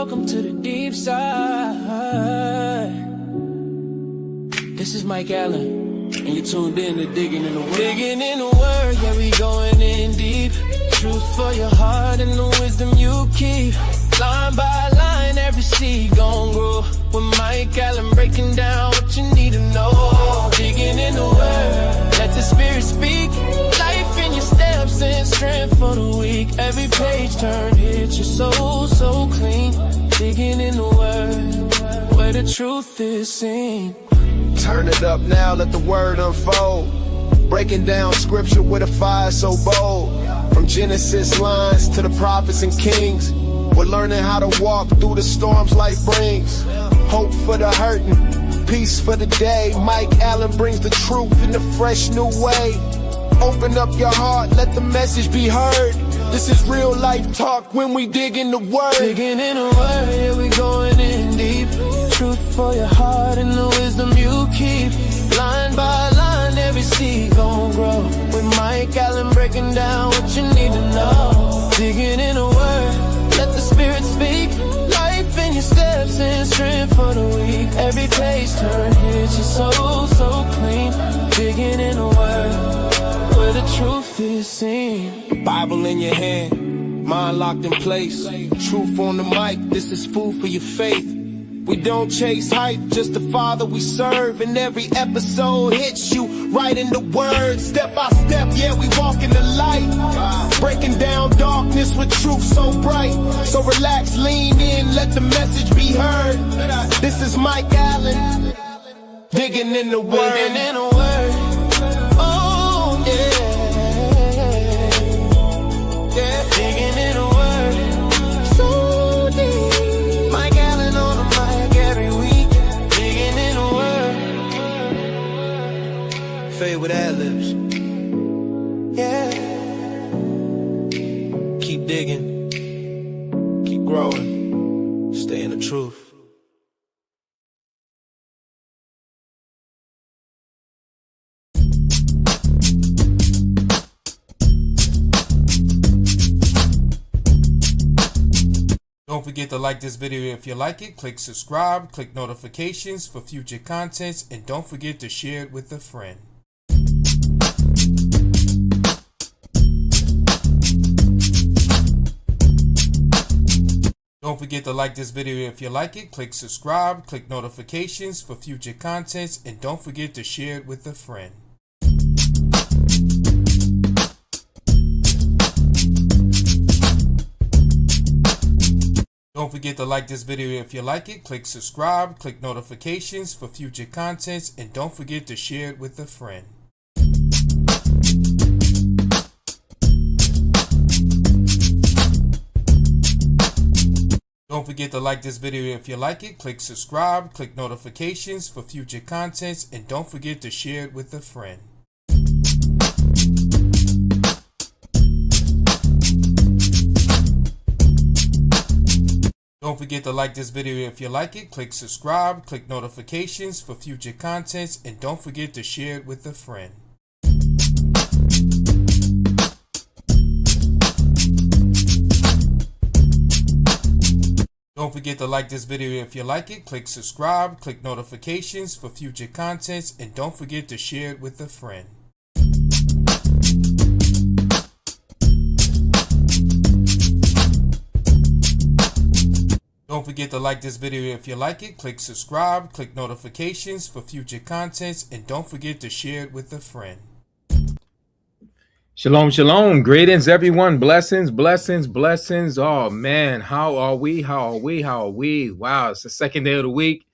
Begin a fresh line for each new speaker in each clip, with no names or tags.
welcome to the deep side. This is Mike Allen, and you're tuned in to Digging in the Word. Digging in the Word, yeah, we going in deep. Truth for your heart and the wisdom you keep. Line by line, every seed gon' grow. With Mike Allen breaking down what you need to know. Digging in the Word, let the Spirit speak. Life in your steps and strength for the weak. Every page turned, hit your soul so clean. Digging in the Word, where the truth is seen.
Turn it up now, let the Word unfold. Breaking down scripture with a fire so bold. From Genesis lines to the prophets and kings. We're learning how to walk through the storms life brings. Hope for the hurting, peace for the day. Mike Allen brings the truth in a fresh new way. Open up your heart, let the message be heard. This is real life talk when we dig in the Word.
Digging in the Word, yeah, we going in deep. Truth for your heart and the wisdom you keep. Line by line, every seed gon' grow. With Mike Allen breaking down what you need to know. Digging in the Word, let the Spirit speak. Life in your steps and strength for the weak. Every page turn, hits your soul so clean. Digging in the Word, where the truth is seen.
Bible in your hand, mind locked in place. Truth on the mic, this is food for your faith. We don't chase hype, just the Father we serve. And every episode hits you right in the Word. Step by step, yeah, we walk in the light. Breaking down darkness with truth so bright. So relax, lean in, let the message be heard. This is Mike Allen, digging in the Word.
Digging in the Word, oh yeah. Yeah, digging in the Word, so deep. Mike Allen on the mic every week. Digging in the Word.
Fade with ad-libs.
Yeah.
Keep digging, keep growing, stay in the truth.
Don't forget to like this video if you like it, click subscribe, click notifications for future contents, and don't forget to share it with a friend. Don't forget to like this video if you like it, click subscribe, click notifications for future contents, and don't forget to share it with a friend. Don't forget to like this video if you like it, click subscribe, click notifications for future contents, and don't forget to share it with a friend. Don't forget to like this video if you like it, click subscribe, click notifications for future contents, and don't forget to share it with a friend. Don't forget to like this video if you like it, click subscribe, click notifications for future contents, and don't forget to share it with a friend. Don't forget to like this video if you like it, click subscribe, click notifications for future contents, and don't forget to share it with a friend. Don't forget to like this video if you like it, click subscribe, click notifications for future contents, and don't forget to share it with a friend.
Shalom, shalom. Greetings, everyone. Blessings, blessings, blessings. Oh, man. How are we? How are we? How are we? Wow, it's the second day of the week.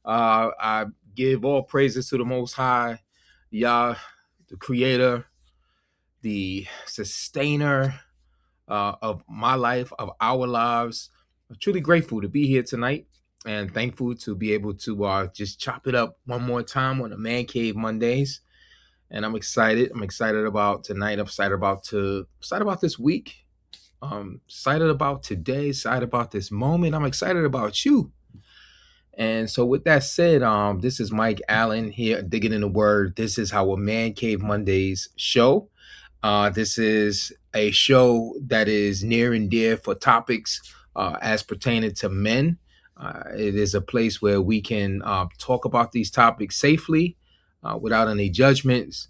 I give all praises to the Most High, Yah, the Creator, the Sustainer of my life, of our lives. I'm truly grateful to be here tonight and thankful to be able to just chop it up one more time on the Man Cave Mondays. And I'm excited. I'm excited about tonight. I'm excited about this week. Excited about today. Excited about this moment. I'm excited about you. And so with that said, this is Mike Allen here, digging in the Word. This is our Man Cave Mondays show. This is a show that is near and dear for topics as pertaining to men. It is a place where we can talk about these topics safely, without any judgments,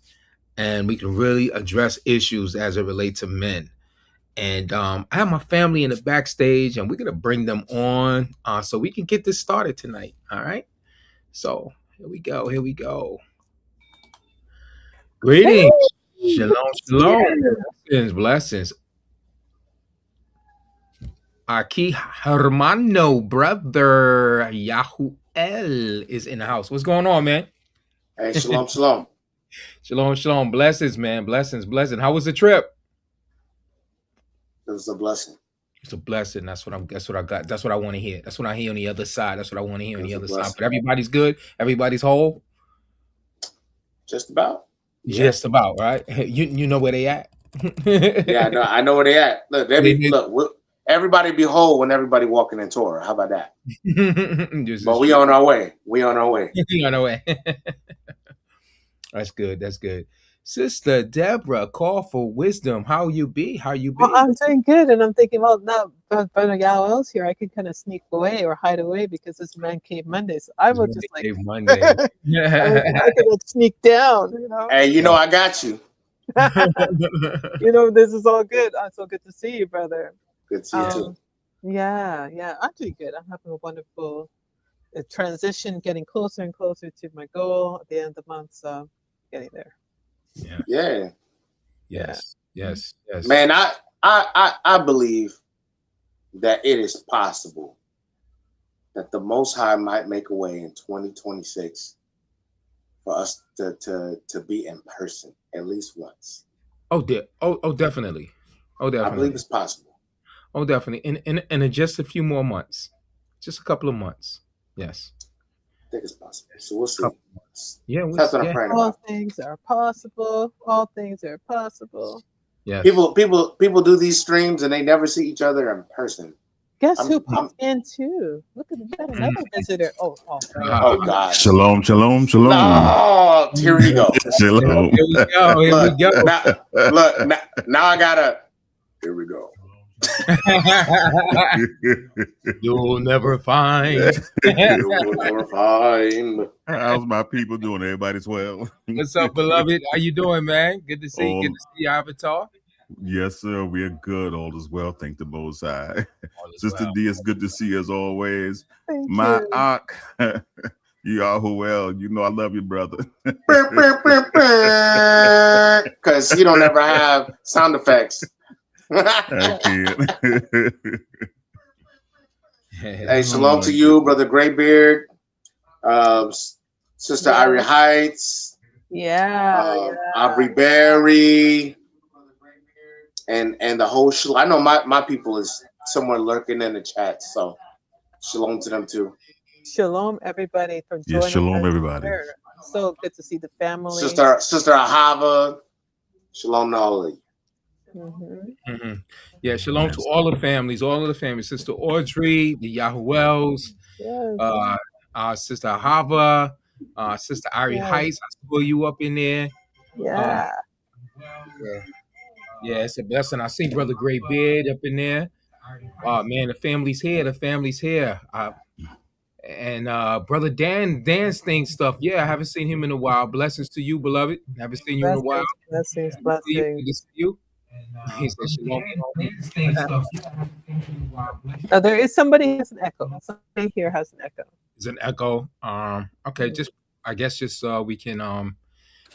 and we can really address issues as it relates to men. And I have my family in the backstage, and we're gonna bring them on so we can get this started tonight. All right. So here we go. Here we go. Greetings. Shalom, shalom. Blessings, blessings. Aki Hermano, brother Yahuel is in the house. What's going on, man?
Hey, shalom, shalom.
Shalom, shalom. Blessings, man. Blessings, blessings. How was the trip?
It was a blessing.
It's a blessing. That's what I got. That's what I want to hear. That's what I hear on the other side. That's what I want to hear on the other side. But everybody's good. Everybody's whole.
Just about.
Yeah. Just about, right? You know where they at.
Yeah, I know where they at. Look, everybody be whole when everybody walking in Torah. How about that? But we on our way. We on our way.
We on our way. That's good. That's good. Sister Deborah, call for wisdom. How you be? How you be?
Well, I'm doing good, and I'm thinking, well, now Brother Yahuel's here, I could kind of sneak away or hide away because it's Man Cave Monday. So I will just like
Monday.
I could sneak down, you know.
Hey, you know I got you.
You know, this is all good. It's so good to see you, brother.
Good to see you too.
Yeah, I'm doing good. I'm having a wonderful transition, getting closer and closer to my goal at the end of the month. So getting there.
Yeah.
Yes.
Man, I believe that it is possible that the Most High might make a way in 2026 for us to be in person at least once.
Oh, definitely. Oh, definitely.
I believe it's possible.
Oh, definitely. In just a few more months, just a couple of months. Yes.
I think it's possible. So we'll see.
Yeah,
that's what I'm praying about.
All things are possible. All things are possible.
Yeah.
People do these streams and they never see each other in person.
Guess who popped in too? Look at that, another visitor. Oh
God.
Shalom.
Oh, here we go.
Shalom.
Here we go.
Now I gotta. Here we go.
You'll never find.
You'll never find.
How's my people doing? Everybody's well.
What's up, beloved? How you doing, man? Good to see you. Good to see you, Avatar.
Yes, sir. We are good. All is well. Thank the Most High. Sister D, it's good to see you as always.
Thank
my
you.
Ak, you are who well. You know I love you, brother.
Because you don't ever have sound effects.
I can't.
Hey, shalom to you, Brother Graybeard, Sister Irie Heights, Aubrey Berry, and the whole shalom. I know my people is somewhere lurking in the chat, so shalom to them too.
Shalom, everybody, for joining.
Yes, shalom,
us
everybody.
here. So good to see the family.
Sister Ahava, shalom to all of you.
Yeah, shalom to all the families, Sister Audrey, the Yahuels, Sister Hava, Sister Ari Heights. I saw you up in there.
Yeah,
it's a blessing. I see Brother Gray Beard up in there. Oh man, the family's here. And Brother Dan's thing stuff. Yeah, I haven't seen him in a while. Blessings to you, beloved. Haven't seen you in a while.
Blessings.
Good to see you. He said shalom.
There is somebody who has an echo. Somebody here has an echo.
It's an echo. Okay, I guess we can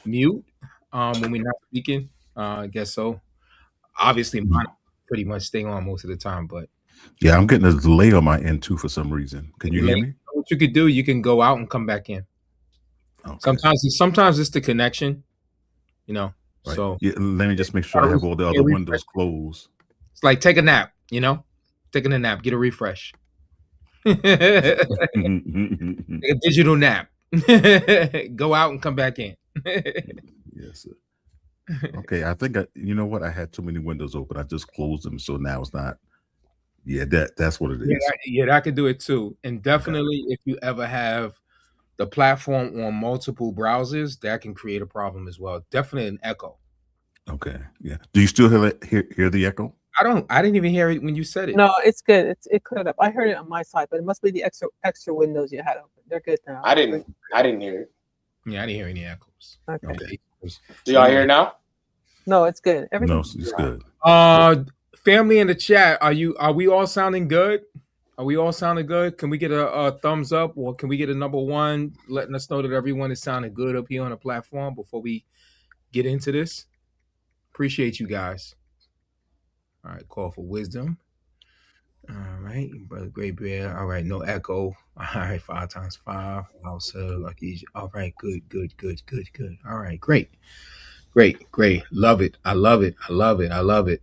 mute when we're not speaking. I guess so. Obviously, mine pretty much stay on most of the time, but
yeah, I'm getting a delay on my end too for some reason. Can you hear me?
What you could do, you can go out and come back in. Okay. Sometimes it's the connection, you know. Right. So
yeah, let me just make sure I have all the other windows closed.
It's like take a nap, you know, taking a nap, get a refresh. A digital nap. Go out and come back in.
Yes, sir. Okay, I think you know what? I had too many windows open. I just closed them, so now it's not. Yeah, that's what it is.
Yeah, that could do it too. And definitely, if you ever have the platform on multiple browsers, that can create a problem as well. Definitely an echo.
Okay. Yeah. Do you still hear the echo?
I didn't even hear it when you said it.
No, it's good. It cleared up. I heard it on my side, but it must be the extra windows you had open. They're good now.
I didn't hear it.
Yeah, I didn't hear any echoes.
Okay.
Do y'all hear it now?
No, it's good.
No,
Everything's
it's good.
Family in the chat, are we all sounding good? Are we all sounding good? Can we get a thumbs up, or can we get a number one letting us know that everyone is sounding good up here on the platform before we get into this? Appreciate you guys. All right, call for wisdom. All right, Brother Great Bear. All right, no echo. All right, 5 times 5. Also, lucky. All right, good. All right, great. Love it. I love it.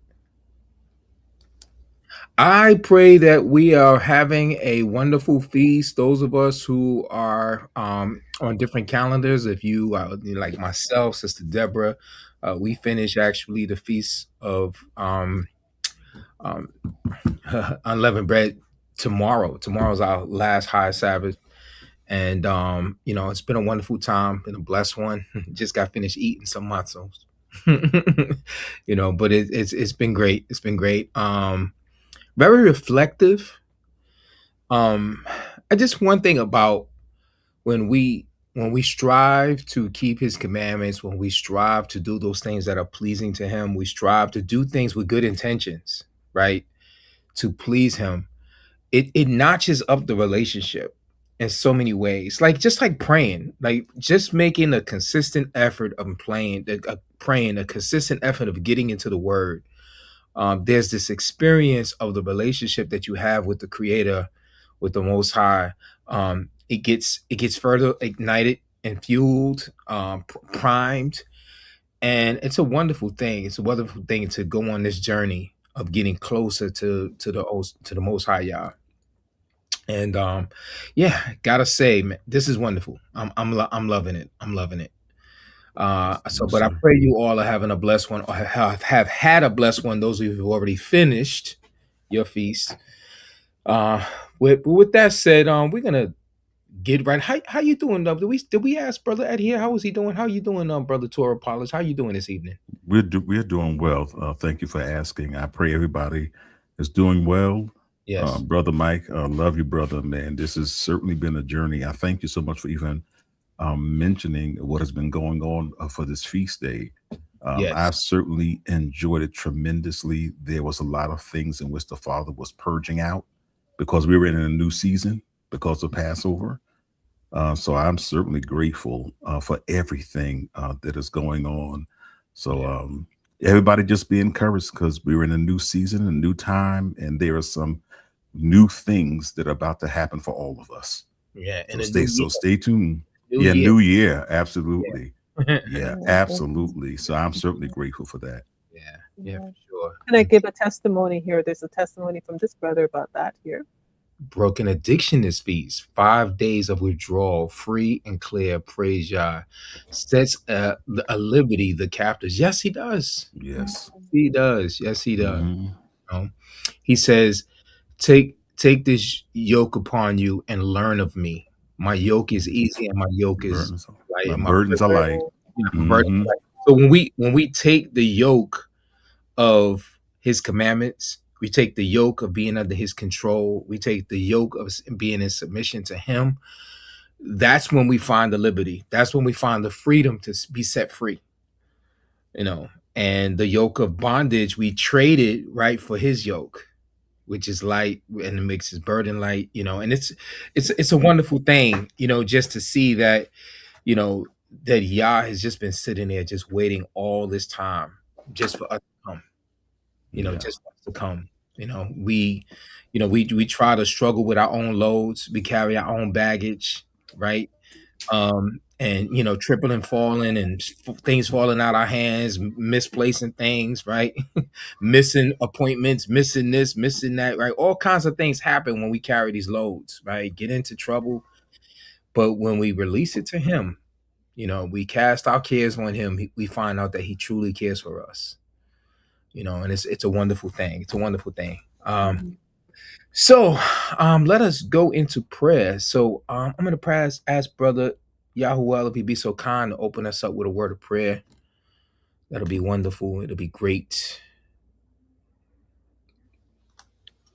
I pray that we are having a wonderful feast. Those of us who are on different calendars, if you like myself, Sister Deborah, we finish actually the feast of unleavened bread tomorrow. Tomorrow's our last high Sabbath, and it's been a wonderful time, been a blessed one. Just got finished eating some matzos, but it's been great. It's been great. Very reflective. Just one thing about when we strive to keep his commandments, when we strive to do those things that are pleasing to him, we strive to do things with good intentions, right? To please him. It notches up the relationship in so many ways. Just like praying, like just making a consistent effort of praying, a consistent effort of getting into the word. There's this experience of the relationship that you have with the Creator, with the Most High. It gets further ignited and fueled, primed, and it's a wonderful thing. It's a wonderful thing to go on this journey of getting closer to the Most High Yah. And gotta say, man, this is wonderful. I'm loving it. I'm loving it. But I pray you all are having a blessed one, or have had a blessed one. Those of you who already finished your feast. With that said, we're gonna get right. How you doing? Did we ask Brother Ed here? How is he doing? How you doing, Brother Torah Polish? How you doing this evening?
We're doing well. Thank you for asking. I pray everybody is doing well.
Yes,
Brother Mike, love you, brother. Man, this has certainly been a journey. I thank you so much for even mentioning what has been going on for this feast day.
Yes.
I've certainly enjoyed it tremendously. There was a lot of things in which the Father was purging out because we were in a new season because of Passover. So I'm certainly grateful for everything that is going on. So everybody just be encouraged, because we're in a new season, a new time, and there are some new things that are about to happen for all of us.
Yeah, and
so stay tuned. New year, absolutely. Yeah, absolutely. So I'm certainly grateful for that.
Yeah, for sure.
Can I give a testimony here? There's a testimony from this brother about that here.
Broken addiction is feast. 5 days of withdrawal, free and clear. Praise Yah. Sets a liberty the captives. Yes, he does.
Yes,
he does. Yes, he does.
Mm-hmm.
He says, take this yoke upon you and learn of me. My yoke is easy and my yoke is light.
My burdens are light.
Mm-hmm. So when we take the yoke of his commandments, we take the yoke of being under his control, we take the yoke of being in submission to him, that's when we find the liberty. That's when we find the freedom to be set free. And the yoke of bondage, we traded right for his yoke, which is light, and it makes his burden light, and it's a wonderful thing, just to see that, that Yah has just been sitting there just waiting all this time just for us to come, just for us to come. We try to struggle with our own loads. We carry our own baggage, right? And tripping and falling and things falling out our hands, misplacing things, right? Missing appointments, missing this, missing that, right? All kinds of things happen when we carry these loads, right? Get into trouble. But when we release it to him, we cast our cares on him, we find out that he truly cares for us. And it's a wonderful thing. It's a wonderful thing. So let us go into prayer. So I'm going to ask Brother Yahuwah, if he'd be so kind to open us up with a word of prayer. That'll be wonderful. It'll be great.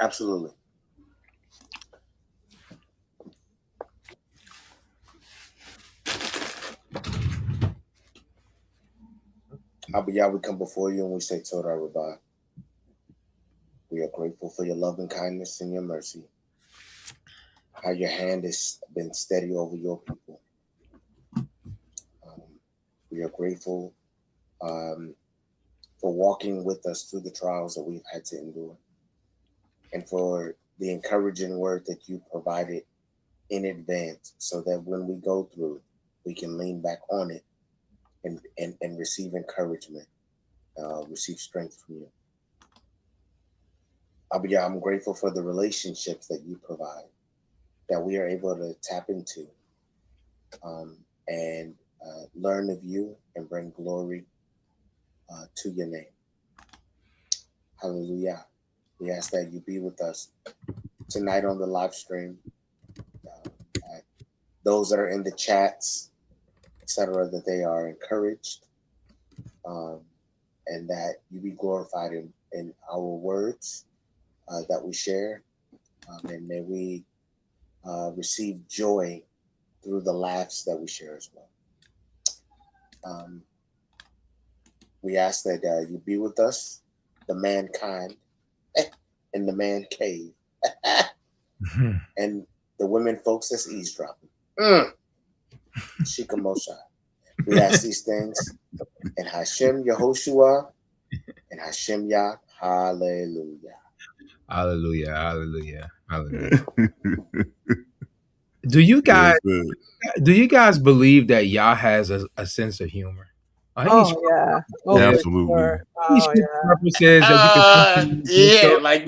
Absolutely. Abba, we come before you and we say, Torah Rabbah. We are grateful for your love and kindness and your mercy. How your hand has been steady over your people. We are grateful for walking with us through the trials that we've had to endure, and for the encouraging word that you provided in advance, so that when we go through, we can lean back on it and receive encouragement, receive strength from you. Abba, I'm grateful for the relationships that you provide, that we are able to tap into and learn of you and bring glory to your name. Hallelujah. We ask that you be with us tonight on the live stream. Those that are in the chats, etc., that they are encouraged, and that you be glorified in our words that we share, and may we receive joy through the laughs that we share as well. We ask that you be with us, the mankind, in the man cave, and the women folks that's eavesdropping. Shika Moshe. We ask these things in Hashem Yehoshua and Hashem Yah. Hallelujah.
Hallelujah. Hallelujah. Hallelujah. Do you guys believe that Yah has a sense of humor?
Oh yeah. Oh,
Yeah.
Absolutely.
sure. Oh yeah.
Says that you can
Yeah, like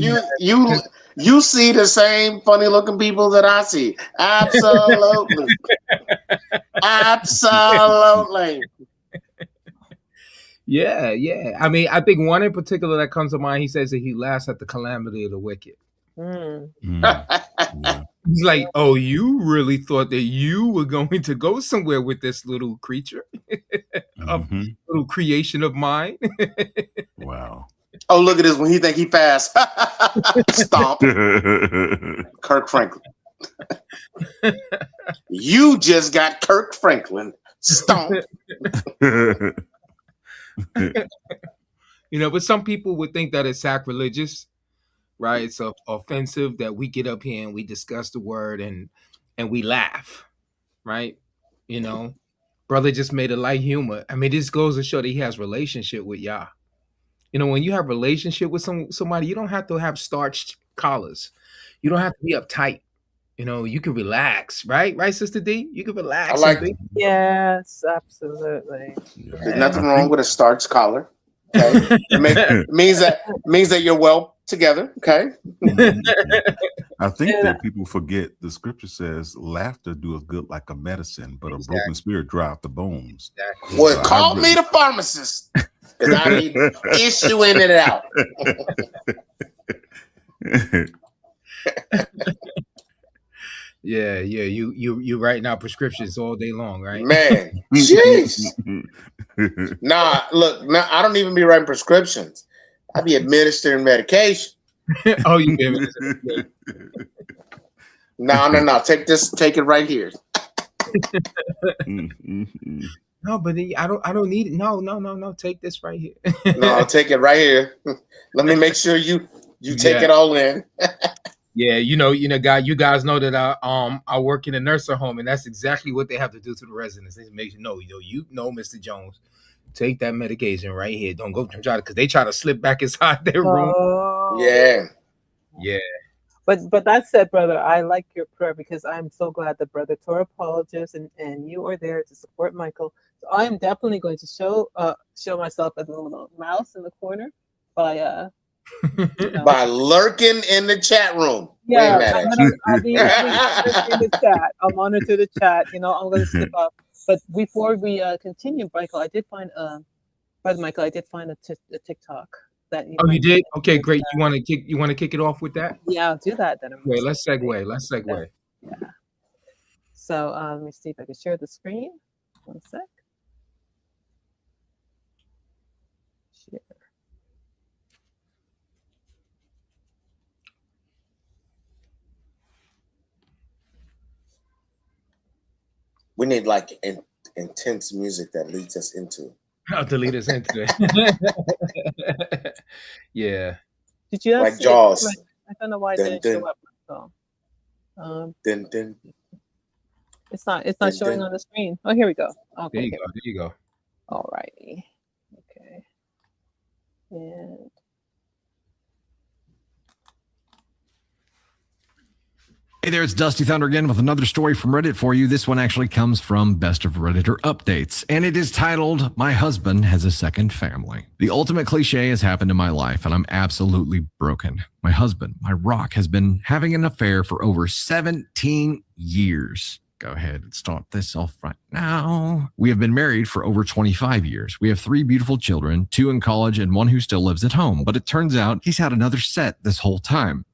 you see the same funny looking people that I see. Absolutely. Absolutely.
Yeah. I mean, I think one in particular that comes to mind, he says that he laughs at the calamity of the wicked.
Yeah.
He's like, oh, you really thought that you were going to go somewhere with this little creature, little creation of mine.
Wow.
Oh, look at this when he think he fast. Stomp. Kirk Franklin. You just got Kirk Franklin. Stomp.
But some people would think that it's sacrilegious, right? It's offensive that we get up here and we discuss the word and we laugh, right? Brother just made a light humor. I mean, this goes to show that he has relationship with Yah. When you have relationship with somebody, you don't have to have starched collars. You don't have to be uptight. You can relax, right? Right, Sister D? You can relax.
I like it.
Yes, absolutely.
Yeah.
There's nothing wrong with a starch collar. Okay. It means that you're well together. Okay.
I think that people forget the scripture says laughter doeth good like a medicine, but a broken spirit dry out the bones.
Well, call me the pharmacist because I be issuing it out.
Yeah. You writing out prescriptions all day long, right?
Man, jeez. Nah, I don't even be writing prescriptions. I be administering medication.
Oh, you give it.
No. Take it right here.
No, but I don't need it. No. Take this right here.
No, I'll take it right here. Let me make sure you take it all in.
Yeah, you guys know that I work in a nursing home, and that's exactly what they have to do to the residents. They make Mr. Jones, take that medication right here. Don't go try to, because they try to slip back inside their room. Yeah.
But that said, brother, I like your prayer because I'm so glad that Brother Torah apologized and you are there to support Michael. So I am definitely going to show myself as a little mouse in the corner by
by lurking in the chat room.
Yeah,
I'll
be in the chat. I'll monitor the chat. I'm going to skip up. But before we continue, Michael, I did find Brother a TikTok.
You did? Okay, great. You want to kick it off with that?
Yeah, I'll do that then.
Wait, let's segue.
Yeah. So let me see if I can share the screen. 1 sec. Share.
We need like intense music that leads us into.
I'll delete us into it. Yeah.
Did you not
Like
see
Jaws.
it? I don't know why it
Dun,
didn't
dun.
show up. So,
Dun, dun.
it's not
Dun,
showing
dun.
on the screen. Oh, here we go. Okay.
There you go. There you go.
All righty. Okay. And
Hey there, it's Dusty Thunder again with another story from Reddit for you. This one actually comes from Best of Redditor Updates, and it is titled, My Husband Has a Second Family. The ultimate cliche has happened in my life, and I'm absolutely broken. My husband, my rock, has been having an affair for over 17 years. Go ahead and start this off right now. We have been married for over 25 years. We have 3 beautiful children, 2 in college and 1 who still lives at home. But it turns out he's had another set this whole time.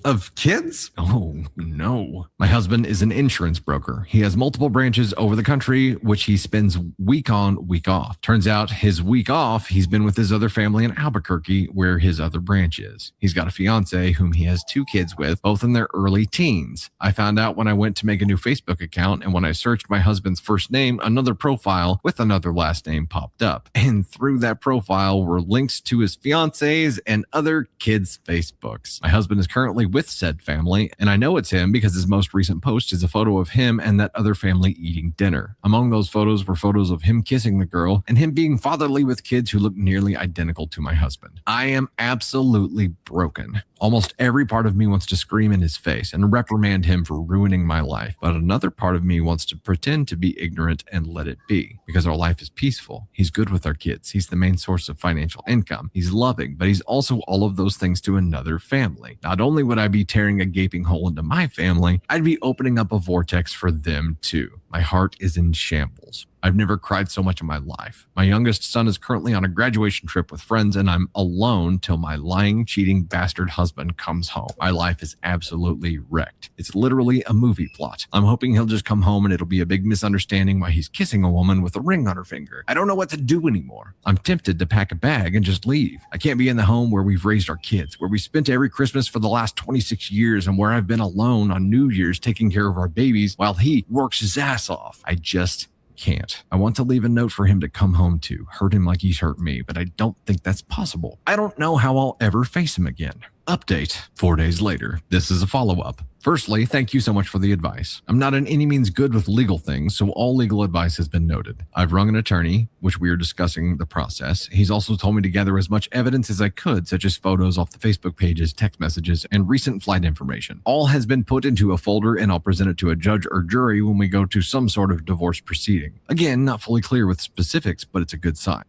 Of kids? Oh, no. My husband is an insurance broker. He has multiple branches over the country, which he spends week on, week off. Turns out his week off, he's been with his other family in Albuquerque, where his other branch is. He's got a fiance whom he has 2 kids with, both in their early teens. I found out when I went to make a new Facebook account, and when I searched my husband's first name, another profile with another last name popped up. And through that profile were links to his fiancés and other kids' Facebooks. My husband is currently with said family, and I know it's him because his most recent post is a photo of him and that other family eating dinner. Among those photos were photos of him kissing the girl and him being fatherly with kids who look nearly identical to my husband. I am absolutely broken. Almost every part of me wants to scream in his face and reprimand him for ruining my life, but another part of me wants to pretend to be ignorant and let it be, because our life is peaceful. He's good with our kids. He's the main source of financial income. He's loving, but he's also all of those things to another family. Not only would I be tearing a gaping hole into my family, I'd be opening up a vortex for them too. My heart is in shambles. I've never cried so much in my life. My youngest son is currently on a graduation trip with friends, and I'm alone till my lying, cheating bastard husband comes home. My life is absolutely wrecked. It's literally a movie plot. I'm hoping he'll just come home and it'll be a big misunderstanding why he's kissing a woman with a ring on her finger. I don't know what to do anymore. I'm tempted to pack a bag and just leave. I can't be in the home where we've raised our kids, where we spent every Christmas for the last 26 years, and where I've been alone on New Year's taking care of our babies while he works his ass off. I just can't. I want to leave a note for him to come home to, hurt him like he's hurt me, but I don't think that's possible. I don't know how I'll ever face him again. Update 4 days later. This is a follow-up. Firstly, thank you so much for the advice. I'm not in any means good with legal things, so all legal advice has been noted. I've rung an attorney, which we are discussing the process. He's also told me to gather as much evidence as I could, such as photos off the Facebook pages, text messages, and recent flight information. All has been put into a folder, and I'll present it to a judge or jury when we go to some sort of divorce proceeding. Again, not fully clear with specifics, but it's a good sign.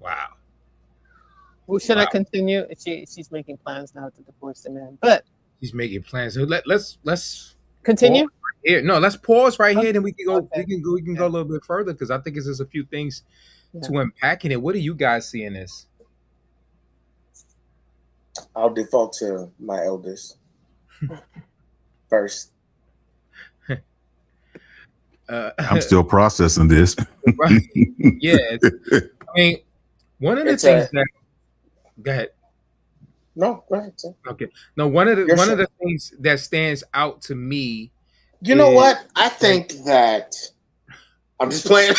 Wow.
well, should I continue? She's making plans now to divorce the man, but
He's making plans. So let's
continue.
pause right here. No, let's pause right here,
Okay.
then we can go.
Okay.
We can go a little bit further because I think there's a few things to unpack in it. What do you guys see in this?
I'll default to my eldest first.
I'm still processing this.
Right. Yeah. I mean, one of the things that. Go ahead.
No, go ahead, sir.
Okay. No, one of
You're
the things that stands out to me.
You know what? I think that I'm just playing.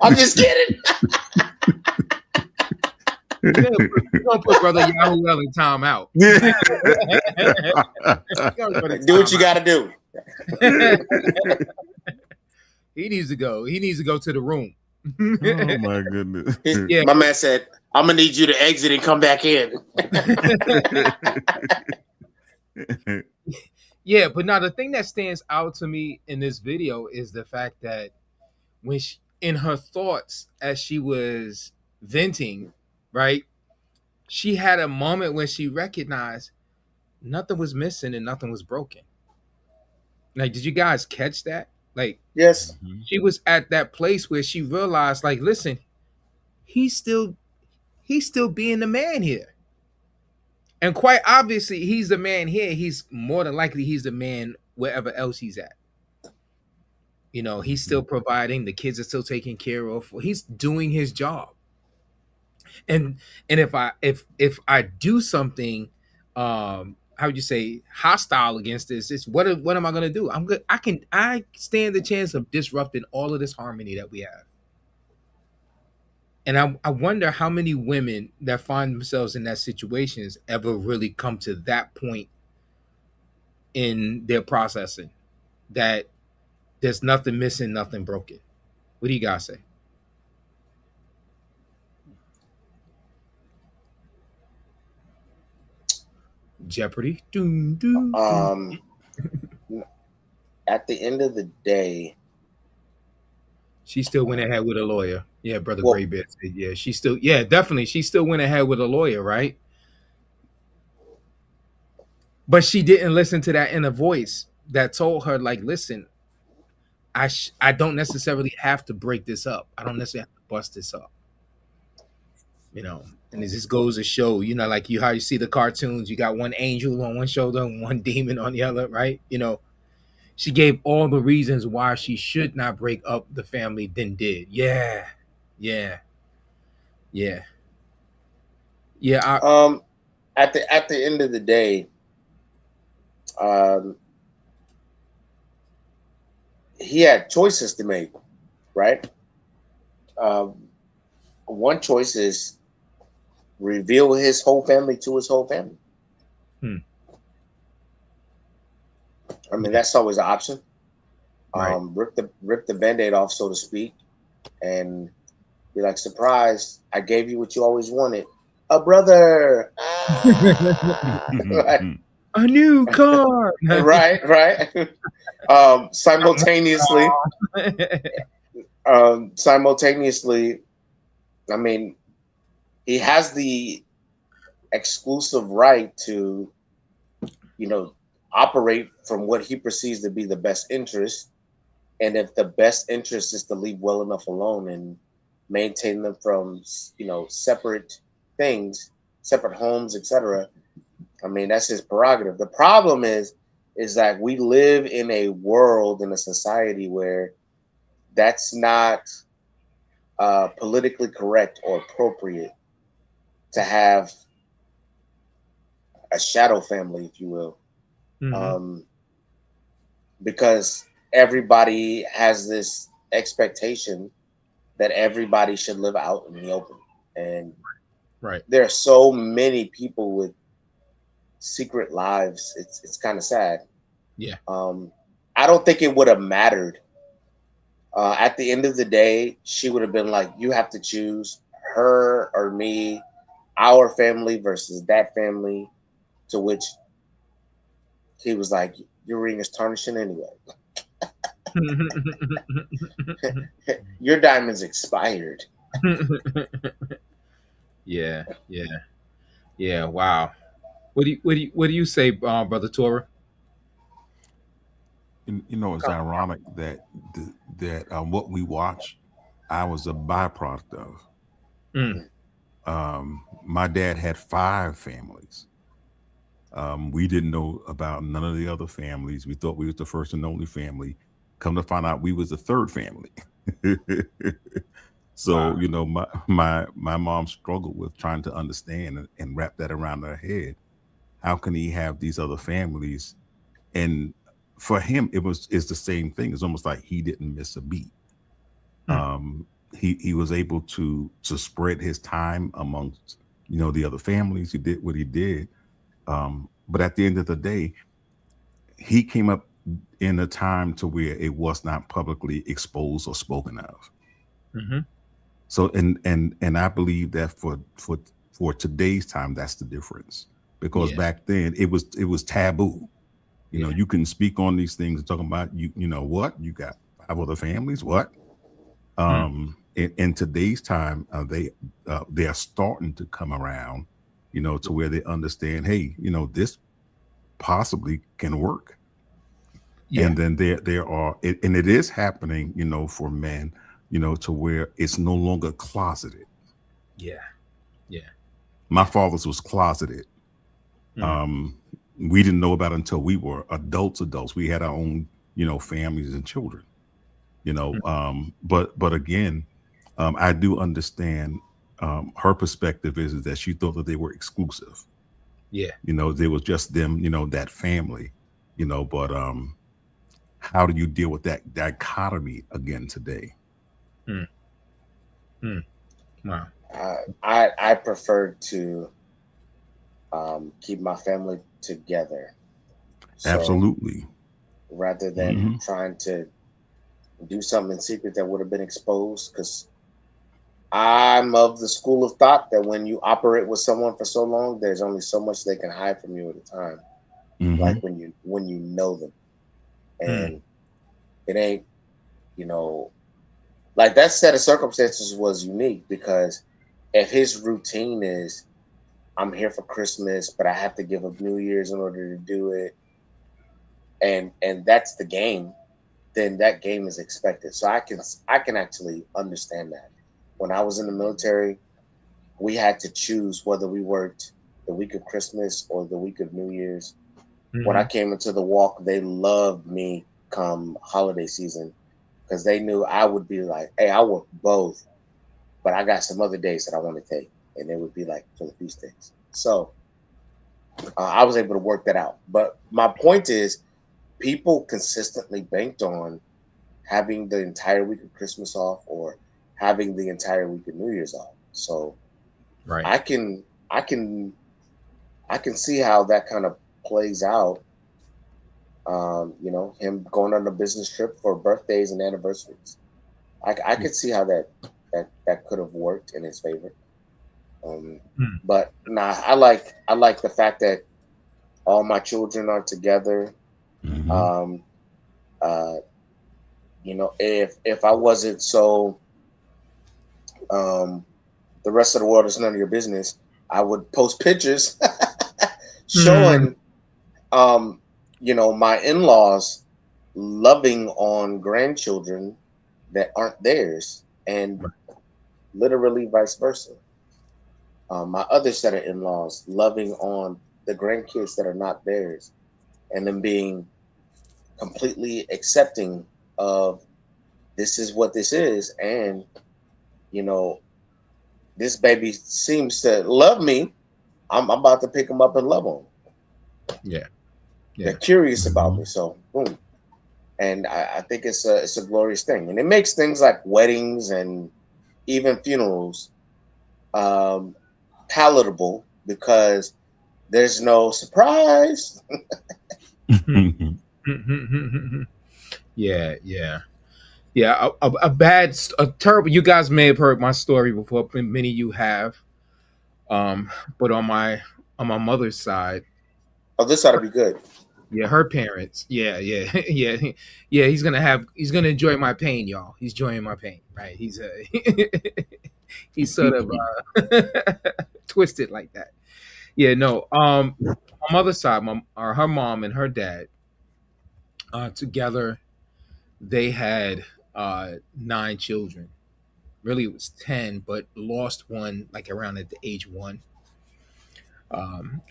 I'm just kidding.
We're gonna put Brother Yahoo in timeout.
Do what you got to do.
He needs to go. He needs to go to the room.
Oh my goodness.
Yeah.
My man said, I'm going to need you to exit and come back in.
Yeah, but now the thing that stands out to me in this video is the fact that when she, in her thoughts as she was venting, right, she had a moment when she recognized nothing was missing and nothing was broken. Like, did you guys catch that? Like,
Yes.
she was at that place where she realized, like, listen, he's still being the man here. And quite obviously, he's the man here. He's more than likely he's the man wherever else he's at. You know, he's still providing, the kids are still taken care of. He's doing his job. And if I do something, how how would you say, hostile against this. It's what am I gonna do? I'm good. I stand the chance of disrupting all of this harmony that we have. And I wonder how many women that find themselves in that situations ever really come to that point in their processing that there's nothing missing, nothing broken. What do you guys say? Jeopardy. Doom, doom, doom.
At the end of the day,
she still went ahead with a lawyer. Yeah, brother Graybeard said, yeah, definitely. She still went ahead with a lawyer, right? But she didn't listen to that inner voice that told her, like, listen, I don't necessarily have to break this up. I don't necessarily have to bust this up. You know, and it just goes to show, you know, like how you see the cartoons, you got one angel on one shoulder and one demon on the other, right? You know, she gave all the reasons why she should not break up the family, then did. Yeah.
At the end of the day, he had choices to make, right? One choice is reveal his whole family to his whole family. I mean, that's always an option.
Right.
Rip the Band-Aid off, so to speak, and be like, surprise, I gave you what you always wanted. A brother. Right.
A new car.
right. Simultaneously, I mean, he has the exclusive right to, you know, operate from what he perceives to be the best interest. And if the best interest is to leave well enough alone and maintain them from, you know, separate things, separate homes, etc., I mean, that's his prerogative. The problem is that we live in a world, in a society where that's not politically correct or appropriate to have a shadow family, if you will. Because everybody has this expectation that everybody should live out in the open. And there are so many people with secret lives. It's kind of sad.
Yeah.
I don't think it would have mattered. At the end of the day, she would have been like, you have to choose her or me, our family versus that family, to which he was like, your ring is tarnishing anyway. Your diamond's expired.
Yeah. Wow. What do you say, Brother Torah?
You know, it's ironic that what we watch, I was a byproduct of. My dad had 5 families. We didn't know about none of the other families. We thought we was the first and only family. Come to find out, we was the 3rd family. So, wow. You know, my mom struggled with trying to understand and wrap that around her head. How can he have these other families? And for him, it's the same thing. It's almost like he didn't miss a beat. He was able to spread his time amongst, you know, the other families. He did what he did. But at the end of the day, he came up in a time to where it was not publicly exposed or spoken of. So, and I believe that for today's time, that's the difference. Because back then it was taboo. You know, you couldn't speak on these things and talking about you know what, you got 5 other families, what? In today's time, they are starting to come around, you know, to where they understand, hey, you know, this possibly can work. And then there are, and it is happening, you know, for men, you know, to where it's no longer closeted. My father's was closeted. We didn't know about it until we were adults. We had our own, you know, families and children, you know. But again, I do understand her perspective is that she thought that they were exclusive.
Yeah.
There was just them, that family, but how do you deal with that dichotomy again today?
Hmm. Hmm. Wow.
I prefer to keep my family together. So
Absolutely.
rather than trying to do something in secret that would have been exposed, because I'm of the school of thought that when you operate with someone for so long, there's only so much they can hide from you at a time. Like when you know them, and it ain't, like that set of circumstances was unique because if his routine is I'm here for Christmas, but I have to give up New Year's in order to do it, and that's the game, then that game is expected. So I can actually understand that. When I was in the military, we had to choose whether we worked the week of Christmas or the week of New Year's. When I came into the walk, they loved me come holiday season because they knew I would be like, hey, I work both, but I got some other days that I want to take. And they would be like for the feast days. So I was able to work that out. But my point is, people consistently banked on having the entire week of Christmas off or having the entire week of New Year's off. So
Right.
I can see how that kind of plays out. Him going on a business trip for birthdays and anniversaries. I could see how that could have worked in his favor. But nah, I like the fact that all my children are together. If I wasn't so the rest of the world is none of your business, I would post pictures showing my in-laws loving on grandchildren that aren't theirs, and literally vice versa. My other set of in-laws loving on the grandkids that are not theirs, and them being completely accepting of this is what this is, and this baby seems to love me. I'm about to pick him up and love him.
Yeah.
They're curious about me, so boom. And I think it's a glorious thing, and it makes things like weddings and even funerals palatable because there's no surprise.
Yeah. A terrible. You guys may have heard my story before. Many of you have. But on my mother's side,
Oh, this ought to be good.
yeah, her parents, yeah, yeah. He's gonna enjoy my pain, y'all. He's enjoying my pain, right? He's sort of twisted like that. Yeah, no. My mother's side, her mom and her dad, together, they had 9 children. Really, it was 10, but lost one like around at the age 1.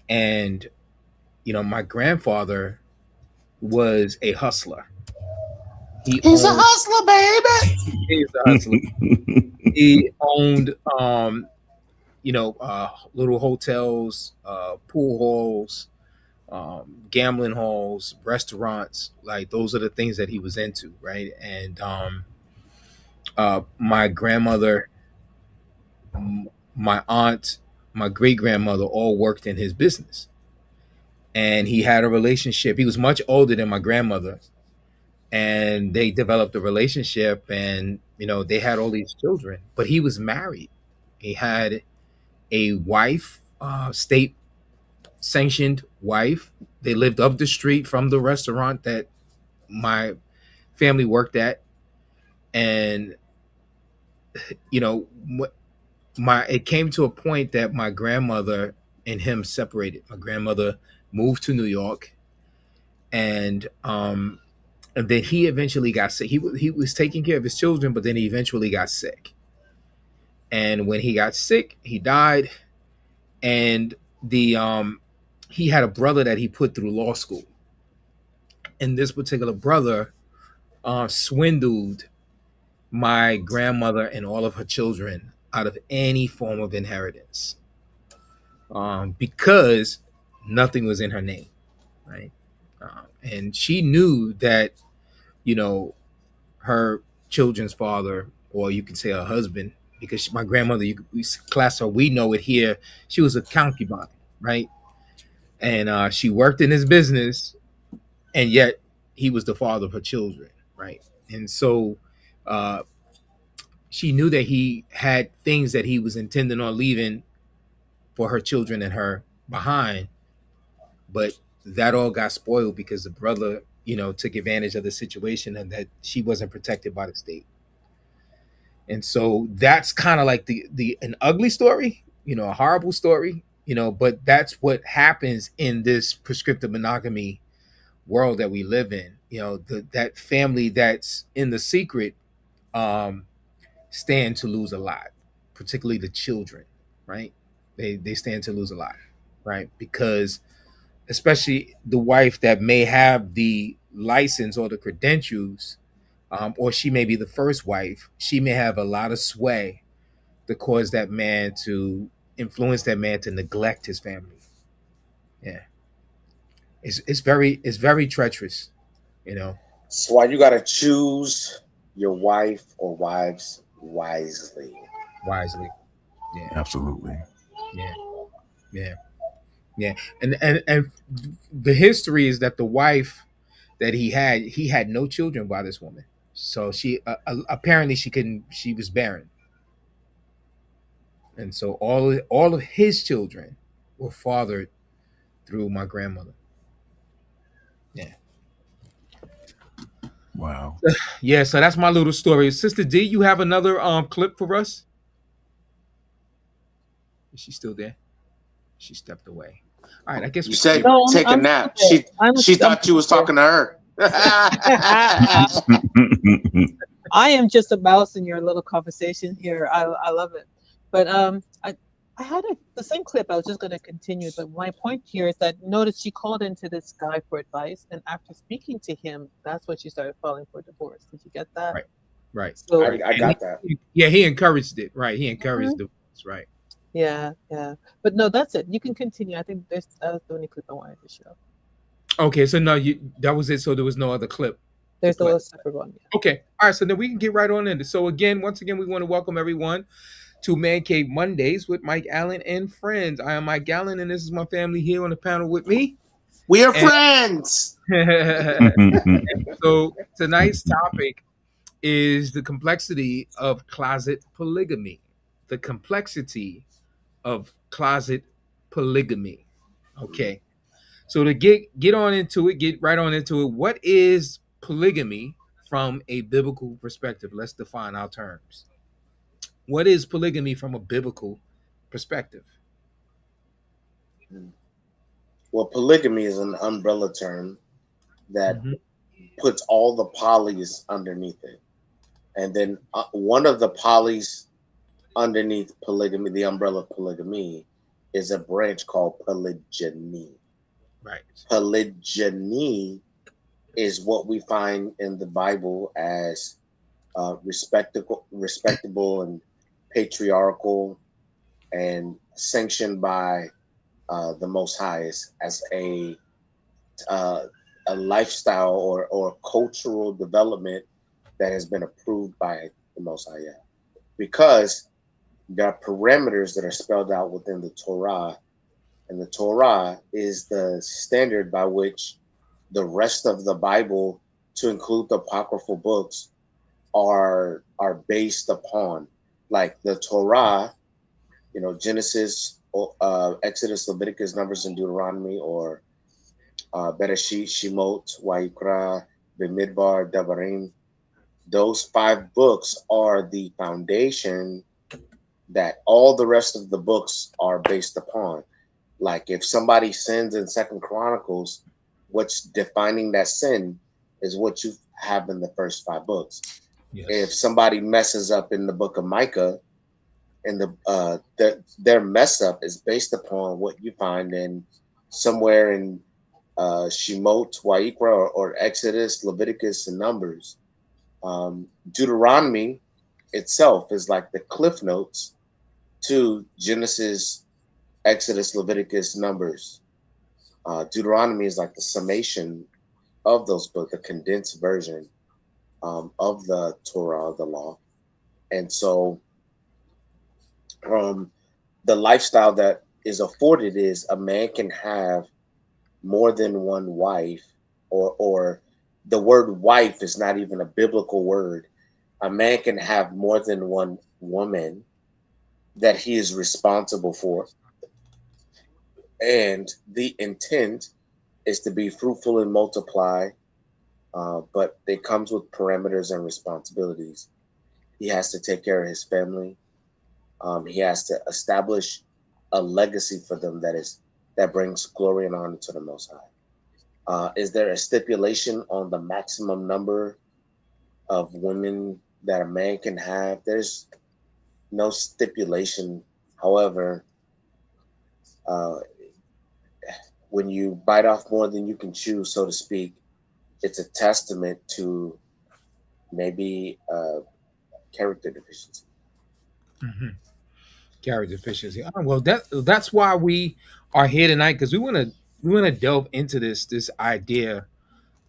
And my grandfather was a hustler.
He's a hustler, baby.
He's a hustler. He owned little hotels, pool halls, gambling halls, restaurants. Like those are the things that he was into, right? And my grandmother, my aunt, my great grandmother all worked in his business. And he had a relationship. He was much older than my grandmother. And they developed a relationship, and they had all these children. But he was married. He had a wife, state sanctioned wife. They lived up the street from the restaurant that my family worked at. And it came to a point that my grandmother and him separated. My grandmother moved to New York, and then he eventually got sick. He was taking care of his children, but then he eventually got sick. And when he got sick, he died. And he had a brother that he put through law school. And this particular brother swindled my grandmother and all of her children out of any form of inheritance. Because Nothing was in her name, right? And she knew that, you know, her children's father, or you could say her husband, because my grandmother, we class her, we know it here, she was a concubine, right? And she worked in his business, and yet he was the father of her children, right? And so she knew that he had things that he was intending on leaving for her children and her behind, but that all got spoiled because the brother, you know, took advantage of the situation and that she wasn't protected by the state. And so that's kind of like the an ugly story, you know, a horrible story, you know, but that's what happens in this prescriptive monogamy world that we live in. You know, that family that's in the secret stand to lose a lot, particularly the children, right? They stand to lose a lot, right? Because especially the wife that may have the license or the credentials, or she may be the first wife, she may have a lot of sway to cause that man to influence that man to neglect his family. Yeah, it's very treacherous, you know.
That's why you gotta choose your wife or wives wisely.
Wisely. Yeah,
Absolutely.
yeah, yeah, yeah. And the history is that the wife that he had no children by this woman. So she apparently she was barren, and so all of his children were fathered through my grandmother. Yeah.
Wow.
Yeah, so that's my little story. Sister D, you have another clip for us? Is she still there? She stepped away. All right, I guess
You
we
said
No,
take a
I'm
nap.
still there.
She thought you was talking to her.
I am just a mouse in your little conversation here. I love it. But I had the same clip. I was just going to continue. But my point here is that notice she called into this guy for advice, and after speaking to him, that's when she started filing for divorce. Did you get that?
Right. Right.
So
I got that.
Yeah, he encouraged it. Right. He encouraged divorce. Right.
yeah. But no, that's it. You can continue. I think that was the only clip I wanted to show.
Okay, so no, that was it. So there was no other clip.
There's a separate one. Yeah.
Okay. All right. So then we can get right on into. So once again, we want to welcome everyone to Man Cave Mondays with Mike Allen and friends. I am Mike Allen, and this is my family here on the panel with me.
We are friends.
So tonight's topic is the complexity of closet polygamy. The complexity of closet polygamy. Okay. So to get on into it, get right on into it. What is polygamy from a biblical perspective? Let's define our terms. What is polygamy from a biblical perspective?
Well, polygamy is an umbrella term that puts all the polys underneath it. And then one of the polys underneath polygamy, the umbrella of polygamy, is a branch called polygyny.
Right.
Polygyny is what we find in the Bible as respectable and patriarchal and sanctioned by the Most High as a lifestyle or cultural development that has been approved by the Most High. Because there are parameters that are spelled out within the Torah, and the Torah is the standard by which the rest of the Bible, to include the apocryphal books, are based upon. Like the Torah, you know, Genesis, Exodus, Leviticus, Numbers, and Deuteronomy, or Bereshit, Shemot, Wayikra, Bemidbar, Devarim. Those 5 books are the foundation that all the rest of the books are based upon. Like if somebody sins in 2nd Chronicles, what's defining that sin is what you have in the first 5 books. Yes. If somebody messes up in the book of Micah, and their mess up is based upon what you find in somewhere in Shemot, Wayikra, or Exodus, Leviticus, and Numbers. Deuteronomy itself is like the cliff notes to Genesis, Exodus, Leviticus, Numbers. Deuteronomy is like the summation of those books, the condensed version of the Torah, the law. And so the lifestyle that is afforded is a man can have more than one wife, or the word wife is not even a biblical word. A man can have more than one woman that he is responsible for. And the intent is to be fruitful and multiply, but it comes with parameters and responsibilities. He has to take care of his family. He has to establish a legacy for them that brings glory and honor to the Most High. Is there a stipulation on the maximum number of women that a man can have? There's no stipulation. However, when you bite off more than you can chew, so to speak, it's a testament to maybe character deficiency.
Mm-hmm. Character deficiency. Oh, well, that's why we are here tonight, because we want to delve into this idea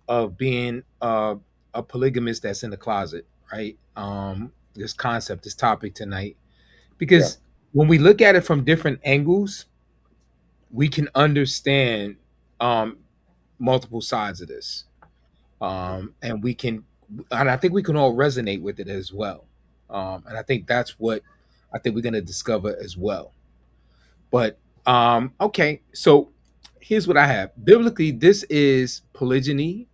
of being a polygamist that's in the closet, right? This concept, this topic tonight, because when we look at it from different angles, we can understand multiple sides of this, and I think we can all resonate with it as well, and I think that's what I think we're going to discover as well. But okay, so here's what I have. Biblically, this is polygyny,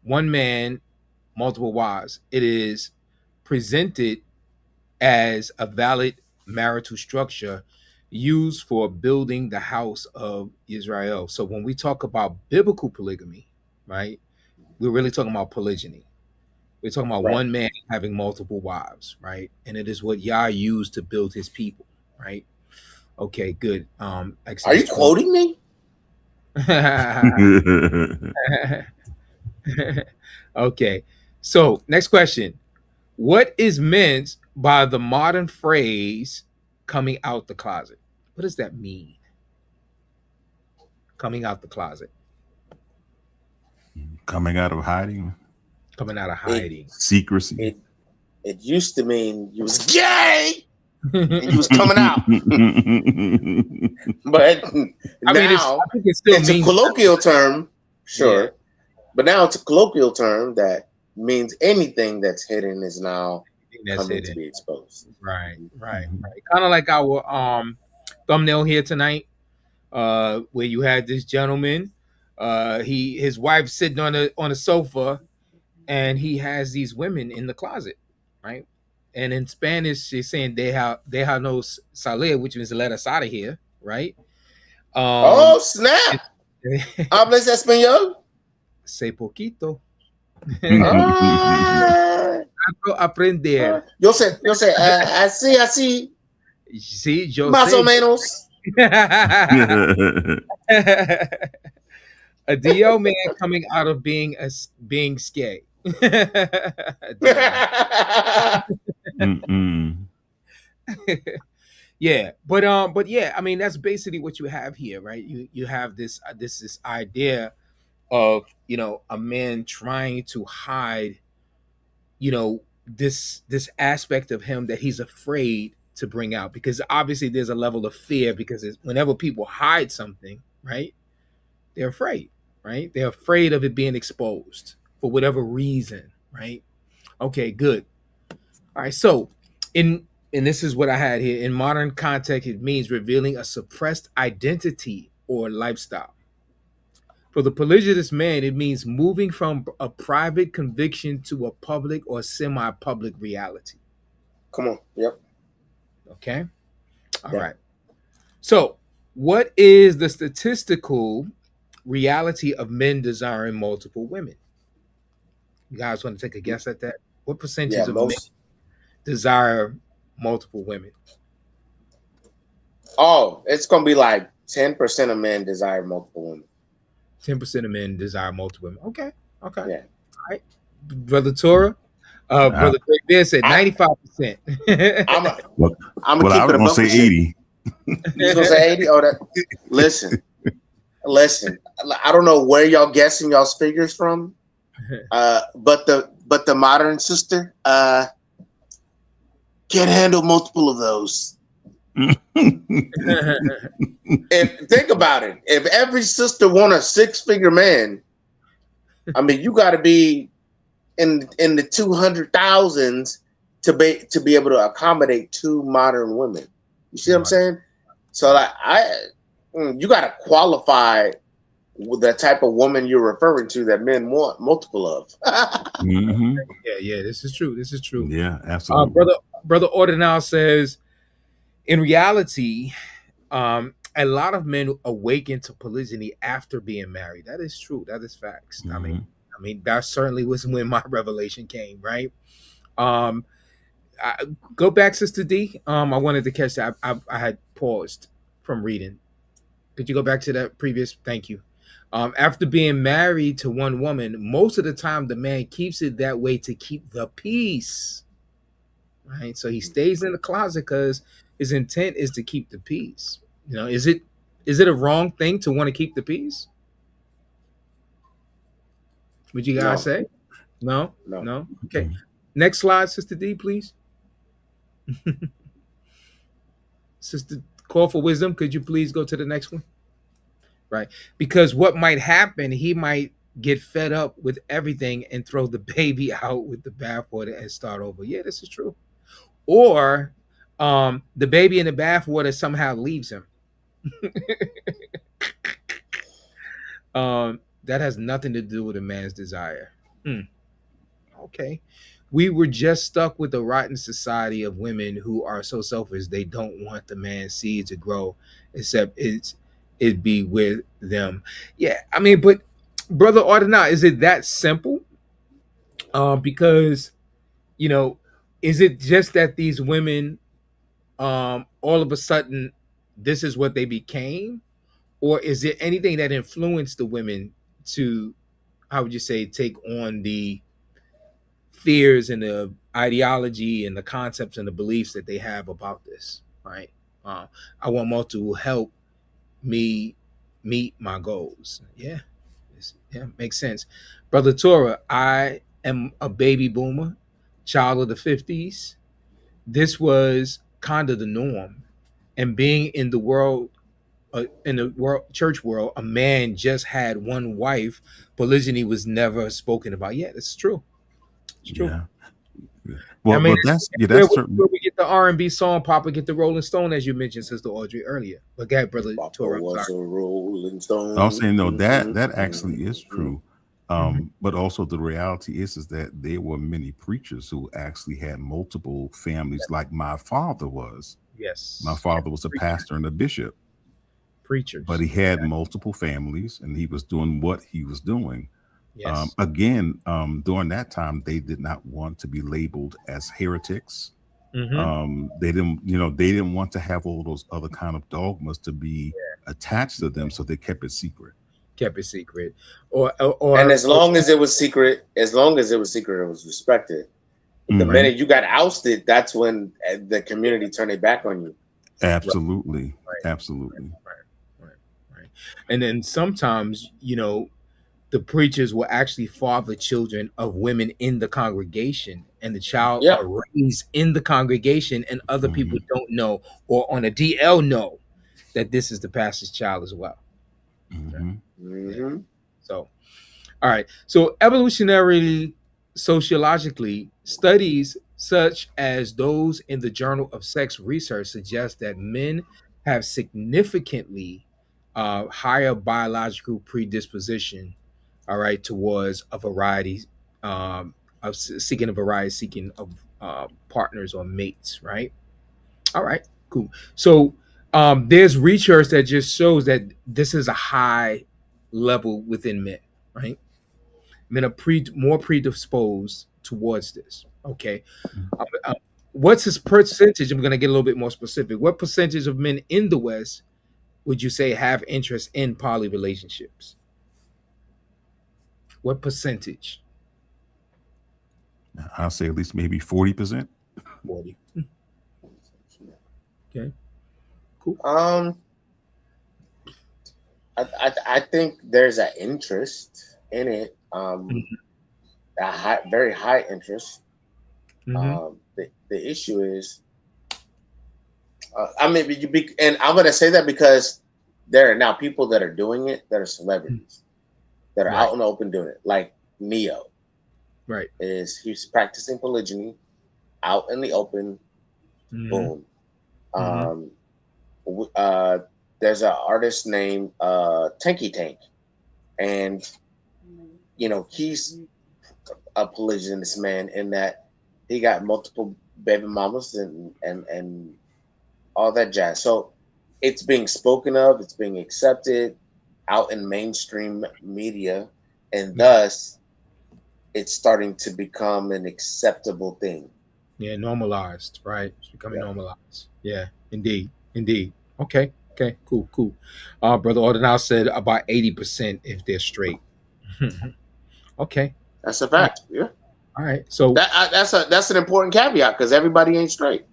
one man, multiple wives. It is presented as a valid marital structure used for building the house of Israel. So when we talk about biblical polygamy, right, we're really talking about polygyny. We're talking about one man having multiple wives, right? And it is what Yah used to build his people, right? Okay, good. Are
you quoting me?
Okay. So next question. What is meant by the modern phrase coming out the closet? What does that mean? Coming out the closet.
Coming out of hiding.
Coming out of hiding.
Secrecy.
It used to mean you was gay and you was coming out. But now it's a colloquial term, sure. Yeah. But now it's a colloquial term that means anything that's hidden is now coming to be exposed.
Right. Kind of like our thumbnail here tonight, where you had this gentleman, his wife sitting on a sofa, and he has these women in the closet, right? And in Spanish, she's saying deja nos salir, which means let us out of here, right?
Oh snap! ¿Hablas español?
Sé poquito.
Aprender. Yo sé, así.
Sí, yo
más
sé.
O menos.
A DO man coming out of being skay. Yeah, but yeah, I mean that's basically what you have here, right? You have this idea of, you know, a man trying to hide, you know, this aspect of him that he's afraid to bring out, because obviously there's a level of fear, because whenever people hide something, right, they're afraid, right? They're afraid of it being exposed for whatever reason, right? Okay, good. All right, so and this is what I had here. In modern context, it means revealing a suppressed identity or lifestyle. For the polygynous man, it means moving from a private conviction to a public or semi-public reality.
Come on. Yep.
Okay. All right. So, what is the statistical reality of men desiring multiple women? You guys want to take a guess at that? What percentage of men desire multiple women?
Oh, it's going to be like 10% of men desire multiple women.
10% of men desire multiple women. Okay.
Yeah.
All right. Brother Torah, Brother Great Bear said 95%.
I'm going to keep it
I was going to say 80.
You going to say 80? Oh, listen. Listen, I don't know where y'all guessing y'all's figures from, but the modern sister can't handle multiple of those. And think about it. If every sister want a 6-figure man, I mean, you got to be in the 200,000s to be able to accommodate 2 modern women. You see what I'm saying? So like you got to qualify with the type of woman you're referring to that men want multiple of.
Mm-hmm.
Yeah, this is true. This is true.
Yeah, absolutely.
Brother Ordinal says, in reality, a lot of men awaken to polygyny after being married. That is true. That is facts.
Mm-hmm.
I mean, that certainly was when my revelation came, right? Go back, Sister D. I wanted to catch that. I had paused from reading. Could you go back to that previous? Thank you. After being married to one woman, most of the time the man keeps it that way to keep the peace. Right? So he stays in the closet because his intent is to keep the peace. You know, is it a wrong thing to want to keep the peace? Would you guys say? No? Okay. Next slide, Sister D, please. Sister, call for wisdom. Could you please go to the next one? Right. Because what might happen, he might get fed up with everything and throw the baby out with the bathwater and start over. Yeah, this is true. Or the baby in the bathwater somehow leaves him. That has nothing to do with a man's desire. Okay. We were just stuck with the rotten society of women who are so selfish they don't want the man's seed to grow, except it be with them. Yeah, I mean, but Brother Ordina, is it that simple? Because, you know, is it just that these women all of a sudden this is what they became? Or is there anything that influenced the women to, how would you say, take on the fears and the ideology and the concepts and the beliefs that they have about this, right? I want more to help me meet my goals. Yeah, makes sense. Brother Torah, I am a baby boomer, child of the 50s. This was kind of the norm. And being in the world, church world, a man just had one wife. Polygyny was never spoken about. Yeah, that's true. It's true.
Yeah. Well,
I mean,
that's certainly
where we get the R&B song, Papa get the Rolling Stone, as you mentioned, Sister Audrey earlier. But go ahead, Brother Torah.
Was a Rolling Stone.
I was saying no, that actually is true. But also the reality is that there were many preachers who actually had multiple families, like my father was.
Yes.
My father was a pastor and a bishop.
Preachers.
But he had multiple families and he was doing what he was doing.
Yes.
Again, during that time, they did not want to be labeled as heretics. They didn't want to have all those other kind of dogmas to be attached to them, so they kept it secret.
Or
and as long as it was secret, it was respected. The minute you got ousted, that's when the community turned their back on you.
Absolutely.
Right.
Absolutely.
Right. And then sometimes, you know, the preachers will actually father children of women in the congregation, and the child are raised in the congregation, and other people don't know, or on a DL know that this is the pastor's child as well. Yeah. So, all right. So evolutionarily, sociologically, studies such as those in the Journal of Sex Research suggest that men have significantly higher biological predisposition, all right, towards a variety of seeking of partners or mates, right? All right, cool. So there's research that just shows that this is a high level within men, right? Men are more predisposed towards this. Okay. What's his percentage? I'm going to get a little bit more specific. What percentage of men in the West would you say have interest in poly relationships? What percentage?
I'll say at least maybe 40%.
40. Okay. Cool.
I think there's an interest in it, very high interest. The issue is, I mean, and I'm going to say that because there are now people that are doing it that are celebrities that are out in the open doing it, like Neo.
Right.
He's practicing polygyny out in the open. Boom. There's an artist named Tanky Tank, and he's a polygynist man in that he got multiple baby mamas and all that jazz. So it's being spoken of, it's being accepted out in mainstream media, and thus it's starting to become an acceptable thing.
Yeah, normalized, right? It's becoming normalized. Yeah, indeed. Okay, cool. Brother Ordinal said about 80% if they're straight. Okay.
That's a fact. Yeah.
All right. So
that's an important caveat because everybody ain't straight.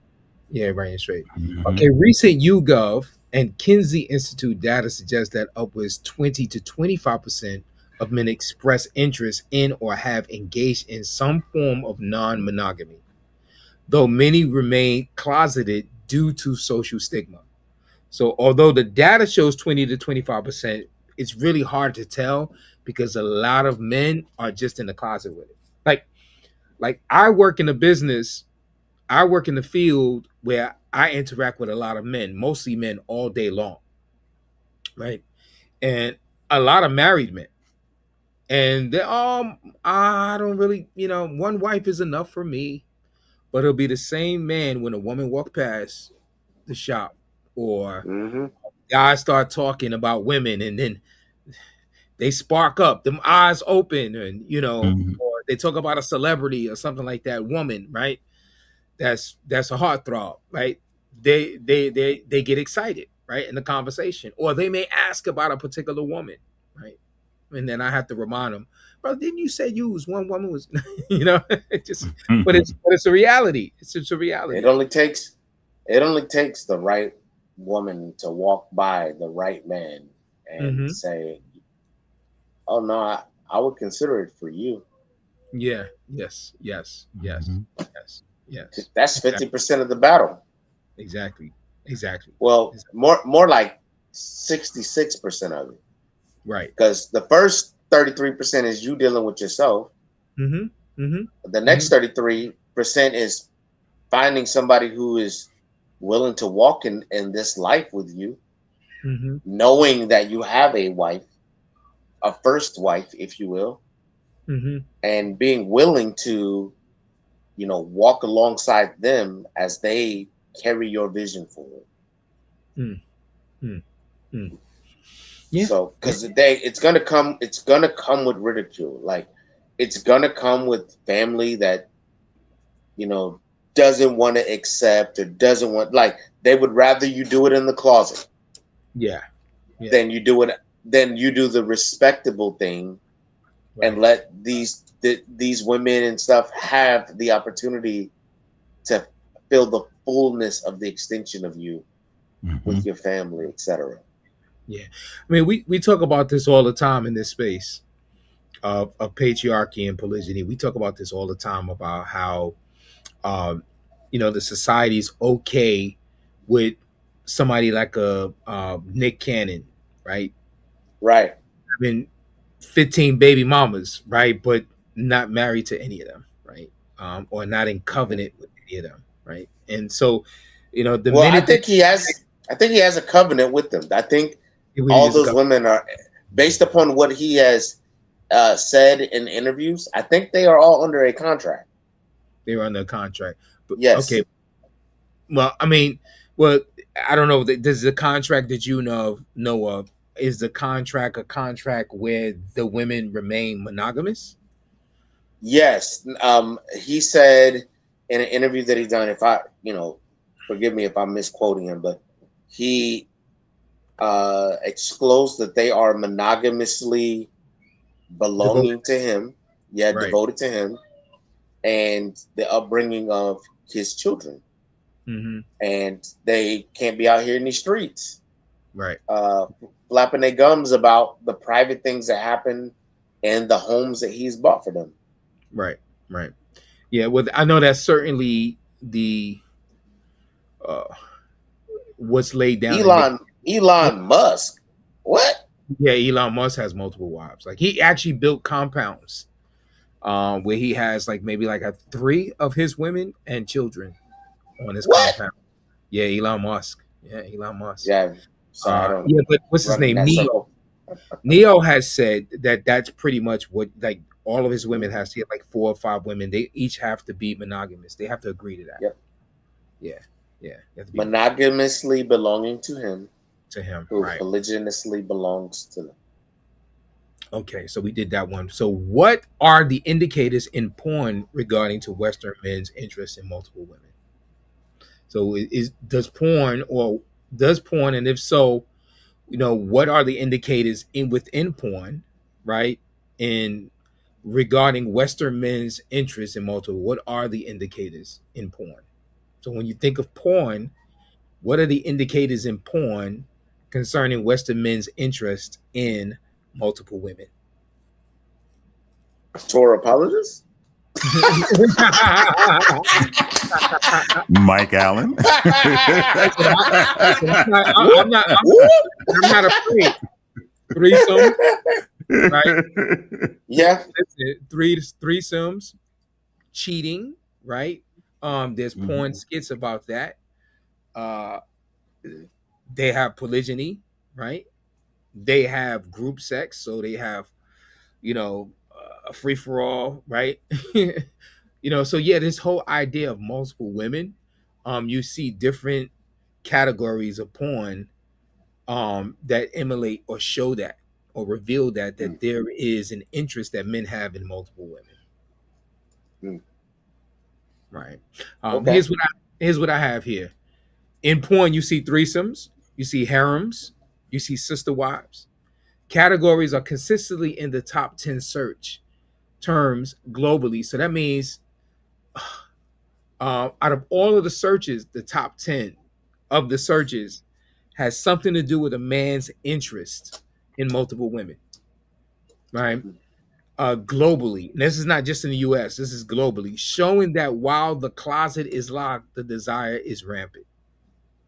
Yeah, right and straight. Okay, recent YouGov and Kinsey Institute data suggests that upwards 20 to 25% of men express interest in or have engaged in some form of non-monogamy, though many remain closeted due to social stigma. So although the data shows 20 to 25%, it's really hard to tell because a lot of men are just in the closet with it. Like I work in a business, I work in the field where I interact with a lot of men, mostly men all day long, right? And a lot of married men. And they're I don't really, one wife is enough for me. But it'll be the same man when a woman walk past the shop or guys start talking about women and then they spark up, them eyes open, and or they talk about a celebrity or something like that, woman, right? That's a heartthrob, right? They get excited, right, in the conversation, or they may ask about a particular woman, right? And then I have to remind them, bro, didn't you say you was one woman was, it just, but it's a reality. It's a reality.
It only takes the right woman to walk by the right man and say, "Oh no, I would consider it for you."
Yeah. Yes.
That's 50% of the battle.
Exactly.
Well, more like 66% of it.
Right.
Because the first 33% is you dealing with yourself. The next 33% is finding somebody who is willing to walk in this life with you, knowing that you have a wife, a first wife, if you will, and being willing to, walk alongside them as they carry your vision forward.
Yeah.
So, because it's gonna come with ridicule. Like, it's gonna come with family that, doesn't want to accept or doesn't want. Like, they would rather you do it in the closet.
Yeah.
Than you do it. Then you do the respectable thing, and let these women and stuff have the opportunity to feel the fullness of the extension of you with your family, etc.
Yeah, I mean, we talk about this all the time in this space of patriarchy and polygyny. We talk about this all the time about how, the society's okay with somebody like a Nick Cannon, right?
Right.
I mean, 15 baby mamas, right? But not married to any of them, right? Or not in covenant with any of them, right? And so,
I think he has a covenant with them. I think all those women are, based upon what he has said in interviews, I think they are all under a contract.
They were under a contract. But,
yes.
Okay. Well, I mean, I don't know. Does the contract that you know of, is the contract a contract where the women remain monogamous?
Yes. He said in an interview that he's done, if I, forgive me if I'm misquoting him, but he disclosed that they are monogamously belonging to him. Yeah, right. Devoted to him and the upbringing of his children. And they can't be out here in these streets.
Right.
flapping their gums about the private things that happen in the homes that he's bought for them.
Right. Yeah, well, I know that's certainly the what's laid down.
Elon Musk. What?
Yeah, Elon Musk has multiple wives. Like he actually built compounds where he has like maybe like 3 of his women and children on his compound. Yeah, Elon Musk.
Yeah. So
yeah, but what's his name? Neo has said that that's pretty much what, like, all of his women has to get like 4 or 5 women. They each have to be monogamous. They have to agree to that.
Yep.
Yeah.
Monogamously belonging to him. Who
right.
polygynously belongs to them.
Okay, so we did that one. So what are the indicators in porn regarding to Western men's interest in multiple women? So does porn, and if so, what are the indicators within porn, right? In regarding Western men's interest in multiple, what are the indicators in porn? So when you think of porn, what are the indicators in porn concerning Western men's interest in multiple women?
Torah apologists?
Mike Allen.
I'm not afraid. Threesome, right?
Yeah.
That's it. Threesomes, cheating, right? There's porn skits about that. They have polygyny, right? They have group sex, so they have, a free for all, right? So yeah, this whole idea of multiple women, you see different categories of porn that emulate or show that or reveal that there is an interest that men have in multiple women. Right.
Okay.
Here's what I have here. In porn, you see threesomes, you see harems, you see sister wives. Categories are consistently in the top 10 search terms globally. So that means out of all of the searches, the top 10 of the searches has something to do with a man's interest in multiple women, right? Globally. And this is not just in the US, this is globally, showing that while the closet is locked, the desire is rampant.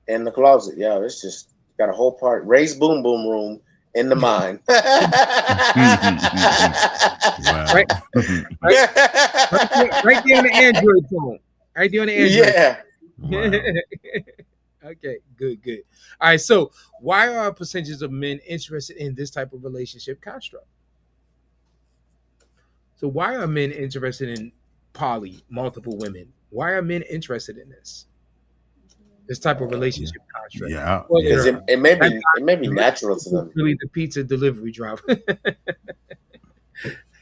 In the closet, yeah, it's just got a whole part. Raised boom boom room in the mind.
Right there on the Android phone. Right there on the Android.
Yeah.
Wow. Okay, good. All right, so why are percentages of men interested in this type of relationship construct? So why are men interested in multiple women? Why are men interested in this type of relationship construct?
Yeah,
because it may be natural to them.
Really, the pizza delivery driver.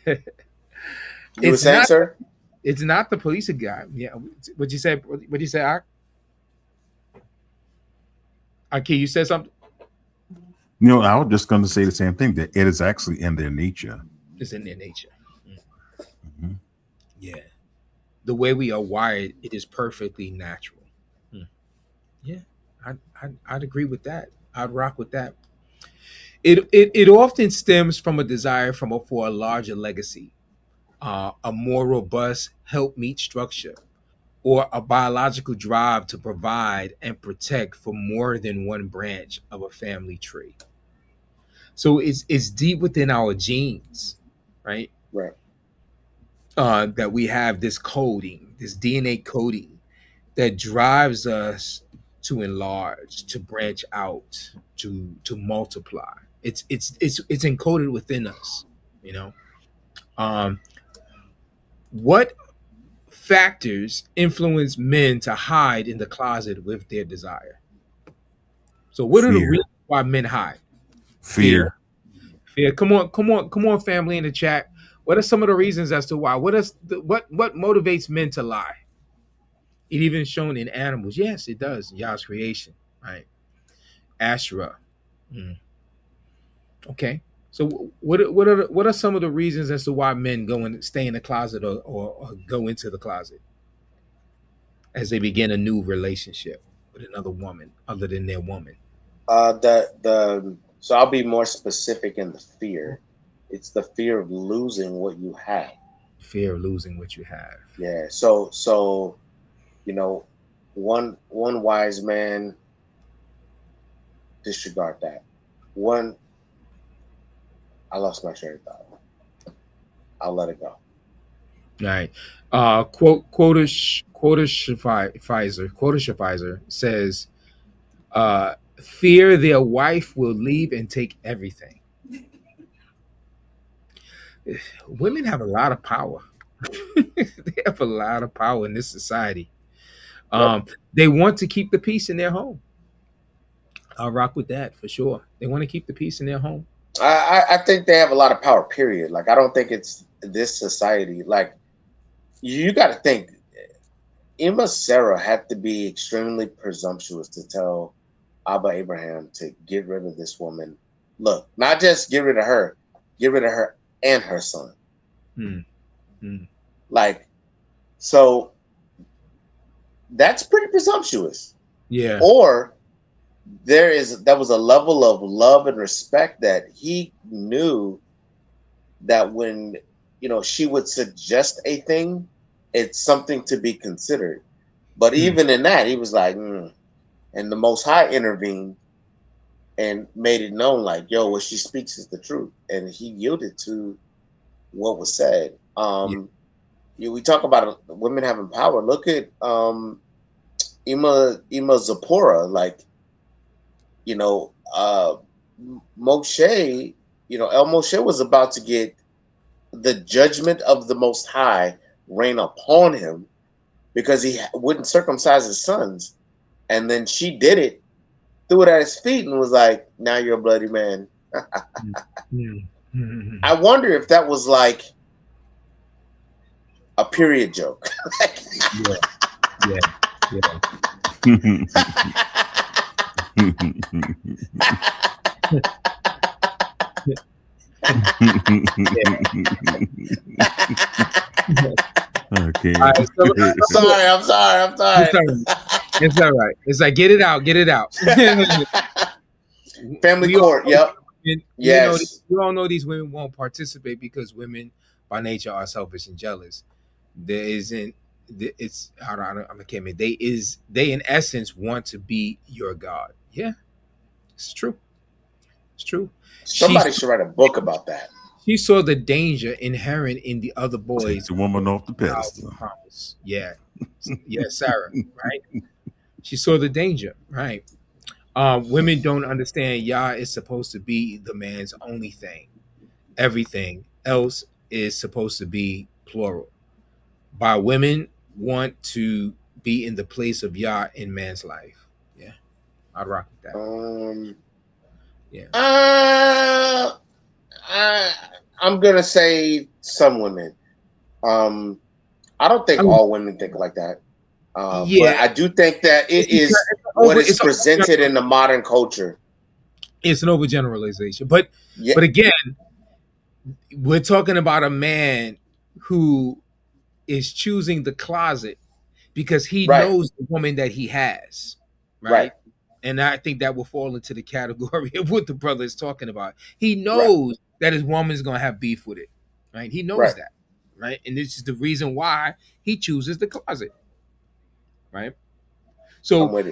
You were saying, sir?
It's not the police guy. Yeah. What'd you say? What'd you say, Ak? Okay, you said something?
I was just going to say the same thing, that it is actually in their nature.
It's in their nature. Yeah. The way we are wired, it is perfectly natural. Yeah, I'd agree with that. I'd rock with that. It often stems from a desire for a larger legacy, a more robust helpmeet structure, or a biological drive to provide and protect for more than one branch of a family tree. So it's deep within our genes, right?
Right.
That we have this coding, this DNA coding that drives us to enlarge, to branch out, to multiply. It's encoded within us, What factors influence men to hide in the closet with their desire? So what are the reasons why men hide?
Fear.
Come on, family in the chat. What are some of the reasons as to why? What motivates men to lie? It even shown in animals. Yes, it does. Yah's creation, right? Asherah. Okay. So what are some of the reasons as to why men stay in the closet or go into the closet as they begin a new relationship with another woman other than their woman?
The So I'll be more specific in the fear. It's the fear of losing what you have.
Fear of losing what you have.
Yeah. So you know, one wise man, disregard that. One, I lost my train of thought. I'll let it go.
All right. Quota Pfizer says, fear their wife will leave and take everything. Women have a lot of power. They have a lot of power in this society. They want to keep the peace in their home. I'll rock with that for sure. They want to keep the peace in their home.
I think they have a lot of power, period. Like, I don't think it's this society. Like, you got to think, Emma Sarah had to be extremely presumptuous to tell Abba Abraham to get rid of this woman. Look, not just get rid of her and her son. Like, so that's pretty presumptuous.
Yeah.
Or that was a level of love and respect that he knew that when, she would suggest a thing, it's something to be considered. But even in that, he was like, and the Most High intervened and made it known, like, yo, what she speaks is the truth. And he yielded to what was said. We talk about women having power. Look at Ima Zipporah, like, Moshe, El Moshe was about to get the judgment of the Most High rain upon him because he wouldn't circumcise his sons. And then she did it, threw it at his feet and was like, now you're a bloody man. I wonder if that was like a period joke.
Okay.
Sorry.
It's all right. It's like, get it out.
Family court. Yep. Yes.
You all know these women won't participate because women by nature are selfish and jealous. They in essence want to be your God. Yeah, it's true.
Somebody should write a book about that.
She saw the danger inherent in the other boys.
Take the woman off the pedestal.
Yeah, Sarah, right? She saw the danger, right? Women don't understand Yah is supposed to be the man's only thing. Everything else is supposed to be plural. By women want to be in the place of Yah in man's life. Yeah, I'd rock with that.
I'm gonna say some women. I don't think all women think like that. But I do think that it's what is presented in the modern culture.
It's an overgeneralization, but again, we're talking about a man who is choosing the closet because he knows the woman that he has, right? And I think that will fall into the category of what the brother is talking about. He knows that his woman is going to have beef with it, right? He knows that, right? And this is the reason why he chooses the closet, right? So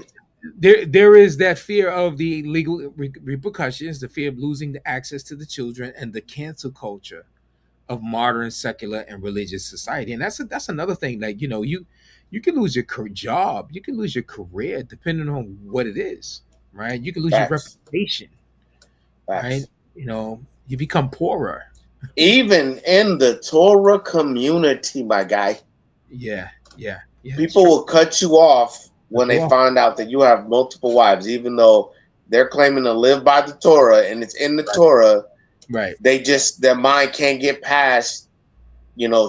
there is that fear of the legal repercussions, the fear of losing the access to the children, and the cancel culture of modern secular and religious society. And that's another thing. Like, you can lose your job, you can lose your career depending on what it is, right? You can lose your reputation, right? You become poorer.
Even in the Torah community, my guy.
Yeah.
People will cut you off when they find out that you have multiple wives, even though they're claiming to live by the Torah and it's in the Torah.
Right.
Their mind can't get past,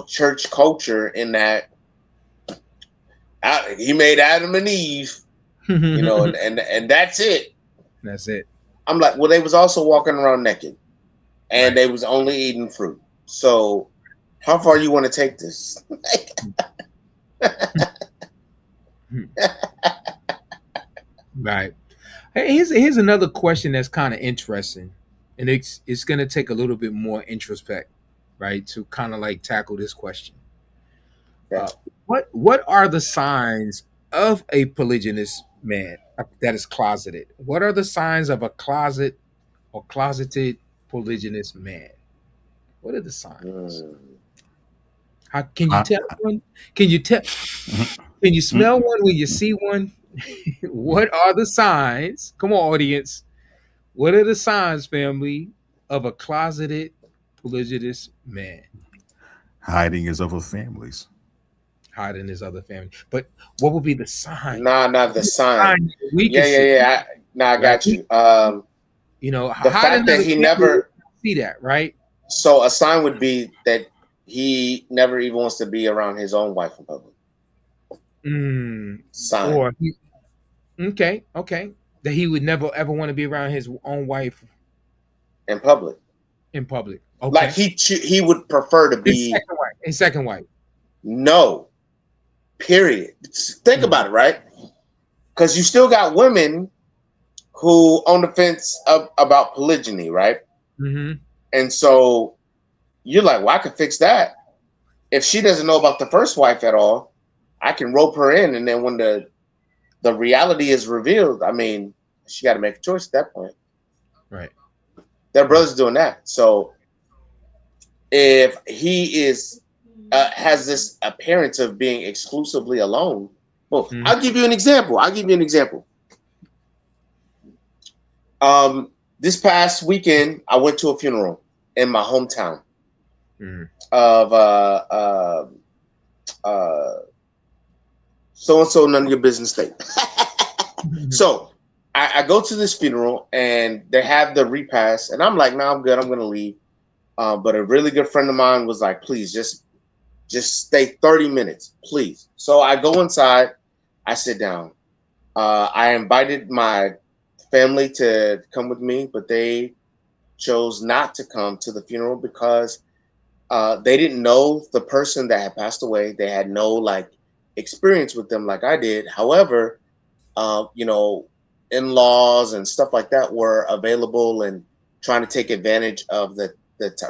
church culture in that he made Adam and Eve, and that's it.
That's it.
I'm like, well, they was also walking around naked and they was only eating fruit. So how far you want to take this?
Right. Hey, here's another question that's kind of interesting, and it's going to take a little bit more introspect, right, to kind of like tackle this question.
Yeah.
What are the signs of a polygynous man that is closeted? What are the signs of a closeted polygynous man? What are the signs? How can you tell one? Can you tell? Can you smell one when you see one? What are the signs? Come on, audience. What are the signs, family, of a closeted polygynous man?
Hiding his other families.
Hiding his other family. But what would be the sign?
Nah, not the sign.
We can see,
Yeah. I got you.
you know,
The fact that he never
see that, right?
So a sign would be that he never even wants to be around his own wife in public. Sign.
Or okay. That he would never ever want to be around his own wife
in public.
Okay.
Like he would prefer to be
his second wife.
No. Period. Think about it, right? Because you still got women who on the fence about polygyny, right?
Mm-hmm.
And so you're like, well, I can fix that. If she doesn't know about the first wife at all, I can rope her in, and then when the reality is revealed, I mean, she got to make a choice at that point.
Right.
Their brother's doing that. So if he is has this appearance of being exclusively alone, well, I'll give you an example. This past weekend, I went to a funeral in my hometown of so-and-so, none of your business state. So I go to this funeral and they have the repast, and I'm like, no, I'm good. I'm going to leave. But a really good friend of mine was like, please just stay 30 minutes, please. So I go inside, I sit down. I invited my family to come with me, but they chose not to come to the funeral because they didn't know the person that had passed away. They had no like experience with them like I did. However, in-laws and stuff like that were available and trying to take advantage of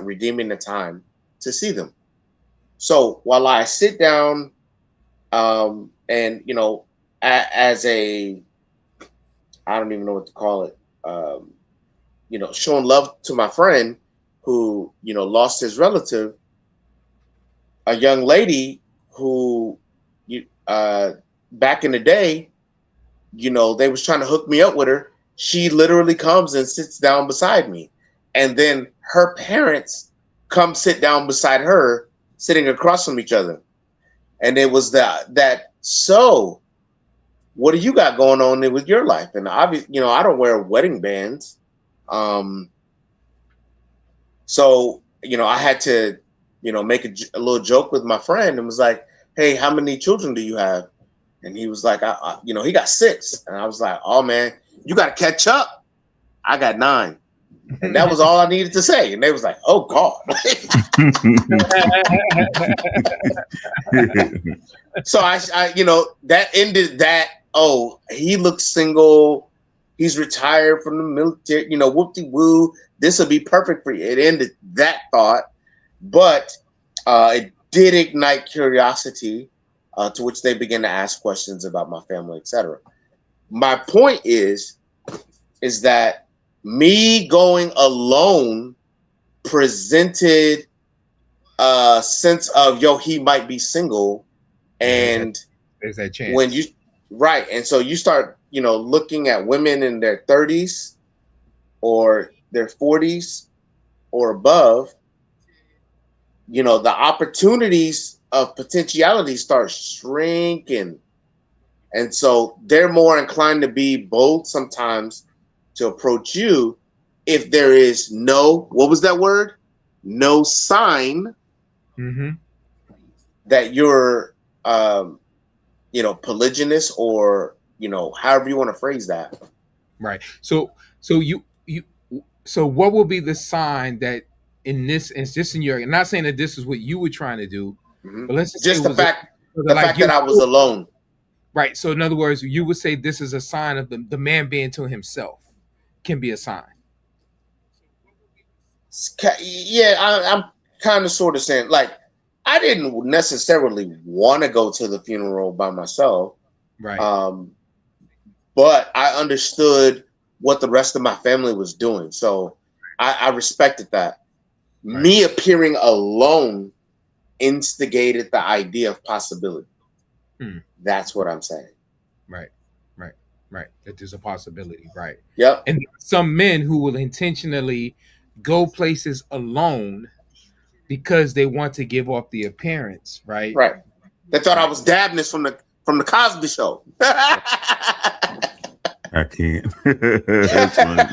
redeeming the time to see them. So while I sit down, and as a, I don't even know what to call it, showing love to my friend who, lost his relative, a young lady who, back in the day, they was trying to hook me up with her. She literally comes and sits down beside me. And then her parents come sit down beside her, sitting across from each other. And it was that, so what do you got going on with your life? And obviously, I don't wear wedding bands. So, I had to, make a little joke with my friend and was like, hey, how many children do you have? And he was like, he got 6. And I was like, oh man, you got to catch up. I got 9. And that was all I needed to say. And they was like, oh God. So I that ended that. Oh, he looks single. He's retired from the military, whoop-de-woo. This will be perfect for you. It ended that thought, but it did ignite curiosity, to which they began to ask questions about my family, etc. My point is that me going alone presented a sense of, he might be single. And
there's that chance.
When you, right. And so you start, looking at women in their 30s or their 40s or above, the opportunities of potentiality start shrinking. And so they're more inclined to be bold sometimes to approach you if there is no, what was that word? No sign that you're, polygynous or, however you want to phrase that.
Right. So what will be the sign that in this, and just in your, I'm not saying that this is what you were trying to do, but let's
just the fact that I was alone.
Right. So in other words, you would say this is a sign of the man being to himself can be a sign.
Yeah, I'm kind of sort of saying, like, I didn't necessarily want to go to the funeral by myself.
Right.
But I understood what the rest of my family was doing. So I respected that. Right. Me appearing alone instigated the idea of possibility. That's what I'm saying.
Right. That there's a possibility. Right.
Yep.
And some men who will intentionally go places alone because they want to give off the appearance. Right.
Right. They thought I was Dabness from the Cosby Show.
I can't. That's funny.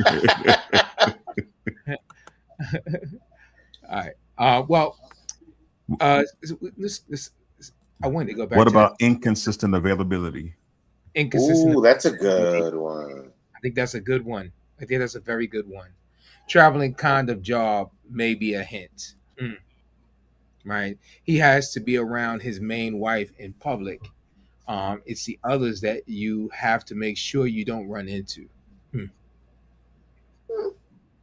All right. Well, I wanted to go back.
What about inconsistent availability?
Ooh, that's a good one.
I think that's a good one. I think that's a very good one. Traveling kind of job may be a hint. Right. He has to be around his main wife in public. It's the others that you have to make sure you don't run into.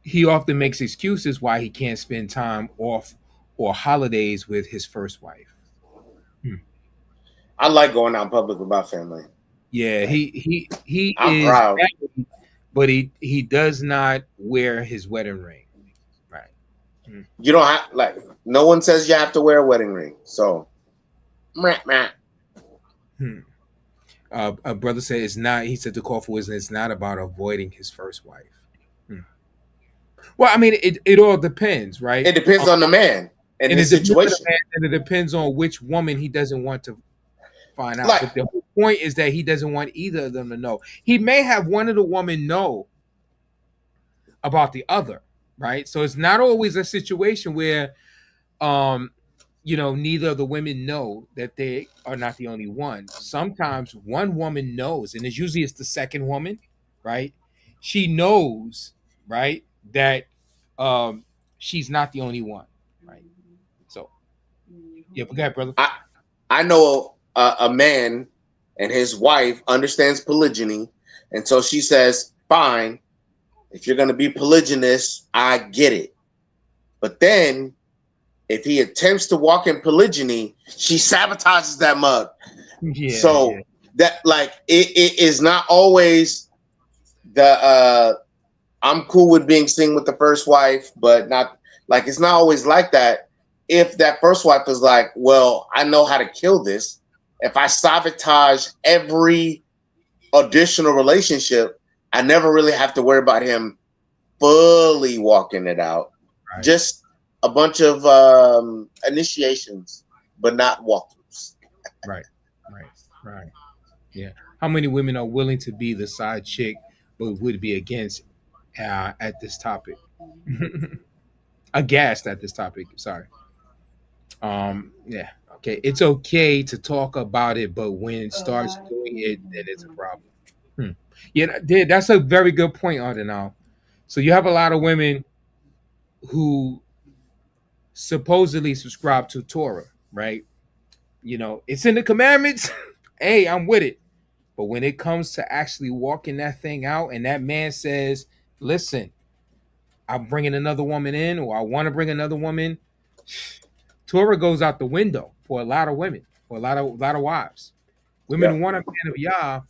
He often makes excuses why he can't spend time off or holidays with his first wife.
I like going out in public with my family.
Yeah, he
I'm
is
proud.
married, but he does not wear his wedding ring. Right.
You don't have, like, no one says you have to wear a wedding ring. So
A brother said it's not. He said to call for wisdom. It's not about avoiding his first wife. Well, I mean, it all depends, right?
It depends on the man and his situation,
and it depends on which woman he doesn't want to find out.
Like,
but the whole point is that he doesn't want either of them to know. He may have wanted a woman know about the other, right? So it's not always a situation where, neither of the women know that they are not the only one. Sometimes one woman knows, and it's usually the second woman, right? She knows, right, that she's not the only one, right? So, yeah, but go ahead, brother.
I know a man and his wife understands polygyny, and so she says, "Fine, if you're going to be polygynist, I get it." But then, if he attempts to walk in polygyny, she sabotages that mug.
Yeah,
so that, like, it is not always the I'm cool with being seen with the first wife, but not, like, it's not always like that. If that first wife is like, well, I know how to kill this. If I sabotage every additional relationship, I never really have to worry about him fully walking it out. Right. Just a bunch of initiations, but not walkthroughs.
Right. Yeah. How many women are willing to be the side chick, but would be against at this topic? Aghast at this topic. Sorry. Yeah. Okay. It's okay to talk about it, but when it starts doing it, then it's a problem. Yeah, that's a very good point, Ardenal. So you have a lot of women who supposedly subscribe to Torah, right? It's in the commandments. Hey, I'm with it. But when it comes to actually walking that thing out, and that man says, listen, I'm bringing another woman in, or I want to bring another woman, Torah goes out the window for a lot of women, for a lot of wives. Women want a man of Yah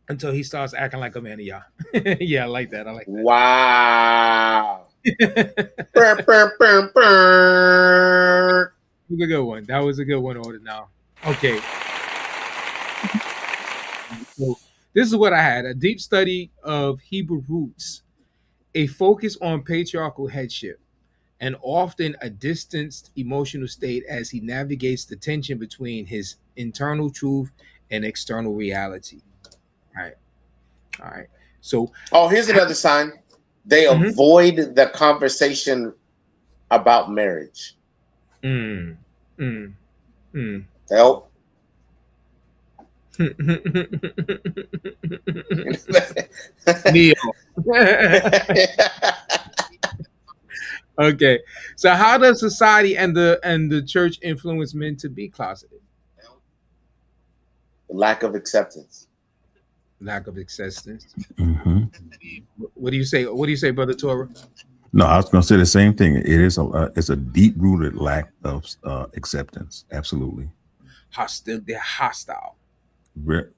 until he starts acting like a man of Yah. Yeah, I like that.
Wow.
That was a good one. That was a good one, Order now. Okay. So this is what I had. A deep study of Hebrew roots, a focus on patriarchal headship, and often a distanced emotional state as he navigates the tension between his internal truth and external reality. All right. So,
here's another sign. They avoid the conversation about marriage. Help.
Neil. Okay. So how does society and the church influence men to be closeted?
Lack of acceptance.
Lack of acceptance.
Mm-hmm.
What do you say? What do you say, Brother Torah?
No, I was going to say the same thing. It is it's a deep rooted lack of acceptance. Absolutely.
Hostile. They're hostile.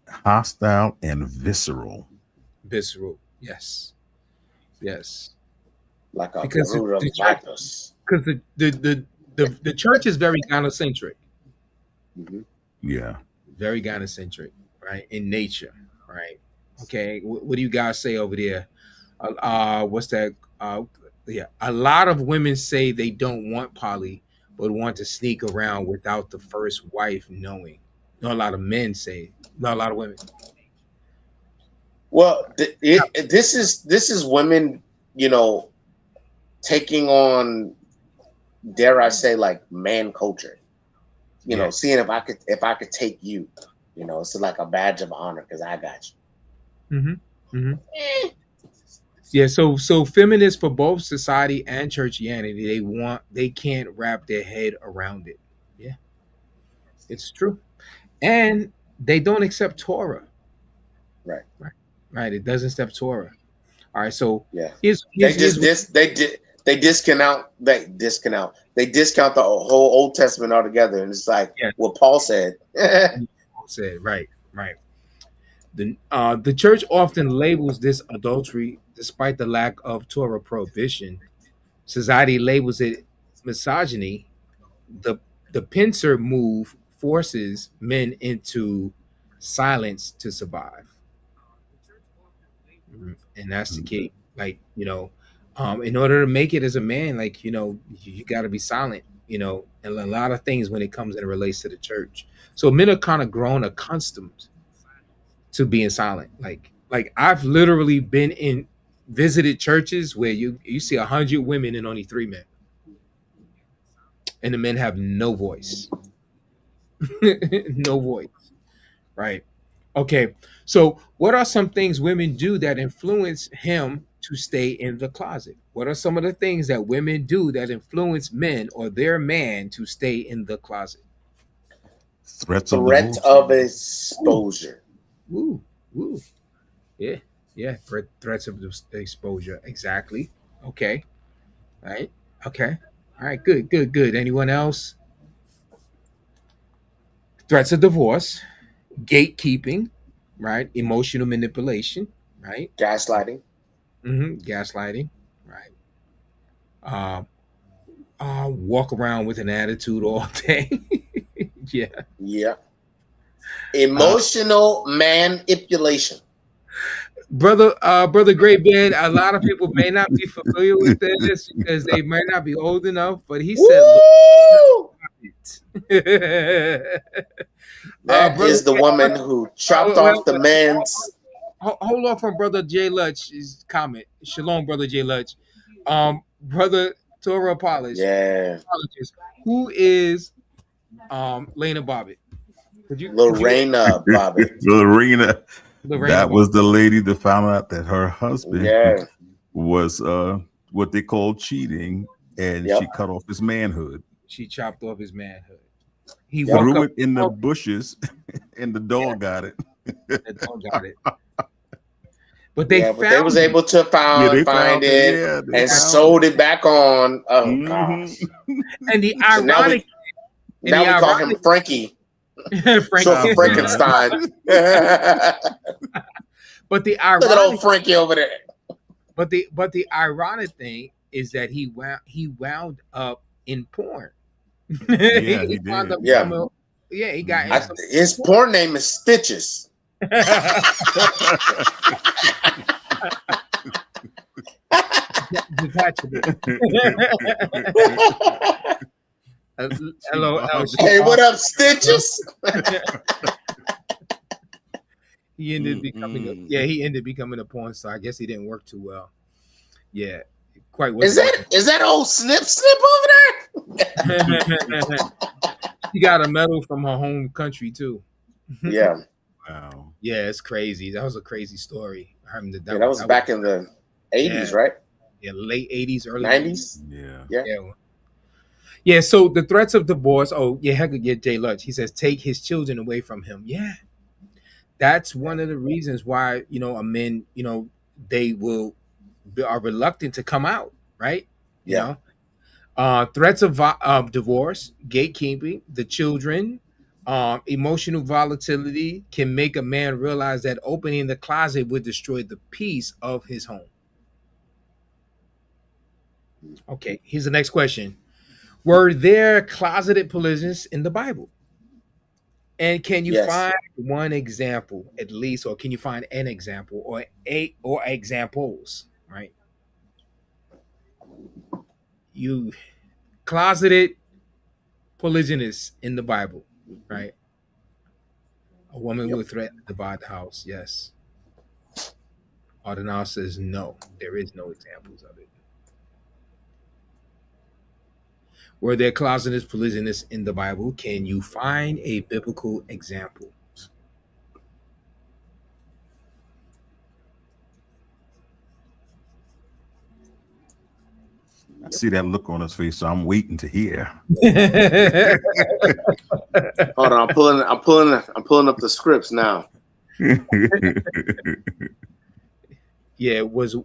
Hostile and visceral.
Visceral. Yes. Yes.
Like a
Because
root of
the church,
vipers.
because the church is very gynocentric.
Mm-hmm.
Yeah.
Very gynocentric, right? In nature, right? Okay. What do you guys say over there? What's that? Yeah. A lot of women say they don't want poly, but want to sneak around without the first wife knowing. Not a lot of men say. Not a lot of women.
Well, this is women, you know, taking on, dare I say, like man culture. You know, seeing if I could take you. You know, it's like a badge of honor because I got you.
Mm-hmm. Mm-hmm. Yeah. So feminists for both society and churchianity, they can't wrap their head around it. Yeah, it's true, and they don't accept Torah.
Right.
Right. It doesn't accept Torah. All right. So
yeah,
they
discount the whole Old Testament altogether, and it's like what Paul said.
Paul said, right. The church often labels this adultery, despite the lack of Torah prohibition. Society labels it misogyny. The pincer move forces men into silence to survive. And that's the key. Like, you know, in order to make it as a man, like, you know, you got to be silent, you know, and a lot of things when it comes and it relates to the church. So men are kind of grown accustomed to being silent. Like I've literally visited churches where you see 100 women and only 3 men, and the men have no voice. No voice. Right. Okay. So what are some things women do that influence him to stay in the closet? What are some of the things that women do that influence men or their man to stay in the closet?
Threat
of exposure.
Ooh. Yeah. Threats of exposure. Exactly. Okay. All right. Okay. All right. Good. Anyone else? Threats of divorce, gatekeeping, right? Emotional manipulation, right?
Gaslighting.
Gaslighting, right? Walk around with an attitude all day. Yeah.
Emotional manipulation.
Brother Great Beard, a lot of people may not be familiar with this because they might not be old enough, but he said
that is the woman who chopped off the man's.
Hold on from Brother J. Lutch's comment. Shalom, Brother J. Lutch. Brother Torah Polish.
Yeah.
Who is Lena Bobbitt?
Lorena Bobbitt.
Lorena. That was the lady that found out that her husband was what they call cheating, and she cut off his manhood.
She chopped off his manhood.
He threw it in the bushes, and the dog got it.
The dog got it. But they
was able to find it and sewed it back on. Oh gosh!
And the ironic,
now we call him Frankie. Frankenstein.
But the ironic,
look at old Frankie over there.
But the ironic thing is that he wound up in porn.
He did.
He got
his porn name is Stitches.
Hello.
Hey, what up, Stitches?
He ended becoming a porn star. I guess he didn't work too well. Yeah, quite well.
Is that old Snip over
there? He got a medal from her home country too.
Yeah.
Wow.
Yeah, it's crazy. That was a crazy story.
That was back in the 80s, right?
Yeah, late 80s, early
90s.
Yeah. So the threats of divorce. Oh, yeah, Jay Lutch. He says take his children away from him. Yeah. That's one of the reasons why, a men, they are reluctant to come out, right? You
Yeah.
know, threats of divorce, gatekeeping, the children, emotional volatility can make a man realize that opening the closet would destroy the peace of his home. Okay, here's the next question. Were there closeted polygynists in the Bible? And can you
Yes.
find one example at least, or can you find an example or examples, right? You closeted polygynists in the Bible, right? A woman
Yep.
would threaten to divide the house, yes. Ardenal says no, there is no examples of it. Were there closeted polygynists in the Bible? Can you find a biblical example?
I see that look on his face, so I'm waiting to hear.
Hold on, I'm pulling up the scripts now.
Yeah, it was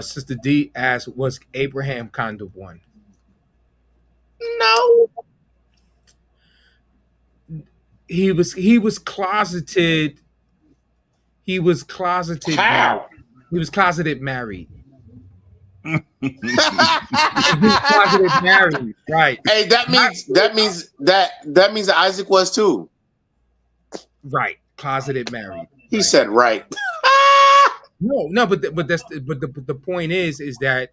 Sister D asked, was Abraham kind of one?
No.
He was closeted. He was closeted married.
How?
He was closeted married. He was closeted married, right?
Hey, that means Isaac was too.
Right, closeted married.
He
right.
said right.
No, but the point is that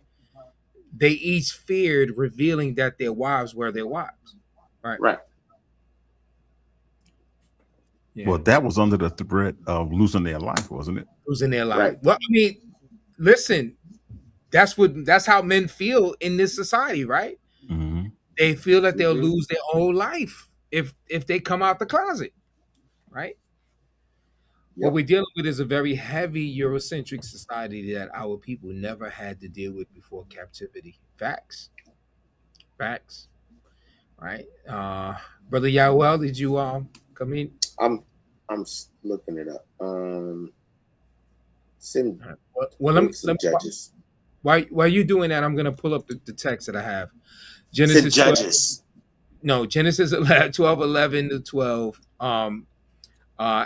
they each feared revealing that their wives were their wives, right?
Right.
Yeah.
Well, that was under the threat of losing their life, wasn't it?
Losing their life.
Right.
Well, I mean, listen, that's how men feel in this society, right?
Mm-hmm.
They feel that they'll lose their whole life if they come out the closet, right?
Yep.
What we're dealing with is a very heavy Eurocentric society that our people never had to deal with before captivity. Facts, right? Brother Yahweh, did you come in?
I'm looking it up. Send
Well, let me
Judges.
While you doing that, I'm gonna pull up the text that I have. Genesis
Judges.
12, no, Genesis 12:11 to 12.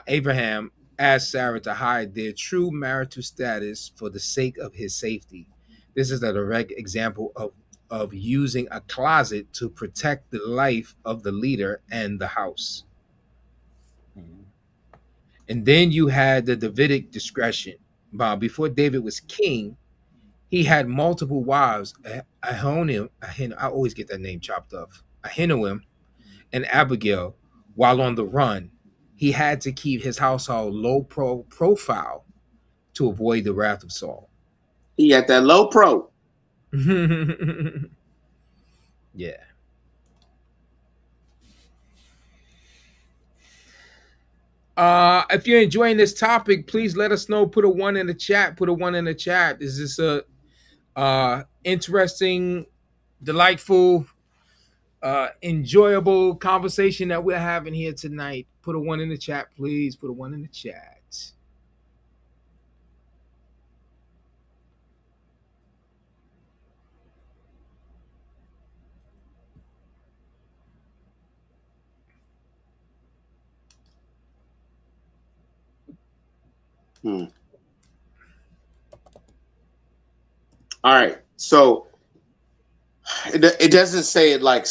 Abraham asked Sarah to hide their true marital status for the sake of his safety. This is a direct example of using a closet to protect the life of the leader and the house. And then you had the Davidic discretion. Before David was king, he had multiple wives. I always get that name chopped up. Ahinoam and Abigail. While on the run, he had to keep his household low profile to avoid the wrath of Saul.
He had that low pro.
Yeah. If you're enjoying this topic, please let us know. Put a 1 in the chat. Is this a interesting, delightful, enjoyable conversation that we're having here tonight? Put a 1 in the chat, please. Put a 1 in the chat.
All right. So it doesn't say it like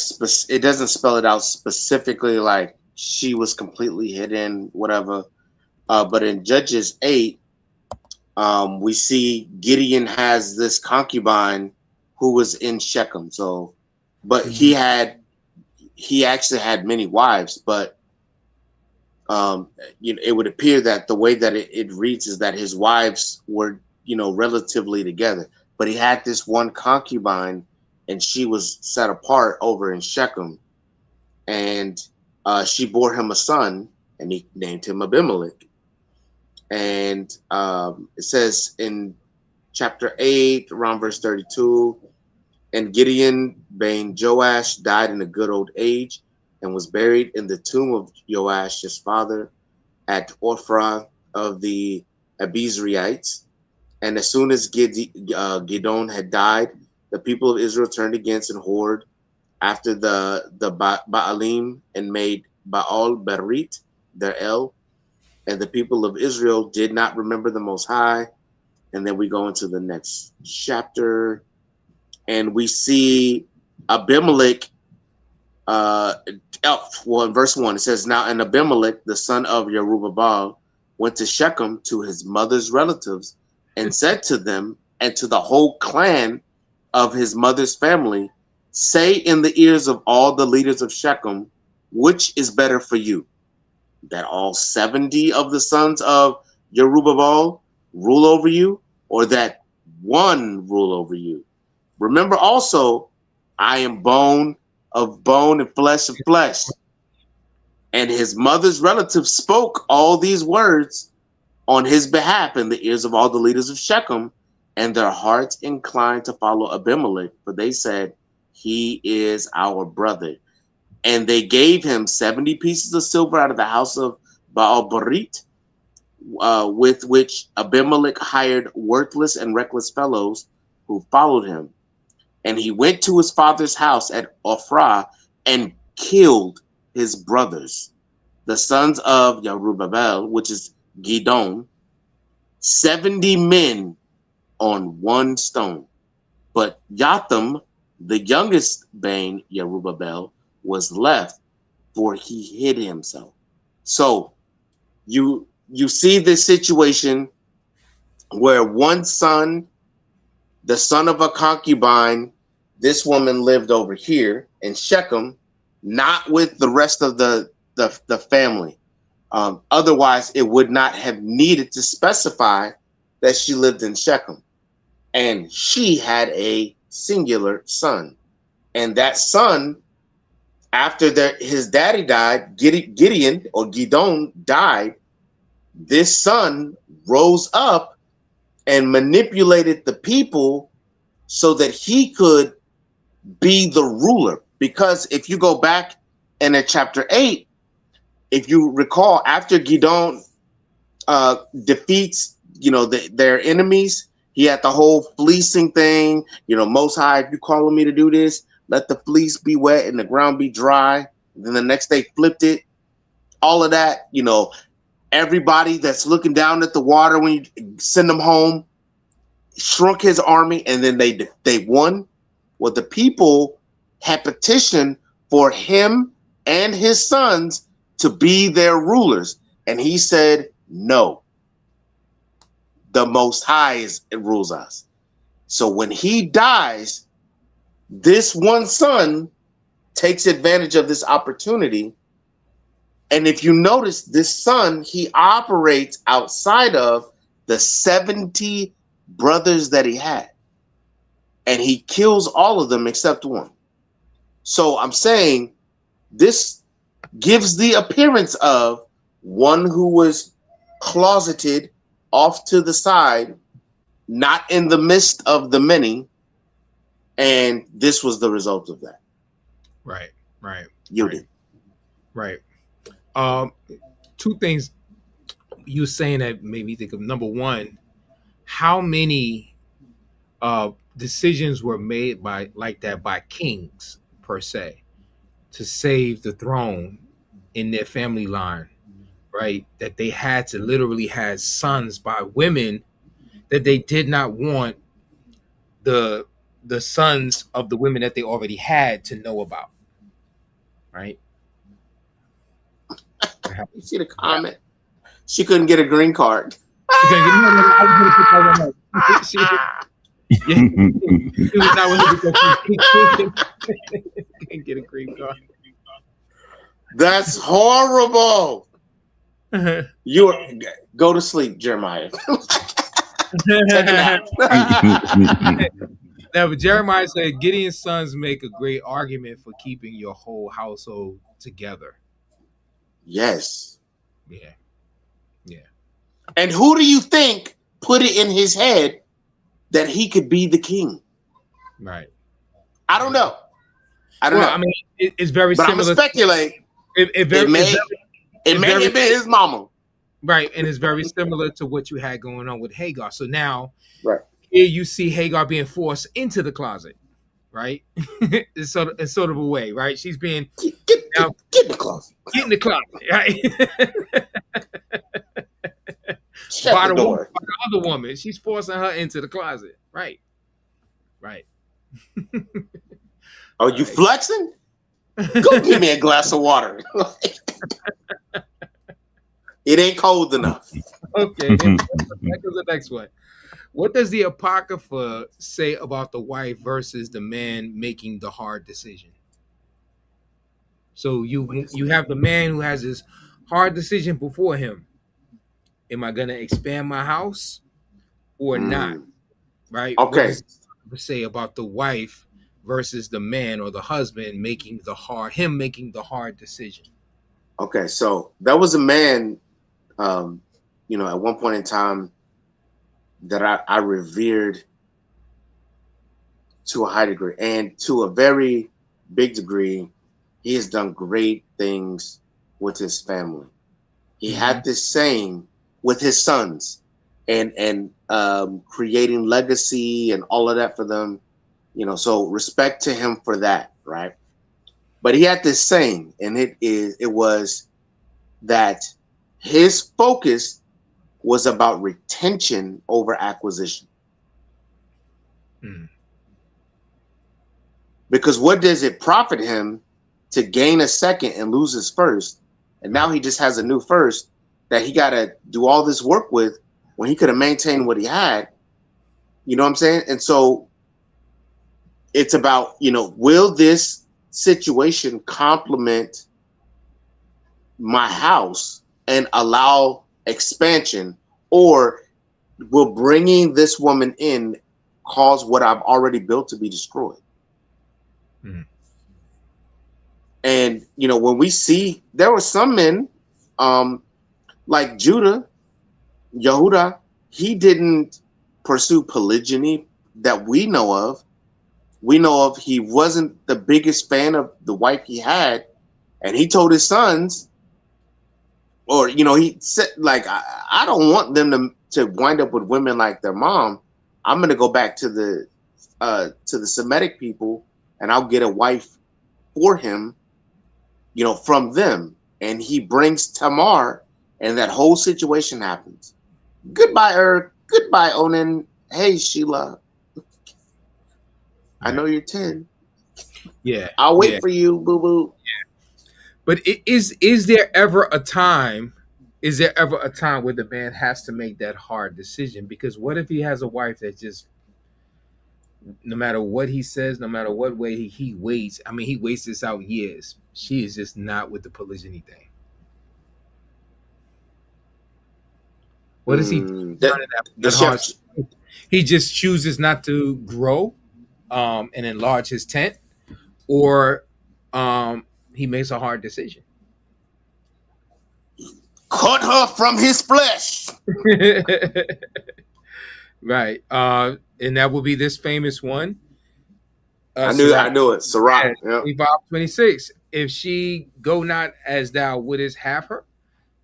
it doesn't spell it out specifically like she was completely hidden, whatever. But in Judges 8, we see Gideon has this concubine who was in Shechem. So, but he actually had many wives, but it would appear that the way that it reads is that his wives were, relatively together, but he had this one concubine and she was set apart over in Shechem, and she bore him a son and he named him Abimelech. And it says in chapter 8, around verse 32, and Gideon, being Joash, died in a good old age and was buried in the tomb of Joash, his father, at Ophrah of the Abizrites. And as soon as Gidon had died, the people of Israel turned against and whored after the Baalim and made Baal Berit their El. And the people of Israel did not remember the Most High. And then we go into the next chapter, and we see Abimelech. In verse 1, it says, "Now and Abimelech, the son of Jerubbaal, went to Shechem to his mother's relatives and said to them and to the whole clan of his mother's family, say in the ears of all the leaders of Shechem, which is better for you, that all 70 of the sons of Jerubbaal rule over you, or that one rule over you? Remember also, I am bone of bone and flesh of flesh." And his mother's relatives spoke all these words on his behalf in the ears of all the leaders of Shechem, and their hearts inclined to follow Abimelech, for they said, "He is our brother." And they gave him 70 pieces of silver out of the house of Baal Berit, with which Abimelech hired worthless and reckless fellows who followed him. And he went to his father's house at Ophrah and killed his brothers, the sons of Jerubbaal, which is Gidon, 70 men on one stone. But Jotham, the youngest Bane, Jerubbaal, was left, for he hid himself. So you see this situation where one son, the son of a concubine, this woman lived over here in Shechem, not with the rest of the family. Otherwise, it would not have needed to specify that she lived in Shechem. And she had a singular son. And that son, after his daddy died, Gideon or Gidon died, this son rose up and manipulated the people so that he could be the ruler. Because if you go back in chapter 8, if you recall, after Gidon defeats, their enemies, he had the whole fleecing thing. Most High, if you calling me to do this, let the fleece be wet and the ground be dry. And then the next day flipped it. All of that, everybody that's looking down at the water when you send them home, shrunk his army, and then they won. Well, the people had petitioned for him and his sons to be their rulers. And he said, no, the Most High rules us. So when he dies, this one son takes advantage of this opportunity. And if you notice, this son, he operates outside of the 70 brothers that he had. And he kills all of them except one. So I'm saying this gives the appearance of one who was closeted off to the side, not in the midst of the many. And this was the result of that.
Right.
Yielding.
Right. Two things you saying that made me think of. Number one, how many decisions were made by kings per se to save the throne in their family line, right? That they had to literally have sons by women that they did not want the sons of the women that they already had to know about, right?
You see the comment? She couldn't get a green card.
She was not willing because she couldn't get a green card.
That's horrible. Go to sleep, Jeremiah. Take a nap.
Now, but Jeremiah said Gideon's sons make a great argument for keeping your whole household together.
Yes.
Yeah.
And who do you think put it in his head that he could be the king?
Right.
I don't know. I mean,
it's very
but
similar.
I'm gonna speculate.
It
may have been his mama.
Right, and it's very similar to what you had going on with Hagar. So now,
Right.
here you see Hagar being forced into the closet, right? in sort of a way, right? She's being
Get in the closet.
get in the closet, right?
Shut
by
the
the
door.
other woman, she's forcing her into the closet, right? Right.
Are you flexing? Go give me a glass of water. It ain't cold enough.
Okay, back to the next one. What does the Apocrypha say about the wife versus the man making the hard decision? So you have the man who has this hard decision before him. Am I going to expand my house or not? Right?
Okay.
What does the Apocrypha say about the wife versus the man or the husband making the hard decision?
Okay, so there was a man, at one point in time that I revered to a high degree, and to a very big degree, he has done great things with his family. He had this saying with his sons, and creating legacy and all of that for them. So respect to him for that, right? But he had this saying, and it was that his focus was about retention over acquisition. Because what does it profit him to gain a second and lose his first? And now he just has a new first that he got to do all this work with when he could have maintained what he had. You know what I'm saying? And so it's about, will this situation complement my house and allow expansion, or will bringing this woman in cause what I've already built to be destroyed? And when we see, there were some men like Yehuda, he didn't pursue polygyny that we know of. We know of he wasn't the biggest fan of the wife he had, and he told his sons, or he said, like, I don't want them to wind up with women like their mom. I'm gonna go back to the Semitic people, and I'll get a wife for him, from them. And he brings Tamar, and that whole situation happens. Goodbye, Goodbye, Onan. Hey, Sheila. I know you're 10.
Yeah.
I'll wait for you, boo-boo.
Yeah. But is there ever a time where the man has to make that hard decision? Because what if he has a wife that just, no matter what he says, no matter what way he waits, he waits this out years. She is just not with the polygyny thing. What is he? He just chooses not to grow and enlarge his tent, or he makes a hard decision.
Cut her from his flesh.
Right. And that will be this famous one.
I knew it. Sirach.
Yeah. 26. If she go not as thou wouldest have her,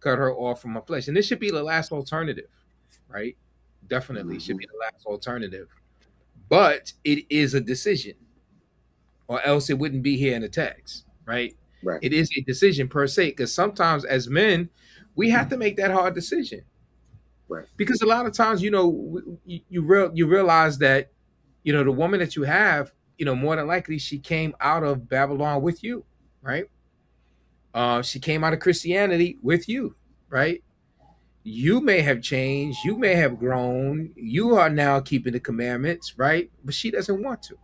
cut her off from her flesh. And this should be the last alternative, right? Definitely should be the last alternative. But it is a decision, or else it wouldn't be here in the text, right?
Right.
It is a decision per se, because sometimes as men, we have to make that hard decision.
Right.
Because a lot of times, you realize that, the woman that you have, more than likely she came out of Babylon with you, right? She came out of Christianity with you, right? You may have changed, you may have grown, you are now keeping the commandments, right? But she doesn't want to.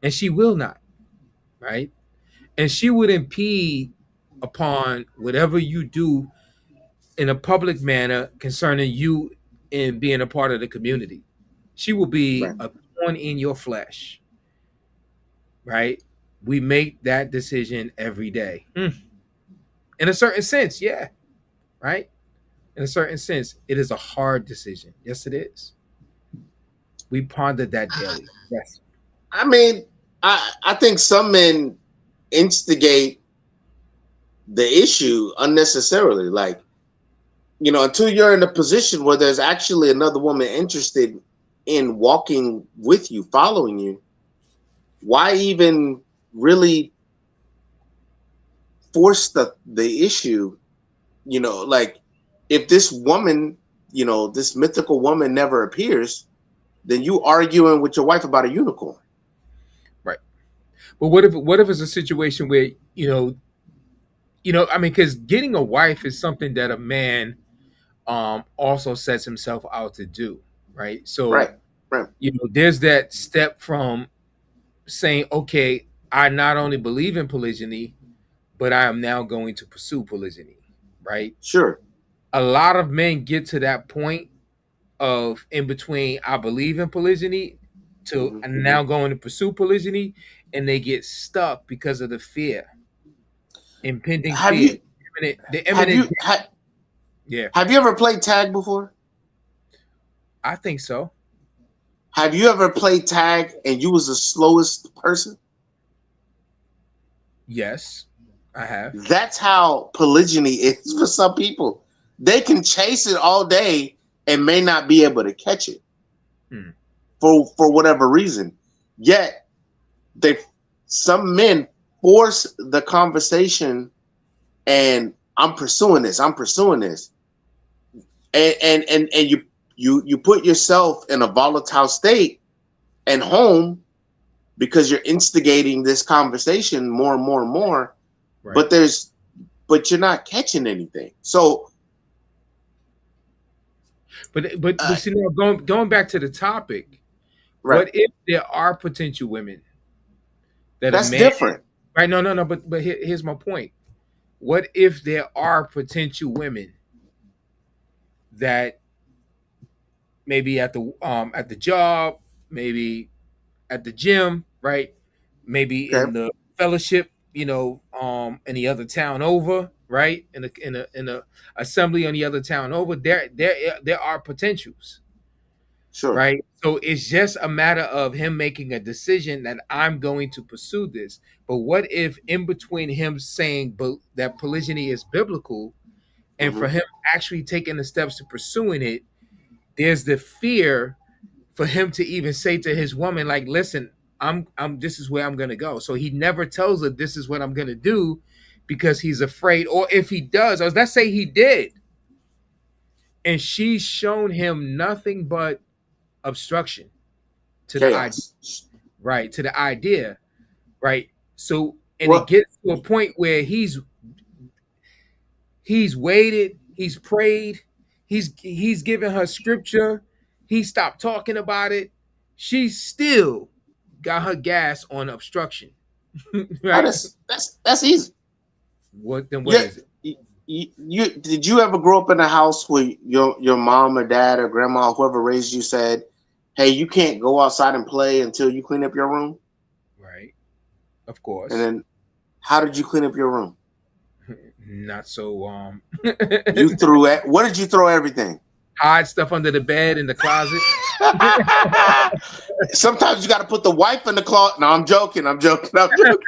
And she will not, right? And she would impede upon whatever you do in a public manner concerning you and being a part of the community. She will be a thorn in your flesh, right? We make that decision every day. In a certain sense, yeah, right? In a certain sense, it is a hard decision. Yes, it is. We ponder that daily. Yes.
I think some men instigate the issue unnecessarily. Like, you know, until you're in a position where there's actually another woman interested in walking with you, following you, why even really force the issue? You know, like, if this woman, you know, this mythical woman never appears, then you arguing with your wife about a unicorn.
Right. But what if it's a situation where, you know, I mean, because getting a wife is something that a man also sets himself out to do, right? So,
Right. Right.
you know, there's that step from saying, okay, I not only believe in polygyny, but I am now going to pursue polygyny, right?
Sure.
A lot of men get to that point of in between, I believe in polygyny to
Mhm.
now going to pursue polygyny, and they get stuck because of the fear, impending
Have
fear,
you
the
have
imminent.
you ha,
Yeah,
have you ever played tag before?
I think so.
Have you ever played tag and you was the slowest person?
Yes, I have.
That's how polygyny is for some people. They can chase it all day and may not be able to catch it for whatever reason. Yet some men force the conversation, and I'm pursuing this. And you put yourself in a volatile state and home because you're instigating this conversation more and more and more.
Right.
But you're not catching anything. So,
but see, now going back to the topic,
right,
what if there are potential women that a
that's
man,
different.
right? No, but here's my point. What if there are potential women that maybe at the job, maybe at the gym, right? Maybe
Okay,
in the fellowship, you know, in the other town over, right? In a assembly on the other town over, there are potentials,
sure.
right? So it's just a matter of him making a decision that I'm going to pursue this. But what if in between him saying that polygyny is biblical and for
Mhm.
him actually taking the steps to pursuing it, there's the fear for him to even say to his woman, like, listen, I'm this is where I'm gonna go. So he never tells her this is what I'm gonna do because he's afraid. Or if he does, or let's say he did, and she's shown him nothing but obstruction to the idea,
Chaos.
right? To the idea, right? So and it
Well,
gets to a point where he's waited, he's prayed, he's given her scripture, he stopped talking about it. She still got her gas on obstruction. Right?
that's easy.
What
Yeah.
is it?
You did you ever grow up in a house where your mom or dad or grandma or whoever raised you said, "Hey, you can't go outside and play until you clean up your room"?
Right. Of course.
And then, how did you clean up your room?
Not so
You threw it. What did you throw everything?
hide stuff under the bed in the closet.
Sometimes you got to put the wife in the closet. No, I'm joking. I'm joking. I'm joking.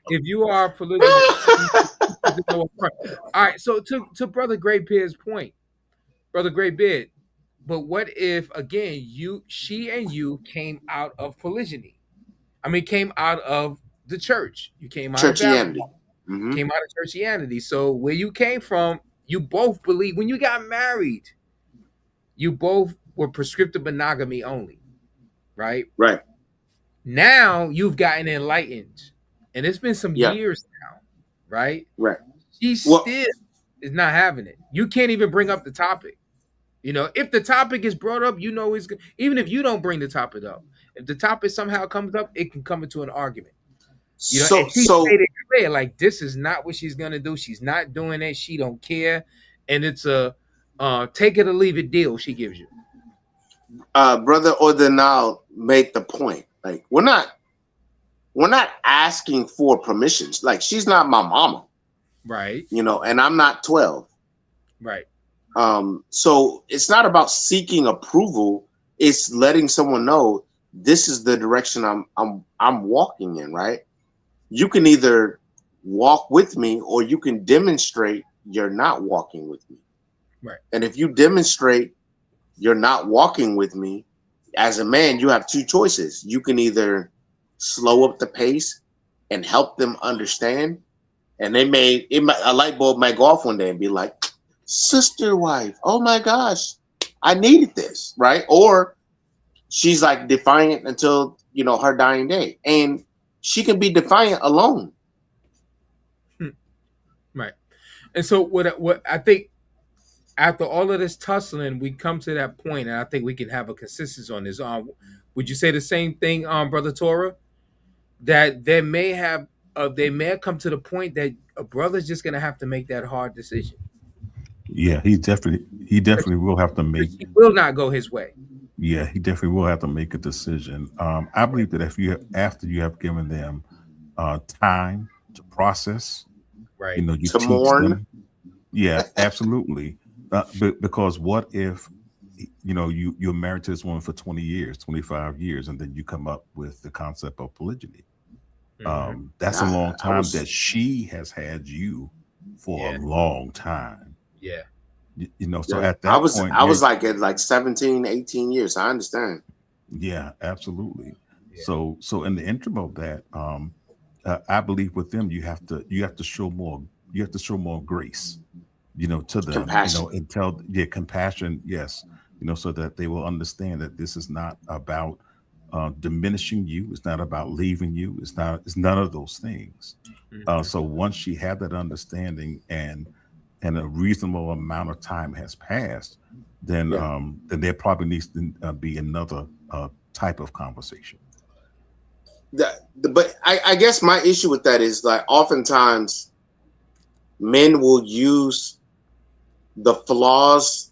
If you are polygamous, all right. So to Brother Graybeard's point, Brother Graybeard, but what if again she and you came out of polygyny? I mean, came out of the church. You came out of
Churchianity.
Babylon.
Mm-hmm.
Came out of churchianity. So where you came from, you both believe when you got married, you both were prescriptive monogamy only, right?
Right.
Now you've gotten enlightened, and it's been some years now, right?
Right.
She still is not having it. You can't even bring up the topic. You know, if the topic is brought up, you know, even if you don't bring the topic up, if the topic somehow comes up, it can come into an argument. You know, and she made it clear, like, this is not what she's gonna do. She's not doing it. She don't care, and it's a take it or leave it deal she gives you.
Brother Ordinal made the point. Like, we're not asking for permissions. Like, she's not my mama,
right?
You know, and I'm not 12,
right?
So it's not about seeking approval. It's letting someone know this is the direction I'm walking in, right? You can either walk with me or you can demonstrate you're not walking with me.
Right.
And if you demonstrate you're not walking with me, as a man, you have two choices. You can either slow up the pace and help them understand, and a light bulb might go off one day and be like, sister wife, oh my gosh, I needed this, right? Or she's like defiant until, you know, her dying day. And she can be defiant alone.
Right. And so what I think after all of this tussling, we come to that point, and I think we can have a consistency on this. Would you say the same thing, Brother Torah? That they may have come to the point that a brother's just gonna have to make that hard decision.
Yeah, he definitely will have to make.
He will not go his way.
Yeah, he definitely will have to make a decision. I believe that after you have given them time to process,
right?
You know, you
to
teach
mourn.
them. Yeah, absolutely. Because what if, you know, you're married to this woman for 20 years, 25 years, and then you come up with the concept of polygyny. That's a long time that she has had you for a long time.
Yeah.
You know, so at that point,
I was like at like 17, 18 years. I understand.
Yeah, absolutely. Yeah. So in the interim of that, I believe with them, you have to show more grace, you know, to them,
Compassion.
you know, and compassion. Yes. You know, so that they will understand that this is not about diminishing you. It's not about leaving you. It's none of those things. So once she had that understanding and a reasonable amount of time has passed, then there probably needs to be another type of conversation.
But I guess my issue with that is like oftentimes men will use the flaws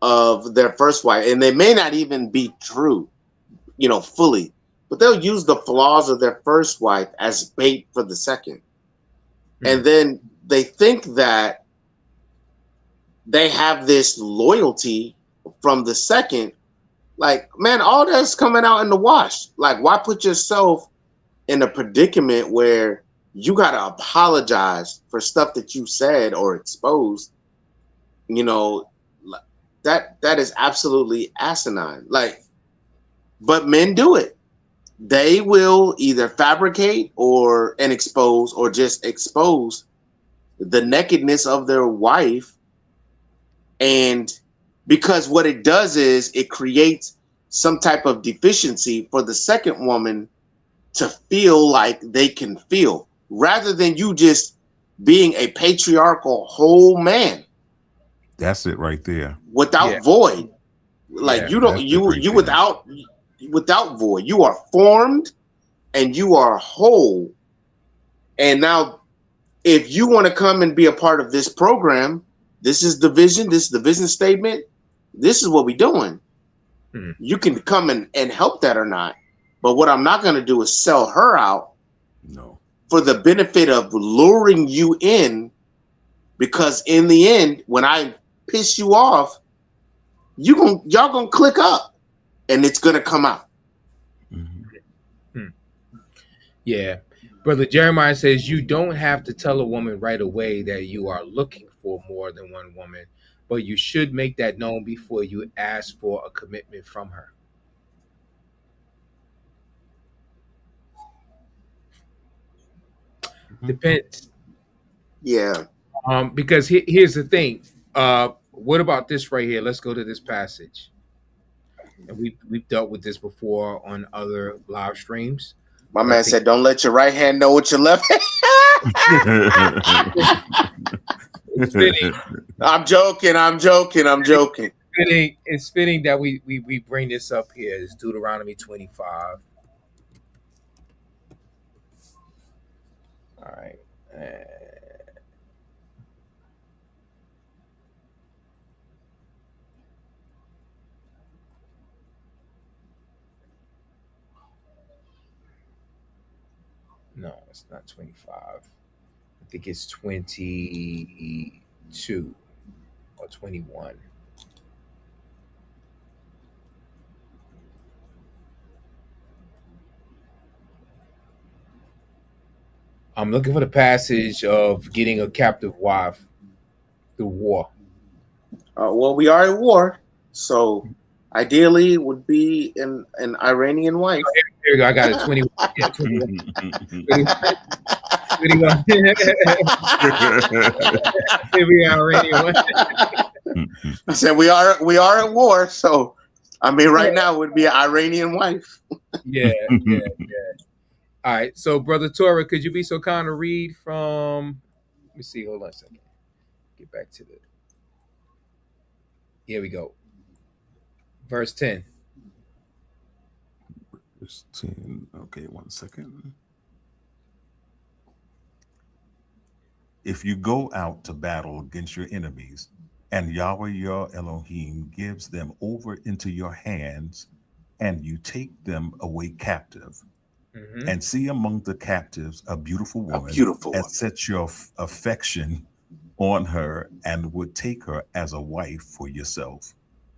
of their first wife, and they may not even be true, you know, fully, but they'll use the flaws of their first wife as bait for the second. And then they think that they have this loyalty from the second. Like, man, all that's coming out in the wash. Like, why put yourself in a predicament where you got to apologize for stuff that you said or exposed? You know, that is absolutely asinine. Like, but men do it. They will either fabricate and expose, or just expose the nakedness of their wife. And because what it does is it creates some type of deficiency for the second woman to feel like they can feel, rather than you just being a patriarchal whole man.
That's it right there.
Without void. Like without void. You are formed and you are whole. And now if you want to come and be a part of this program, this is the vision, this is the vision statement, this is what we're doing. You can come and help that or not. But what I'm not going to do is sell her out for the benefit of luring you in, because in the end, when I piss you off, y'all gonna click up and it's gonna come out.
Yeah. Brother Jeremiah says you don't have to tell a woman right away that you are looking for more than one woman, but you should make that known before you ask for a commitment from her. Depends.
Yeah.
Because here's the thing. What about this right here? Let's go to this passage. And we've dealt with this before on other live streams.
My man said, "Don't let your right hand know what your left hand."
It's fitting.
I'm joking.
It's fitting that we bring this up here. It's Deuteronomy 25. All right. No, it's not 25. I think it's 22 or 21. I'm looking for the passage of getting a captive wife through war.
Well, we are at war, so ideally it would be an Iranian wife.
Here you go. I got it. 21. Yeah, 21. Maybe Iranian wife.
I said we are at war, so I mean right now it would be an Iranian wife.
Yeah. All right. So, Brother Torah, could you be so kind to read from? Let me see. Hold on a second. Get back to the. Here we go. Verse 10.
Verse 10. Okay, 1 second. If you go out to battle against your enemies, and Yahweh your Elohim gives them over into your hands, and you take them away captive, and see among the captives a beautiful woman, and set your affection on her, and would take her as a wife for yourself.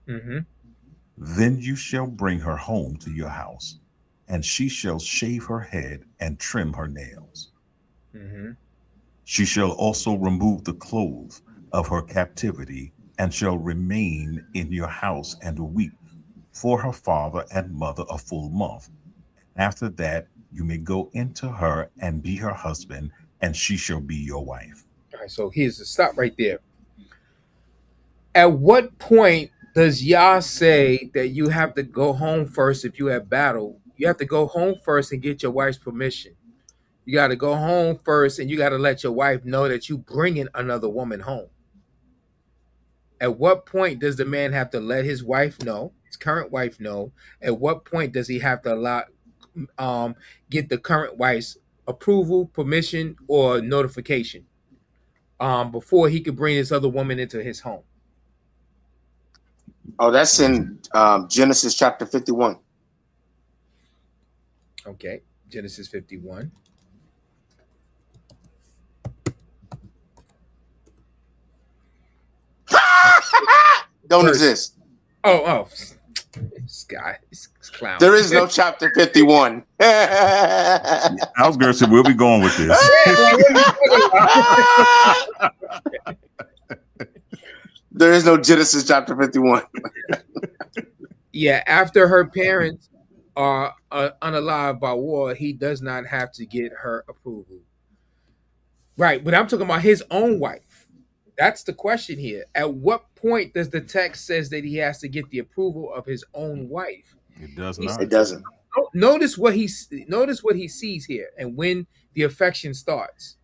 Then you shall bring her home to your house, and she shall shave her head and trim her nails. She shall also remove the clothes of her captivity, and shall remain in your house and weep for her father and mother a full month. After that, you may go into her and be her husband, and she shall be your wife.
All right, so here's the stop right there. At what point does Yah say that you have to go home first if you have battle? You have to go home first and get your wife's permission. You got to go home first, and you got to let your wife know that you bringing another woman home. At what point does the man have to let his wife know, his current wife know? At what point does he have to get the current wife's approval, permission, or notification before he could bring this other woman into his home?
Oh, that's in Genesis chapter 51.
Okay, Genesis 51.
Don't exist.
Oh, this guy, this clown.
There is no chapter 51.
I was going to say, where we going with this?
There is no Genesis chapter 51.
Yeah, after her parents are unalive by war, he does not have to get her approval. Right, but I'm talking about his own wife. That's the question here. At what point does the text says that he has to get the approval of his own wife?
It does not.
It doesn't.
Notice what he sees here, and when the affection starts.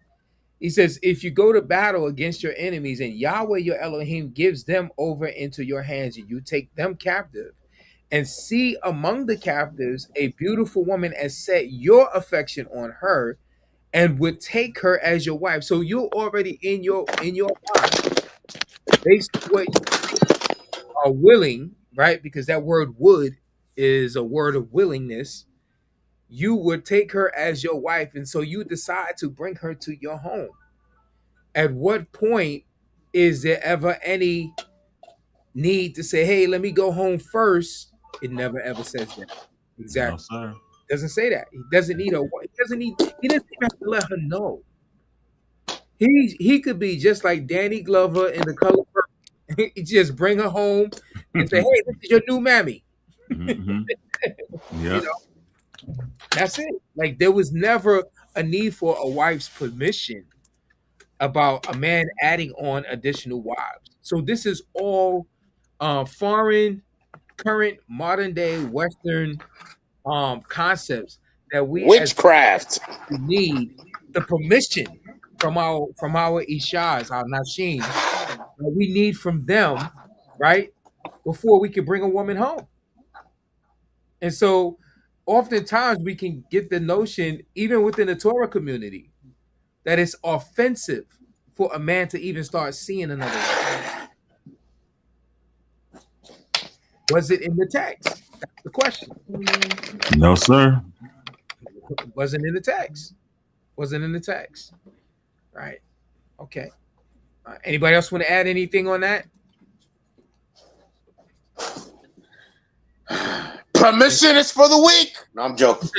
He says, if you go to battle against your enemies, and Yahweh your Elohim gives them over into your hands, and you take them captive, and see among the captives a beautiful woman, and set your affection on her, and would take her as your wife. So you're already in your mind, based on what you are willing, right? Because that word "would" is a word of willingness. You would take her as your wife, and so you decide to bring her to your home. At what point is there ever any need to say, "Hey, let me go home first"? It never ever says that. Exactly.
No, sir.
Doesn't say that. He doesn't need he doesn't even have to let her know. He could be just like Danny Glover in The Color Purple. Just bring her home and say, "Hey, this is your new mammy."
Yeah.
That's it. Like, there was never a need for a wife's permission about a man adding on additional wives. So this is all foreign, current, modern day Western concepts that we
witchcraft
need the permission from our ishas, our nashim, that we need from them, right, before we can bring a woman home. And so oftentimes we can get the notion, even within the Torah community, that it's offensive for a man to even start seeing another woman. Was it in the text? That's the question.
No, sir.
Wasn't in the text. Wasn't in the text. Right. Okay. Anybody else want to add anything on that?
Permission is for the weak. No, I'm joking.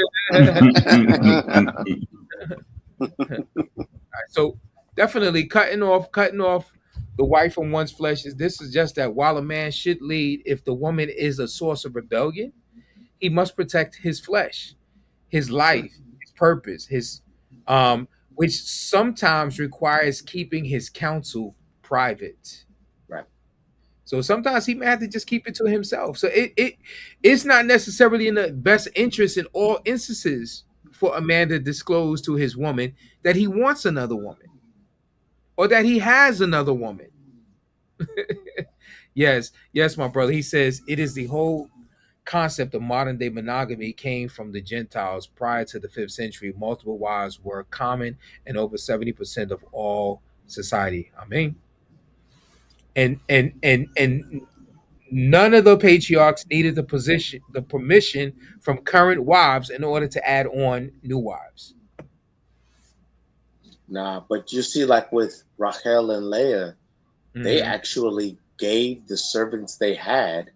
So definitely cutting off the wife from one's flesh is this is just that while a man should lead, if the woman is a source of rebellion, he must protect his flesh, his life, his purpose, his which sometimes requires keeping his counsel private.
Right.
So sometimes he may have to just keep it to himself. So it's not necessarily in the best interest in all instances for a man to disclose to his woman that he wants another woman or that he has another woman. Yes, my brother. He says it is the whole concept of modern day monogamy came from the Gentiles prior to the 5th century. Multiple wives were common in over 70% of all society. I mean, and none of the patriarchs needed the permission from current wives in order to add on new wives.
Nah, but you see, like with Rachel and Leah, they actually gave the servants they had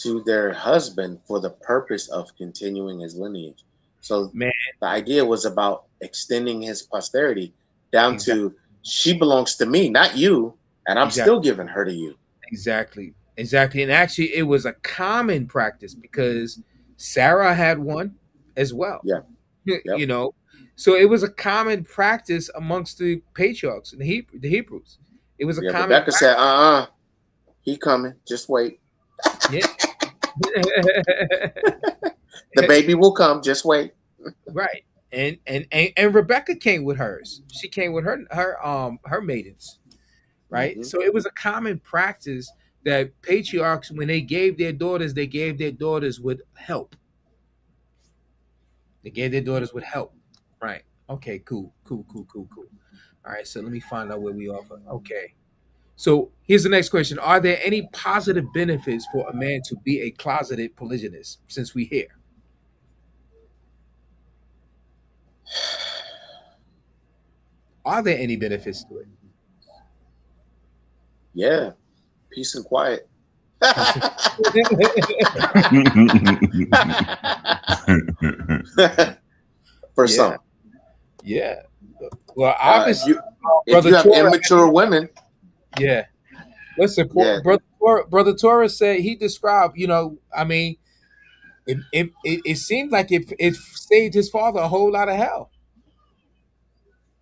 to their husband for the purpose of continuing his lineage. So
Man,
the idea was about extending his posterity down to she belongs to me, not you, and I'm still giving her to you.
Exactly. And actually, it was a common practice because Sarah had one as well.
Yeah. Yep.
You know, so it was a common practice amongst the patriarchs and the Hebrews. It was a common
Rebecca
practice.
said, he coming. Just wait.
Yeah.
The baby will come. Just wait.
Right. And Rebecca came with hers. She came with her maidens. Right.
Mm-hmm.
So it was a common practice that patriarchs, when they gave their daughters with help. They gave their daughters with help. Right. Okay, cool. All right, so let me find out where we are. Okay. So here's the next question. Are there any positive benefits for a man to be a closeted polygynist since we here? Are there any benefits to it?
Yeah. Peace and quiet. For some.
Yeah. Well, obviously,
if you have immature women.
Yeah. Listen, Brother Torah said, he described, I mean, it seemed like it saved his father a whole lot of hell.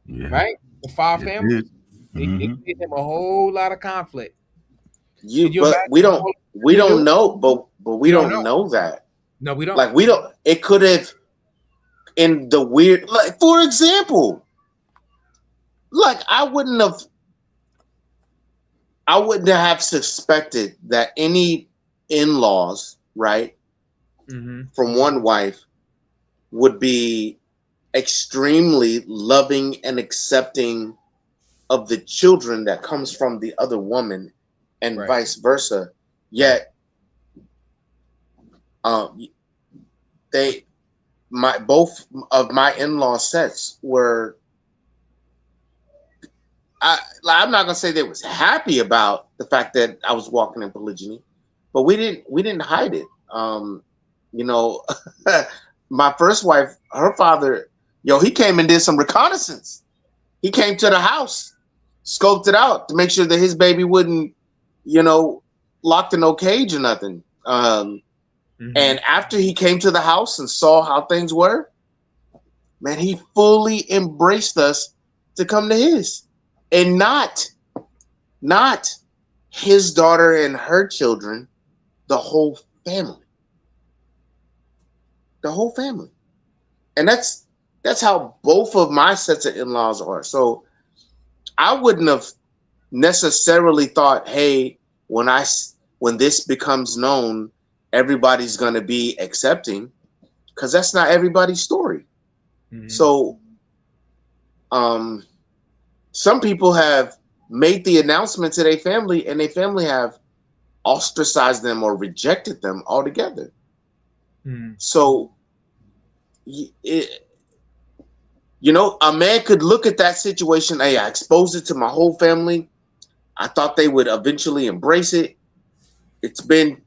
Yeah.
Right? The 5 families. It gave him a whole lot of conflict.
But we don't know, but we don't know that.
No, we don't.
Like, we don't. It could have, in the weird, like, for example, like, I wouldn't have suspected that any in-laws, right, from one wife would be extremely loving and accepting of the children that comes from the other woman, and vice versa. Yet, both of my in-law sets were. I'm not gonna say they was happy about the fact that I was walking in polygyny, but we didn't hide it. My first wife, her father, he came and did some reconnaissance. He came to the house, scoped it out to make sure that his baby wouldn't, locked in no cage or nothing. And after he came to the house and saw how things were, man, he fully embraced us to come to his. And not his daughter and her children, the whole family. The whole family. And that's how both of my sets of in-laws are. So I wouldn't have necessarily thought, hey, when this becomes known, everybody's going to be accepting, because that's not everybody's story. So some people have made the announcement to their family, and their family have ostracized them or rejected them altogether. So, a man could look at that situation. Hey, I exposed it to my whole family. I thought they would eventually embrace it. It's been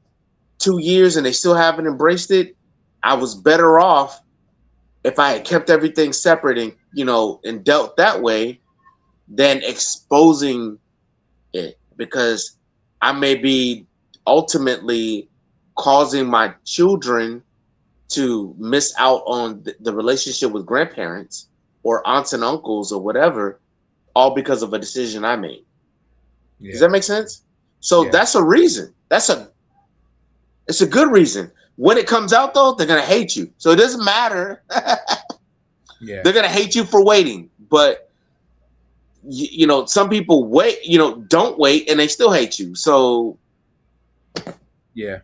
2 years and they still haven't embraced it. I was better off if I had kept everything separate and, you know, and dealt that way, then exposing it, because I may be ultimately causing my children to miss out on the relationship with grandparents or aunts and uncles or whatever, all because of a decision I made. Does that make sense? So that's a reason. It's a good reason. When it comes out, though, they're gonna hate you. So it doesn't matter. They're gonna hate you for waiting. But you know, some people wait. You know, don't wait, and they still hate you. So
Yeah.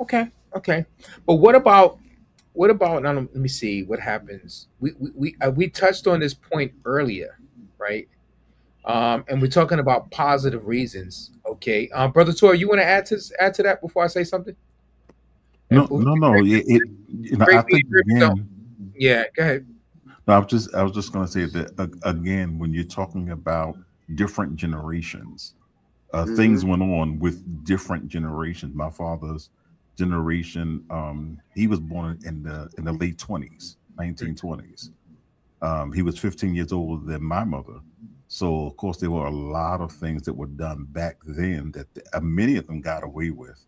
Okay. But what about now? Let me see what happens. We touched on this point earlier, right? And we're talking about positive reasons. Okay, brother Tor, you want to add to that before I say something?
No. You know, I think again.
Yeah, go ahead.
No, I was just going to say that again, when you're talking about different generations, things went on with different generations. My father's generation, he was born in the late 20s, 1920s. He was 15 years older than my mother. So of course there were a lot of things that were done back then that many of them got away with.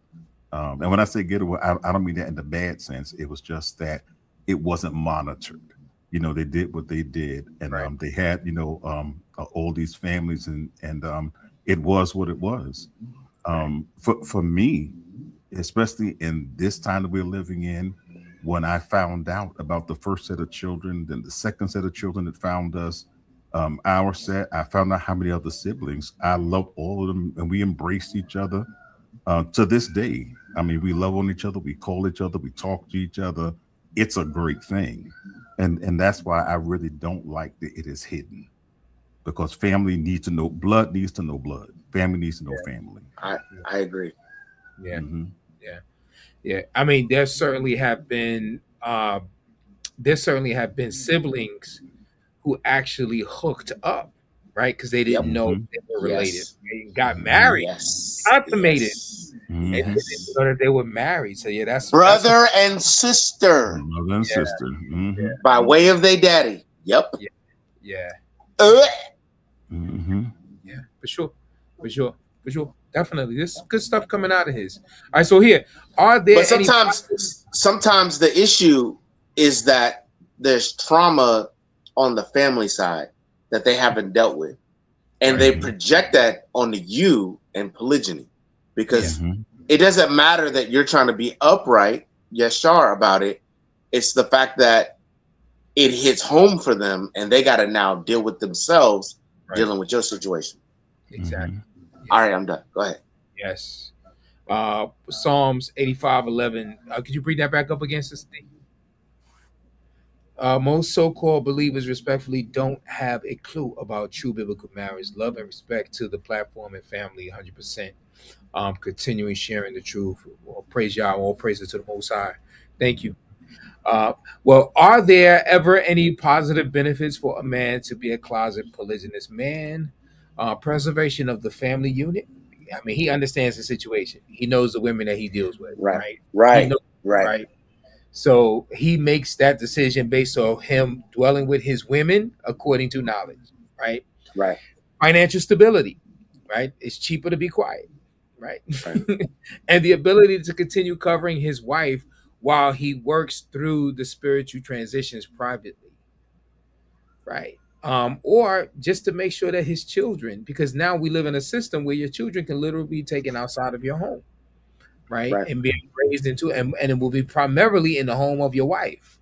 And when I say get away, I don't mean that in the bad sense. It was just that it wasn't monitored. You know, they did what they did, and they had, you know, all these families, and it was what it was. For me, especially in this time that we're living in, when I found out about the first set of children, then the second set of children that found us, our set, I found out how many other siblings. I loved all of them, and we embraced each other to this day. I mean, we love on each other, we call each other, we talk to each other. It's a great thing. And that's why I really don't like that it is hidden, because family needs to know, blood needs to know blood. Family needs to know family.
I agree.
Yeah. Yeah. I mean, there certainly have been siblings who actually hooked up, right? Because they didn't know they were related. They got married, consummated, and they didn't know that they were married. So yeah, that's
brother and sister.
Brother and sister.
By way of their daddy. Yep.
Yeah.
Mm-hmm.
Yeah, for sure. Definitely, there's good stuff coming out of his. All right, so here, are there?
But sometimes the issue is that there's trauma on the family side that they haven't dealt with, and they project that onto you and polygyny, because it doesn't matter that you're trying to be upright, yashar about it. It's the fact that it hits home for them, and they got to now deal with themselves dealing with your situation.
Exactly.
All right, I'm done. Go ahead.
Yes. Psalms 85:11. Could you bring that back up again, Sister D? Most so-called believers respectfully don't have a clue about true biblical marriage. Love and respect to the platform and family, 100%. Continuing sharing the truth. All praise Yah, all praises to the Most High. Thank you. Well, are there ever any positive benefits for a man to be a closet polygynist man? Preservation of the family unit. I mean, he understands the situation. He knows the women that he deals with. Right. So he makes that decision based on him dwelling with his women according to knowledge. Right. Financial stability. Right. It's cheaper to be quiet. Right. And the ability to continue covering his wife while he works through the spiritual transitions privately. Right. Or just to make sure that his children, because now we live in a system where your children can literally be taken outside of your home, right? And being raised into, and it will be primarily in the home of your wife,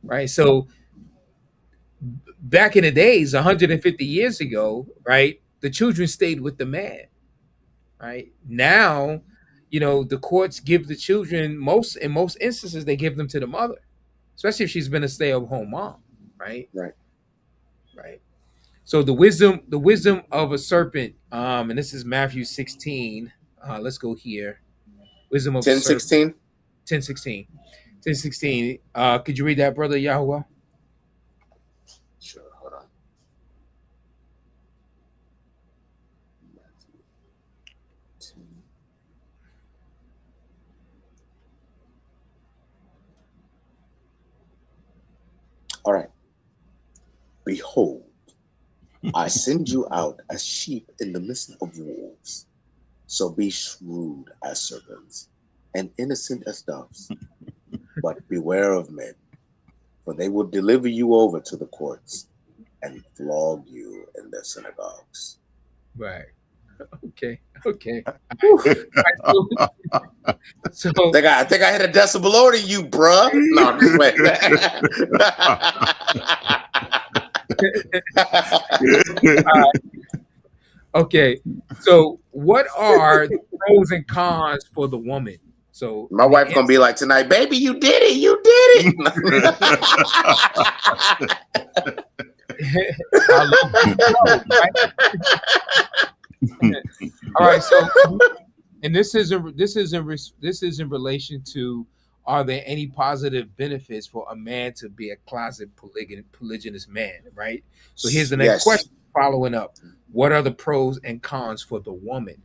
right? So back in the days, 150 years ago, right, the children stayed with the man, right? Now, you know, the courts give the children, in most instances, they give them to the mother, especially if she's been a stay-at-home mom, right? Right. So the wisdom of a serpent, and this is Matthew 16. Let's go here. Wisdom of
10:16.
10:16. 10:16. Could you read that, brother Yahuwah?
Sure, hold on. All right. Behold, I send you out as sheep in the midst of wolves. So be shrewd as serpents and innocent as doves. But beware of men, for they will deliver you over to the courts and flog you in their synagogues.
Right. Okay. Okay. So
I think I hit a decibel lower than you, bruh. No, I'm just waiting.
okay. So what are the pros and cons for the woman? So
my wife gonna be like tonight, baby, you did it, you did
it. All right. So, and this is in relation to, are there any positive benefits for a man to be a closet polygynous man? Right. So here's the next question. Following up, what are the pros and cons for the woman?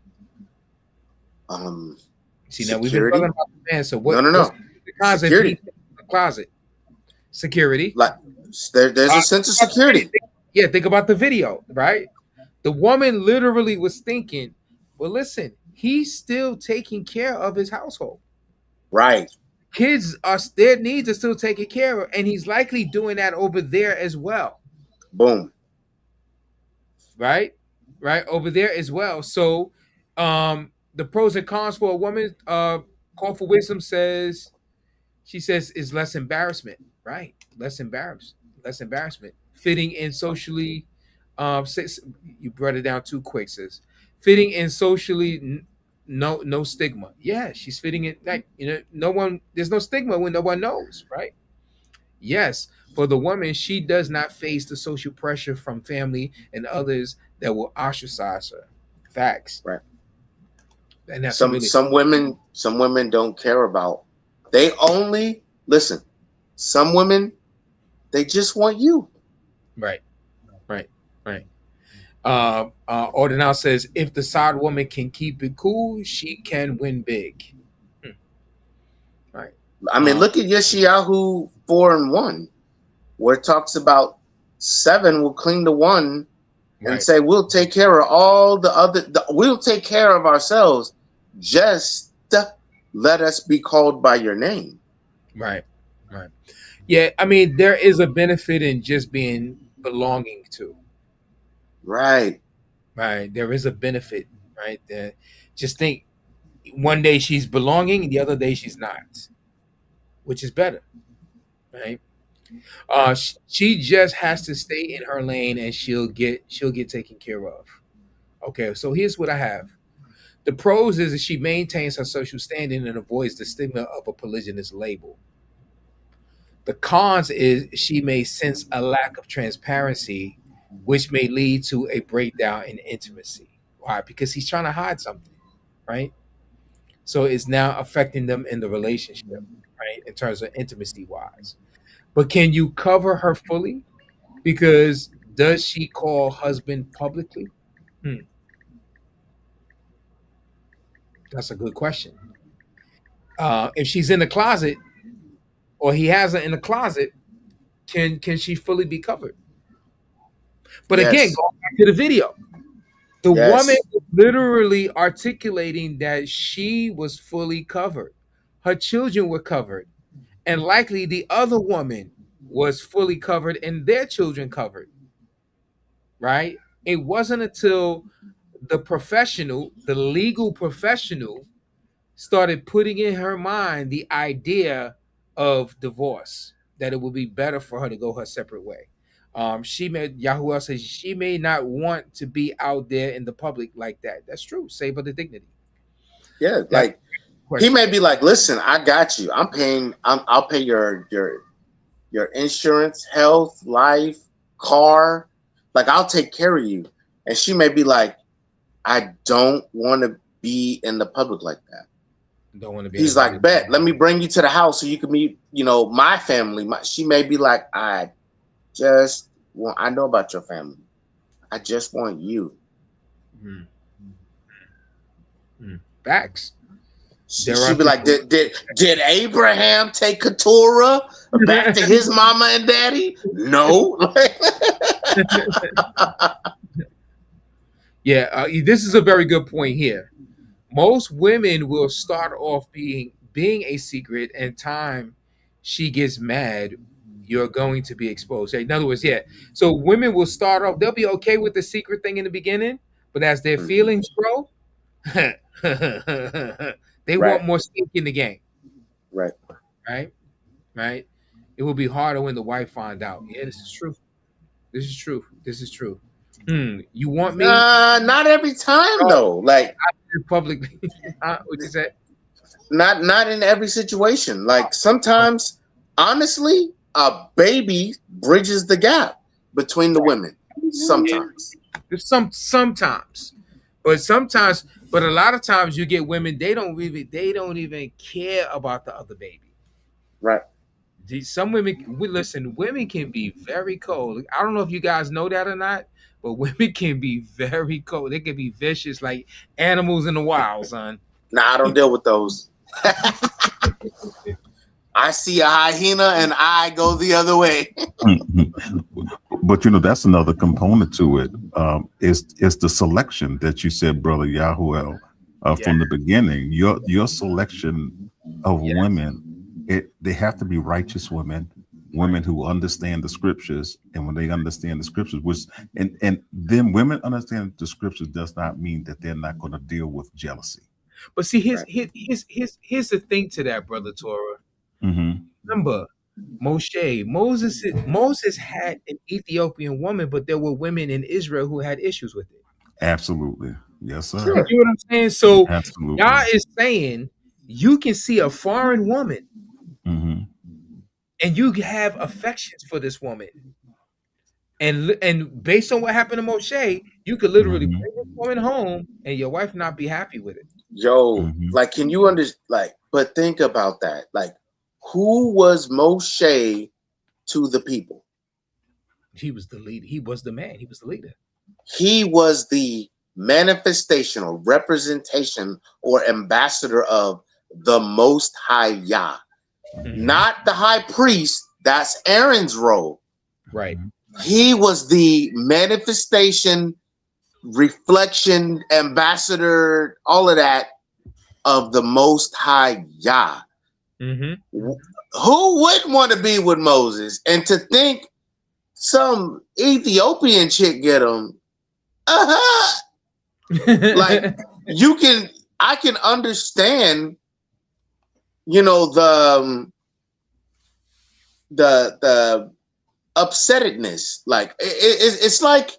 See, now we've been talking about the man. So what?
No.
The cons security. In the closet. Security.
Like there's a sense of security.
Yeah, think about the video, right? The woman literally was thinking, well, listen, he's still taking care of his household.
Right.
Kids their needs are still taken care of, and he's likely doing that over there as well.
Boom.
Right over there as well. So the pros and cons for a woman, Call for Wisdom says, she says, is less embarrassment. Right. Less embarrassment. Fitting in socially, you brought it down too quick, sis. Fitting in socially, no stigma. Yeah, she's fitting in, like, there's no stigma when no one knows, right? Yes, for the woman, she does not face the social pressure from family and others that will ostracize her. Facts.
Right.
And that's
some women don't care about. They only listen. Some women, they just want you.
Right. Ordinal says, if the side woman can keep it cool, she can win big. Right.
I mean, look at Yeshayahu 4:1, where it talks about 7 will cling to 1 and say, we'll take care of all the other, we'll take care of ourselves. Just let us be called by your name.
Right. Yeah, I mean, there is a benefit in just being belonging to. Right. There is a benefit, right? Just think, one day she's belonging, the other day she's not, which is better, right? She just has to stay in her lane, and she'll get taken care of. Okay, so here's what I have. The pros is that she maintains her social standing and avoids the stigma of a polygynous label. The cons is she may sense a lack of transparency, which may lead to a breakdown in intimacy. Why? Because he's trying to hide something, right? So it's now affecting them in the relationship, right? In terms of intimacy wise. But can you cover her fully? Because does she call husband publicly? That's a good question. If she's in the closet, or he has her in the closet, can she fully be covered? But again, going back to the video, the woman was literally articulating that she was fully covered. Her children were covered. And likely the other woman was fully covered and their children covered. Right? It wasn't until the legal professional, started putting in her mind the idea of divorce, that it would be better for her to go her separate way. Yahuwah says she may not want to be out there in the public like that. That's true. Save her the dignity.
Yeah, like he may be like, listen, I got you. I'll pay your insurance, health, life, car. Like, I'll take care of you. And she may be like, I don't want to be in the public like that.
Don't want to be.
He's like, bet, let me bring you to the house so you can meet, my family. She may be like, I know about your family. I just want you.
Facts.
She'd be like, did Abraham take Keturah back to his mama and daddy? No.
Yeah, this is a very good point here. Most women will start off being a secret, and time she gets mad, you're going to be exposed. In other words, yeah. So women will start off, they'll be okay with the secret thing in the beginning, but as their feelings grow, they want more stake in the game.
Right.
Right. It will be harder when the wife finds out. Yeah, this is true. This is true. This is true. You want me?
Not every time though. Like
publicly. What you say?
Not in every situation. Like sometimes, honestly, a baby bridges the gap between the women. Sometimes.
Sometimes. But a lot of times you get women, they don't even care about the other baby.
Right.
Some women, women can be very cold. I don't know if you guys know that or not, but women can be very cold. They can be vicious like animals in the wild, son.
Nah, I don't deal with those. I see a hyena and I go the other way.
But that's another component to it. It's the selection that you said, Brother Yahuel, from the beginning. Your selection of women, they have to be righteous women who understand the scriptures, and when they understand the scriptures, and then women understand the scriptures does not mean that they're not going to deal with jealousy.
But see, here's the thing to that, Brother Torah. Remember, Moses had an Ethiopian woman, but there were women in Israel who had issues with it.
Absolutely, yes, sir.
You know what I'm saying? So
absolutely,
y'all is saying you can see a foreign woman, and you have affections for this woman, and based on what happened to Moshe, you could literally bring this woman home, and your wife not be happy with it.
Yo, like, can you understand? Like, but think about that. Like, who was Moshe to the people?
He was the leader. He was the man. He was the leader.
He was the manifestation or representation or ambassador of the Most High Yah. Not the high priest. That's Aaron's role.
Right.
He was the manifestation, reflection, ambassador, all of that of the Most High Yah. Who wouldn't want to be with Moses? And to think some Ethiopian chick get him, like I can understand, the upsettedness. Like it's like,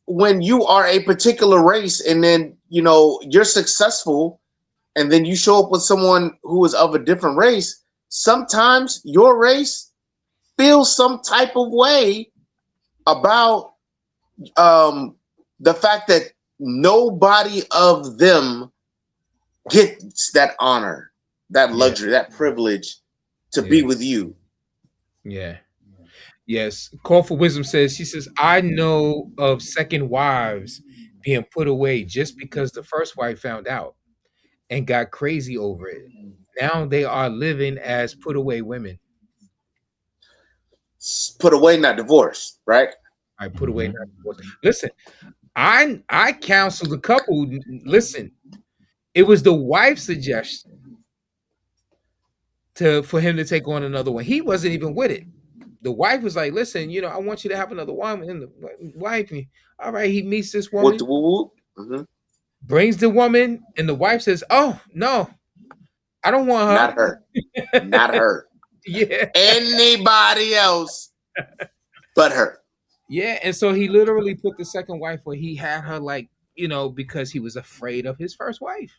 when you are a particular race and then you're successful, and then you show up with someone who is of a different race, sometimes your race feels some type of way about the fact that nobody of them gets that honor, that luxury, that privilege to be with you.
Yeah. Yes. Call for Wisdom says, she says, I know of second wives being put away just because the first wife found out and got crazy over it. Now they are living as put away women.
Put away, not divorced, right?
I put away, not divorced. Listen, I counseled a couple. Listen, it was the wife's suggestion for him to take on another one. He wasn't even with it. The wife was like, listen, I want you to have another woman. And the wife, all right, he meets this woman. Brings the woman, and the wife says, "Oh no, I don't want her.
Not her. Not her.
Yeah,
anybody else but her."
Yeah, and so he literally put the second wife where he had her, like, because he was afraid of his first wife.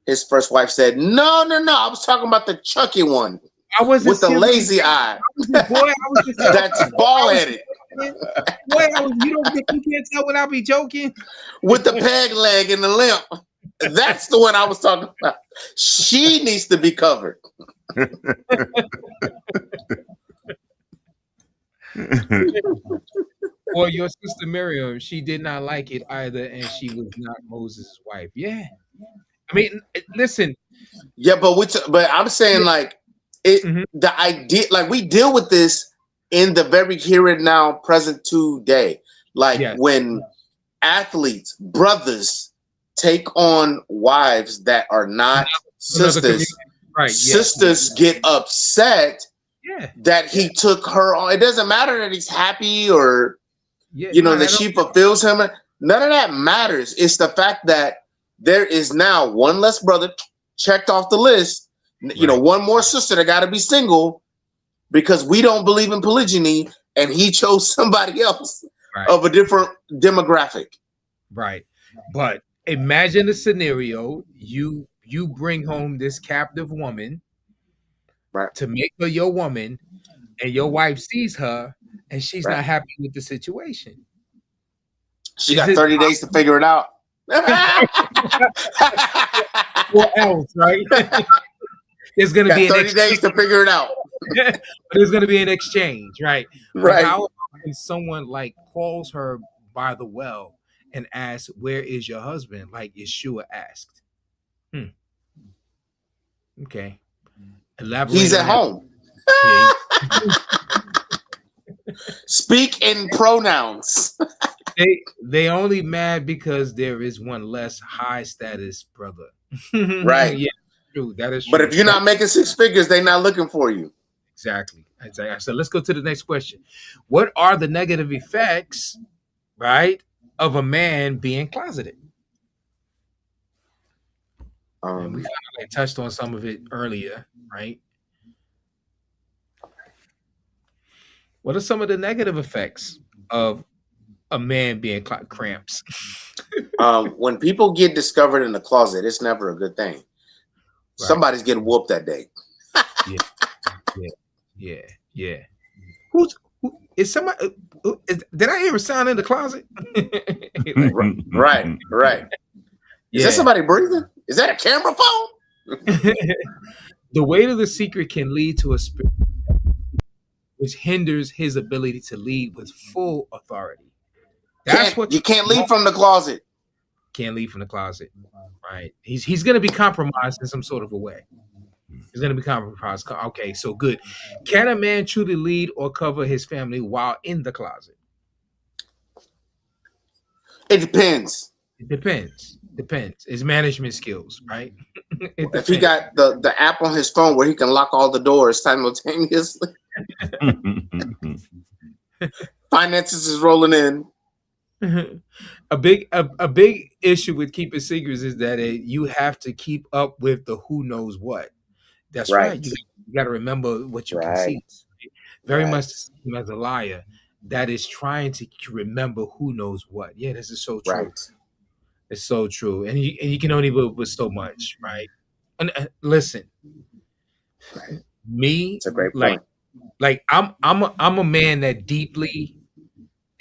His first wife said, "No, I was talking about the Chucky one. With the lazy eye. That's bald-headed.
Boy, you can't tell when I be joking.
With the peg leg and the limp. That's the one I was talking about. She needs to be covered.
Or your sister Miriam, she did not like it either, and she was not Moses' wife. Yeah. I mean, listen.
Yeah, but I'm saying like it.
Mhm.
The idea, like we deal with this in the very here and now, present today. Like
Yes.
when athletes, brothers, take on wives that are not
Another
sisters.
community. Right. Yeah.
Sisters get upset
Yeah.
that he took her on. It doesn't matter that he's happy or
Yeah.
that she fulfills him. None of that matters. It's the fact that there is now one less brother checked off the list. One more sister that got to be single because we don't believe in polygyny, and he chose somebody else of a different demographic.
Right. But imagine the scenario: you bring home this captive woman, to make her your woman, and your wife sees her, and she's not happy with the situation.
She got 30 days to figure it out.
What else, right? There's going to be
30 days to figure it out.
There's going to be an exchange, right?
Right.
But how can someone like calls her by the well and asks, "Where is your husband?" Like Yeshua asked. Okay. Elaborate.
He's at home. Speak in pronouns.
They only mad because there is one less high status brother.
Right.
Yeah, true. That is true.
But if you're not making six figures, they're not looking for you.
Exactly. So let's go to the next question. What are the negative effects, right, of a man being closeted? We kind of like touched on some of it earlier, right? What are some of the negative effects of a man being cramps?
When people get discovered in the closet, it's never a good thing. Right. Somebody's getting whooped that day.
Yeah. Who is somebody? Did I hear a sound in the closet?
Right. Is that somebody breathing? Is that a camera phone?
The weight of the secret can lead to a spirit which hinders his ability to lead with full authority. That's what
you can't leave from the closet.
Can't leave from the closet, right? He's going to be compromised in some sort of a way. He's going to be compromised. Okay, so good. Can a man truly lead or cover his family while in the closet?
It depends.
It depends. It's management skills, right?
If he got the app on his phone where he can lock all the doors simultaneously. Finances is rolling in.
A big issue with keeping secrets is that you have to keep up with the who knows what. That's right. You got to remember what you can see. Very much as a liar that is trying to remember who knows what. Yeah, this is so true.
Right.
It's so true, and you can only live with so much, right? And listen, me,
it's a great point.
Like I'm a man that deeply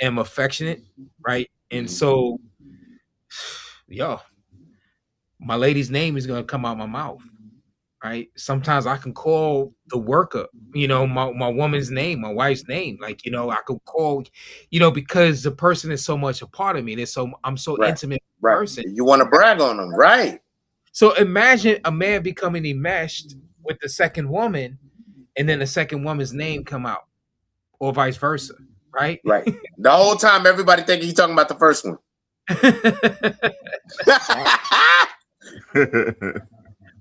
am affectionate, right? And so, my lady's name is gonna come out my mouth, right? Sometimes I can call the worker, my woman's name, my wife's name, like I could call, because the person is so much a part of me. I'm so intimate with the person.
You want to brag on them, right?
So imagine a man becoming enmeshed with the second woman, and then the second woman's name come out, or vice versa, right?
Right. The whole time, everybody thinking he's talking about the first one.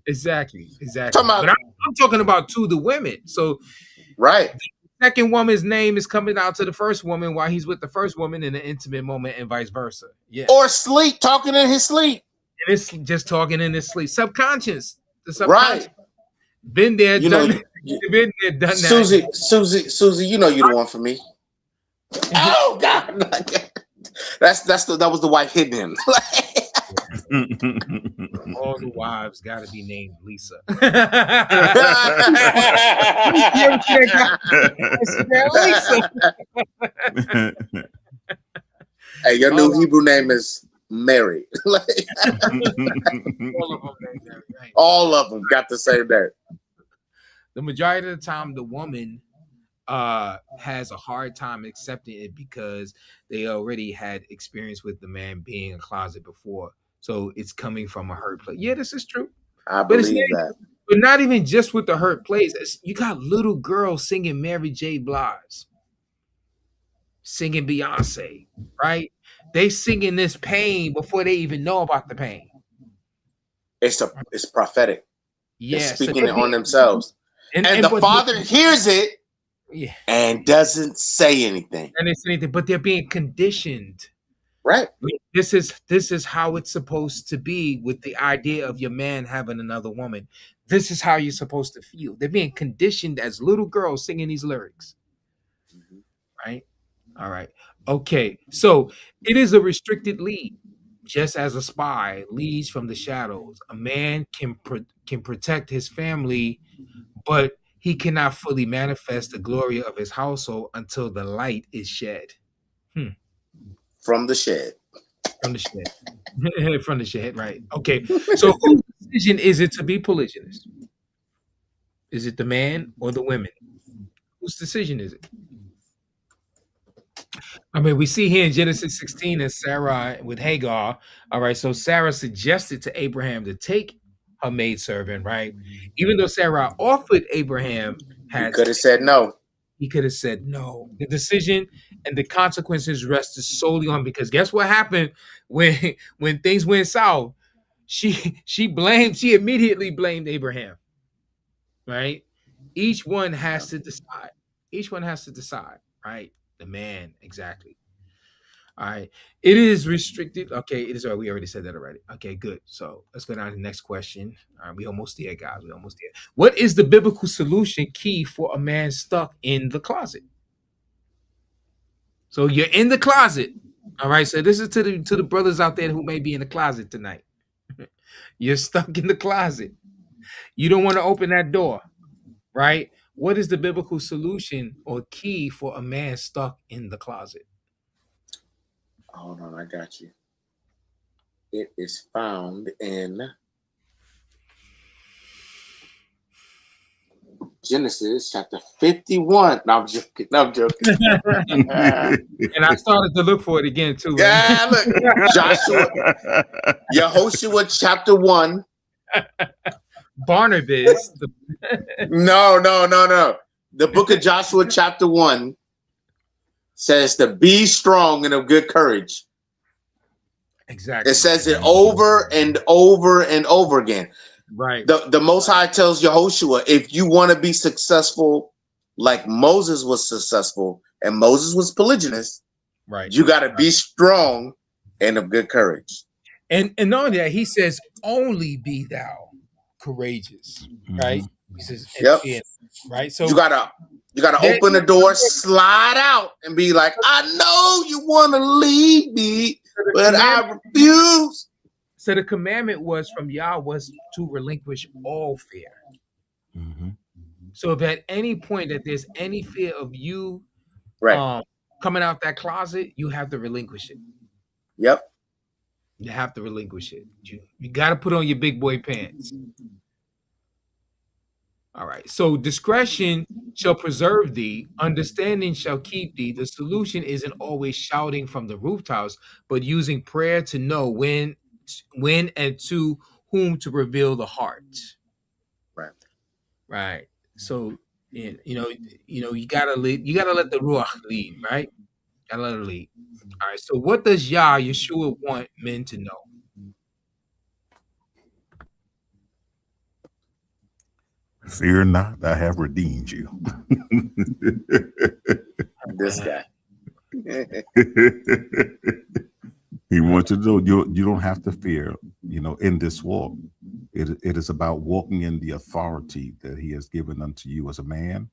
Exactly. But I'm talking about to the women. So,
right.
The second woman's name is coming out to the first woman while he's with the first woman in an intimate moment, and vice versa. Yeah.
Or sleep, talking in his sleep.
And it's just talking in his sleep. Subconscious. The subconscious.
Right.
Been there, done that. Been there, done that.
Susie, you're the one for me. Oh God. That was the wife hitting him.
All the wives got to be named Lisa.
Hey, your new Hebrew name is Mary. All of them got the same name.
The majority of the time, the woman has a hard time accepting it because they already had experience with the man being in a closet before. So it's coming from a hurt place. Yeah, this is true.
I
But it's
believe that.
but not even just with the hurt place. You got little girls singing Mary J. Blige, singing Beyonce, right? They singing this pain before they even know about the pain.
It's prophetic.
Yeah,
It's speaking it on themselves. And the father hears it and doesn't say anything.
And it's anything, but they're being conditioned.
Right.
This is how it's supposed to be with the idea of your man having another woman. This is how you're supposed to feel. They're being conditioned as little girls singing these lyrics. Right? All right. Okay. So it is a restricted lead. Just as a spy leads from the shadows, a man can protect his family, but he cannot fully manifest the glory of his household until the light is shed.
From the shed.
From the shed. From the shed, right. Okay. So whose decision is it to be polygynist? Is it the man or the women? Whose decision is it? I mean, we see here in Genesis 16 and Sarah with Hagar. All right. So Sarah suggested to Abraham to take her maidservant, right? Even though Sarah offered Abraham,
he could have said no.
He could have said no. The decision and the consequences rested solely on, because guess what happened when things went south? She immediately blamed Abraham. Right? Each one has to decide. Each one has to decide, right? The man, exactly. All right. It is restricted. Okay, it is. We already said that already. Okay, good. So let's go down to the next question. All right, we almost there, guys. We almost there. What is the biblical solution key for a man stuck in the closet? So you're in the closet. All right. So this is to the brothers out there who may be in the closet tonight. You're stuck in the closet. You don't want to open that door, right? What is the biblical solution or key for a man stuck in the closet?
Hold on, I got you. It is found in Genesis chapter 51. No, I'm joking.
And I started to look for it again too.
Yeah, look. Joshua, Yehoshua chapter 1.
Barnabas.
No. The book of Joshua chapter 1 says to be strong and of good courage.
Exactly.
It says it over and over and over again.
Right.
The Most High tells Yehoshua, if you want to be successful like Moses was successful, and Moses was polygynist,
right,
you got to be strong and of good courage.
And not only that, he says, only be thou courageous, right? He says, right? So
you gotta open the door, slide out, and be like, I know you want to leave me, but I refuse.
So the commandment was from Yah was to relinquish all fear. So if at any point that there's any fear of you coming out that closet, you have to relinquish it.
Yep.
You have to relinquish it. You got to put on your big boy pants. All right. So discretion shall preserve thee. Understanding shall keep thee. The solution isn't always shouting from the rooftops, but using prayer to know when and to whom to reveal the heart. Right. So you gotta lead. You gotta let the ruach lead. Right. Gotta let it lead. All right. So what does Yeshua want men to know?
Fear not, I have redeemed you.
This guy.
He wants you to know you don't have to fear, in this walk. It is about walking in the authority that he has given unto you as a man.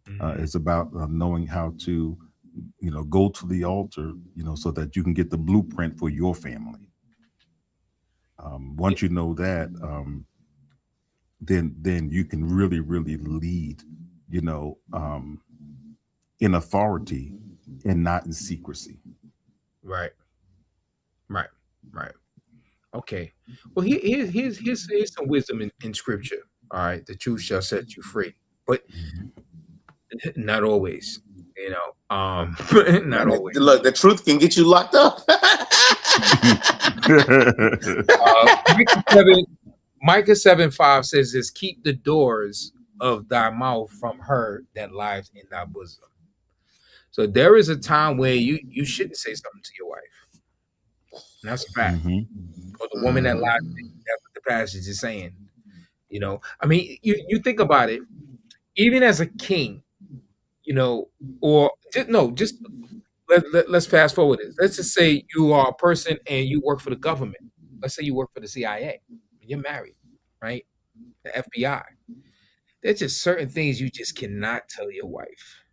It's about knowing how to, go to the altar, so that you can get the blueprint for your family. Once you know that, then you can really, really lead, in authority and not in secrecy.
Right. Okay. Well, here's some wisdom in scripture. All right. The truth shall set you free, but not always. You know, not always.
Look, the truth can get you locked up.
Micah 7:5 says this: keep the doors of thy mouth from her that lies in thy bosom. So there is a time where you shouldn't say something to your wife. And that's a fact. Or the woman that lies, that's what the passage is saying. You know, I mean, you think about it, even as a king, you know, or just let's fast forward this. Let's just say you are a person and you work for the government. Let's say you work for the CIA. You're married, right? The FBI. There's just certain things you just cannot tell your wife.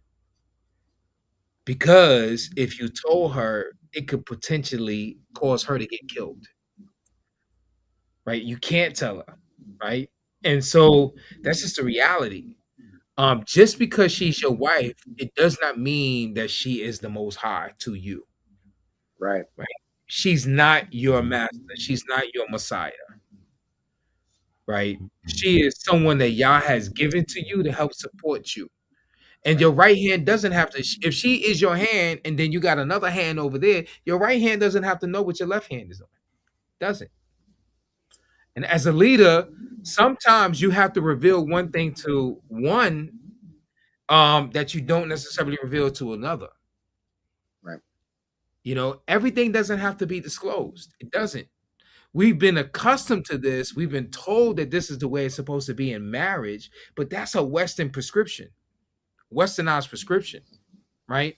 Because if you told her, it could potentially cause her to get killed. Right? You can't tell her, right? And so that's just the reality. Just because she's your wife, it does not mean that she is the most high to you.
Right.
She's not your master. She's not your Messiah. Right? She is someone that Yah has given to you to help support you. And your right hand doesn't have to, if she is your hand and then you got another hand over there, your right hand doesn't have to know what your left hand is doing. Doesn't. And as a leader, sometimes you have to reveal one thing to one that you don't necessarily reveal to another.
Right.
You know, everything doesn't have to be disclosed. It doesn't. We've been accustomed to this. We've been told that this is the way it's supposed to be in marriage, but that's a Western prescription, Westernized prescription, right?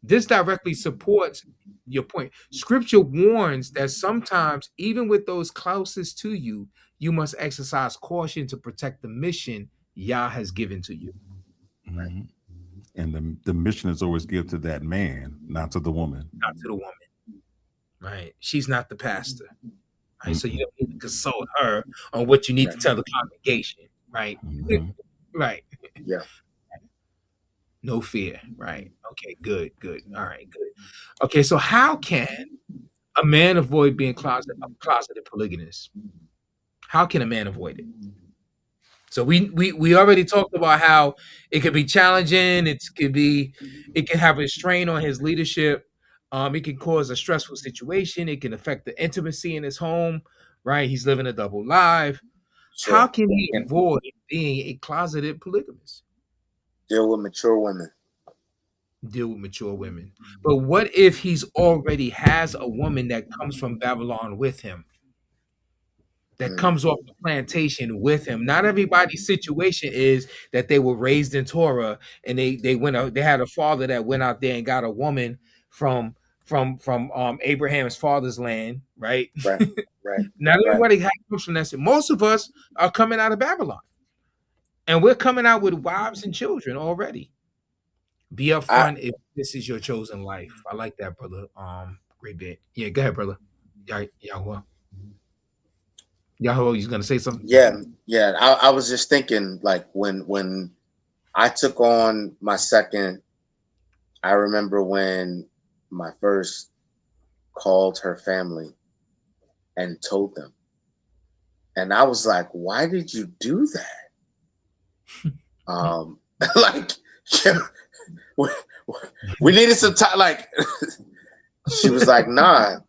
This directly supports your point. Scripture warns that sometimes, even with those closest to you, you must exercise caution to protect the mission Yah has given to you.
Right? And the mission is always given to that man, not to the woman.
Not to the woman. Right? She's not the pastor. Right? So you don't need to consult her on what you need to tell the congregation. Right? Right.
Yeah.
No fear. Right. Okay, good. All right, good. Okay, so how can a man avoid being closeted polygynist? How can a man avoid it? So we already talked about how it could be challenging, it can have a strain on his leadership. It can cause a stressful situation, it can affect the intimacy in his home, right? He's living a double life. Sure. How can he avoid being a closeted polygamist?
Deal with mature women.
But what if he's already has a woman that comes from Babylon with him? That comes off the plantation with him. Not everybody's situation is that they were raised in Torah and they went out, they had a father that went out there and got a woman from Abraham's father's land, right?
Right.
Not everybody comes from that. Most of us are coming out of Babylon. And we're coming out with wives and children already. Be upfront if this is your chosen life. I like that, brother. Great bit. Yeah, go ahead, brother. Yahweh. Yahweh, you gonna say something?
Yeah. I was just thinking, like when I took on my second, I remember when my first called her family and told them, and I was like, "Why did you do that?" Like, we needed some time. Like, she was like, "Nah,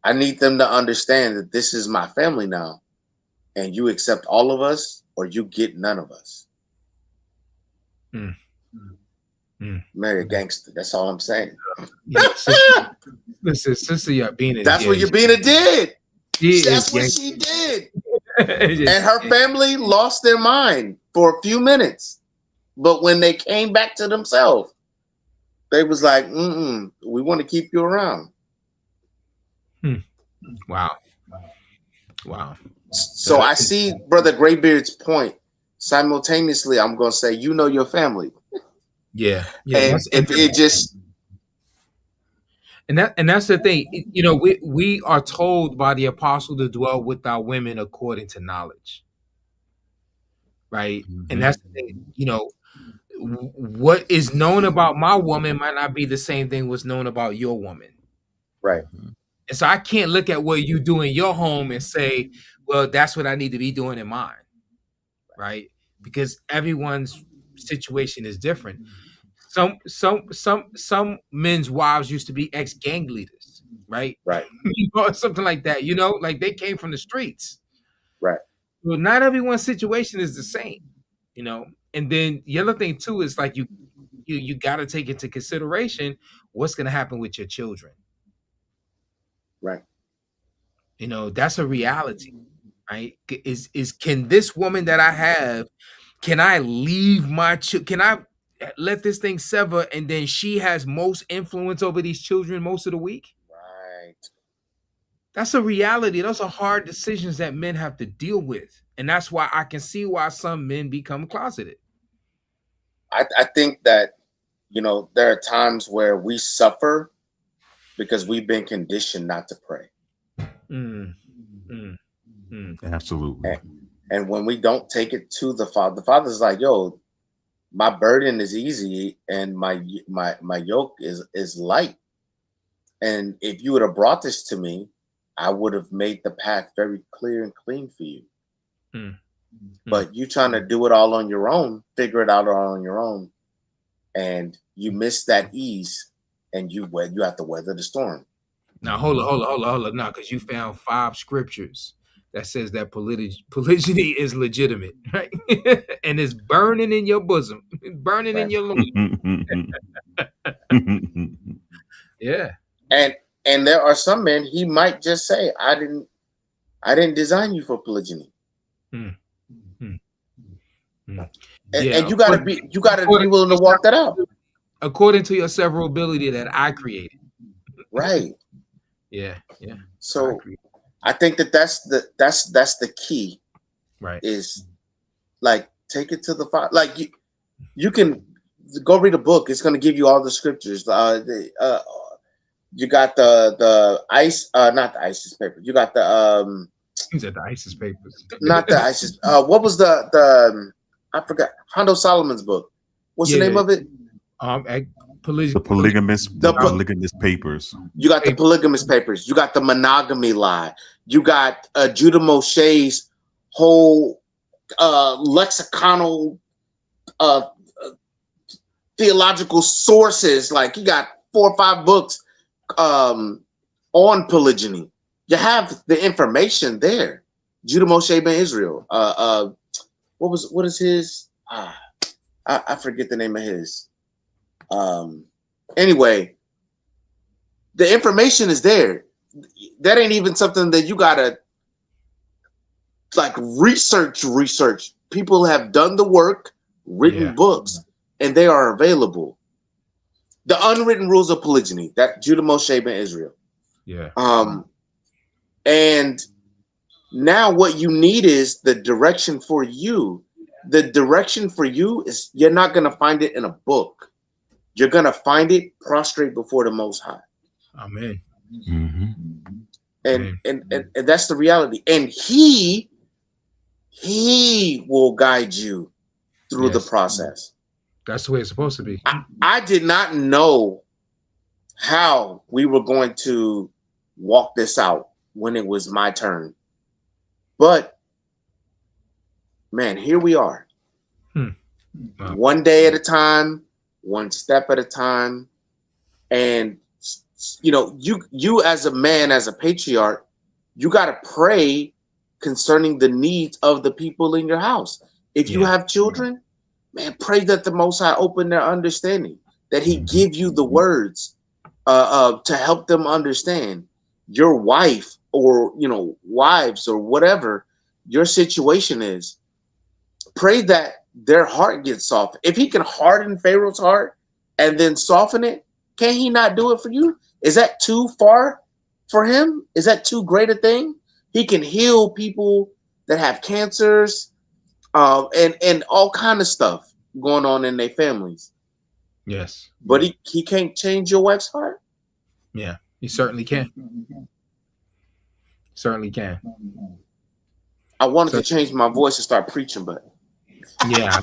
I need them to understand that this is my family now. And you accept all of us, or you get none of us." Marry a gangster. That's all I'm saying.
Yeah, sister Yabina.
That's what Yabina did. That's what she did. And her family lost their mind for a few minutes, but when they came back to themselves, they was like, "We want to keep you around."
Wow.
So I see Brother Graybeard's point. Simultaneously, I'm going to say, you know your family.
Yeah.
And if it just...
And that's the thing. You know, we are told by the apostle to dwell with our women according to knowledge. Right? And that's the thing. You know, what is known about my woman might not be the same thing what's known about your woman.
Right.
And so I can't look at what you do in your home and say, well, that's what I need to be doing in mine, right? Because everyone's situation is different. some men's wives used to be ex-gang leaders, right?
Right.
Or something like that, like they came from the streets.
Right.
Well, not everyone's situation is the same, And then the other thing too is like you got to take into consideration what's going to happen with your children.
Right.
That's a reality, right? Can this woman that I have, can I leave can I let this thing sever, and then she has most influence over these children most of the week?
Right.
That's a reality. Those are hard decisions that men have to deal with. And that's why I can see why some men become closeted.
I think that, there are times where we suffer because we've been conditioned not to pray.
Absolutely.
And when we don't take it to the Father's like, yo, my burden is easy and my yoke is light. And if you would have brought this to me, I would have made the path very clear and clean for you. But you trying to do it all on your own, figure it out all on your own, and you miss that ease, and you have to weather the storm.
Now hold on, now, because you found 5 scriptures that says that polygyny is legitimate, right? And it's burning in your bosom, burning in your loins. Yeah.
And there are some men, he might just say, I didn't design you for polygyny. And you gotta be willing to walk that out.
According to your severability that I created.
Right.
Yeah.
So I think that's the key.
Right.
Is like take it to the Father. Like you can go read a book. It's gonna give you all the scriptures. You got the ICE, not the ISIS papers. You got the
you said the ISIS papers.
Not the ISIS. What was the I forgot Hondo Solomon's book. What's the name of it?
The Polygamist Papers.
You got the Polygamist Papers. You got the Monogamy Lie. You got Judah Moshe's whole lexiconal theological sources. Like you got 4 or 5 books on polygyny. You have the information there. Judah Moshe ben Israel. What is his? I forget the name of his. Anyway, the information is there. That ain't even something that you gotta like research. People have done the work, written books, and they are available. The Unwritten Rules of Polygyny, that Judah Moshe ben Israel.
Yeah.
And now what you need is the direction for you. The direction for you is you're not going to find it in a book. You're going to find it prostrate before the Most High.
Amen.
And that's the reality. And he will guide you through the process.
That's the way it's supposed to be.
I did not know how we were going to walk this out when it was my turn. But man, here we are.
Wow.
One day at a time, one step at a time. And you as a man, as a patriarch, you got to pray concerning the needs of the people in your house. If you have children, man, pray that the Most High open their understanding, that he give you the words to help them understand. Your wife or, wives or whatever your situation is, pray that their heart gets soft. If he can harden Pharaoh's heart and then soften it, can he not do it for you? Is that too far for him? Is that too great a thing? He can heal people that have cancers and all kind of stuff going on in their families.
Yes.
But he can't change your wife's heart?
Yeah, he certainly can. Certainly can.
I wanted to change my voice and start preaching, but
yeah.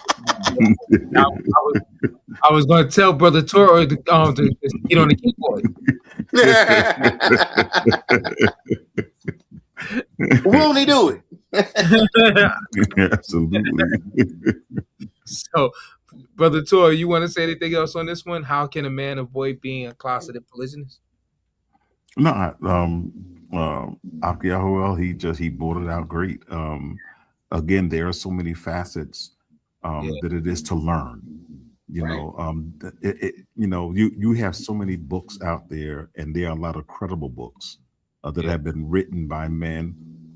I was going to tell Brother Torah to get on the keyboard.
Won't he do it?
Absolutely.
So Brother Tor, you want to say anything else on this one? How can a man avoid being a closeted polygynist?
No, Akiyahuel, he brought it out great. Again, there are so many facets that it is to learn. You know, you have so many books out there, and there are a lot of credible books that have been written by men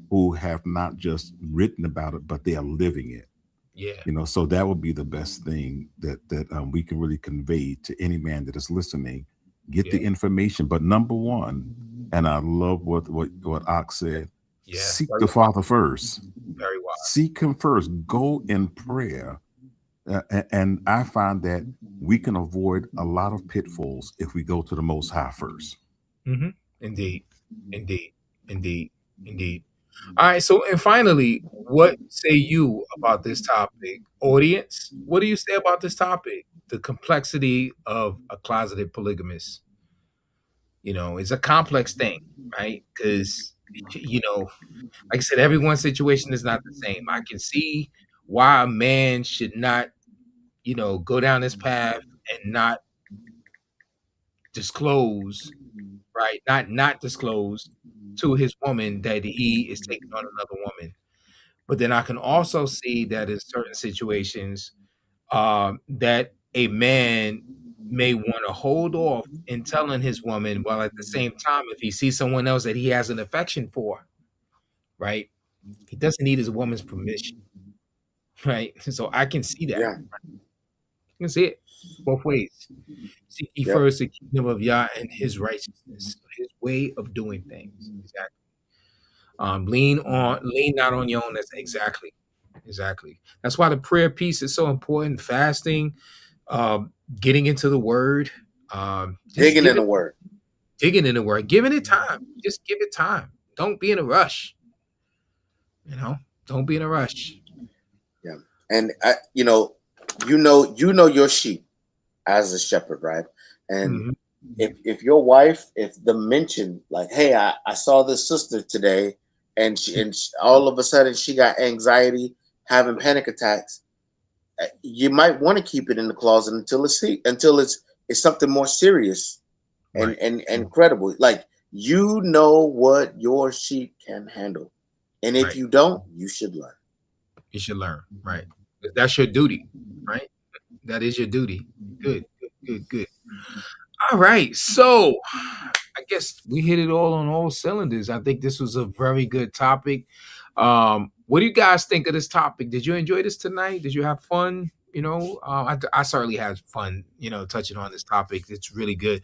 who have not just written about it, but they are living it.
Yeah.
You know, so that would be the best thing that we can really convey to any man that is listening. Get the information, but number one, and I love what Ox said.
Yeah.
Seek the Father first.
Very wise.
Seek Him first. Go in prayer, and I find that we can avoid a lot of pitfalls if we go to the Most High first.
Mm-hmm. Indeed. All right. So, and finally, what say you about this topic, audience? What do you say about this topic? The complexity of a closeted polygamist. You know, it's a complex thing, right? Because, you know, like I said, everyone's situation is not the same. I can see why a man should not, you know, go down this path and not disclose, right? Not disclose to his woman that he is taking on another woman. But then I can also see that in certain situations, that a man may want to hold off in telling his woman, while at the same time, if he sees someone else that he has an affection for, right, he doesn't need his woman's permission, right? So I can see that.
Yeah.
You can see it both ways. Seek ye first the kingdom of Yah and His righteousness, His way of doing things. Exactly. Lean not on your own. That's exactly. That's why the prayer piece is so important. Fasting, getting into the Word,
digging in the Word,
giving it time. Just give it time. Don't be in a rush. You know, don't be in a rush.
Yeah, and you know your sheep as a shepherd, right? And if your wife, if the mention like, hey, I saw this sister today, and all of a sudden she got anxiety, having panic attacks, you might want to keep it in the closet until it's something more serious and credible. Like, you know what your sheep can handle, and if you don't, you should learn.
You should learn, right? That's your duty, right? That is your duty. Good. All right, so I guess we hit it all on all cylinders. I think this was a very good topic. What do you guys think of this topic? Did you enjoy this tonight? Did you have fun? You know, I certainly had fun, you know, touching on this topic. It's really good.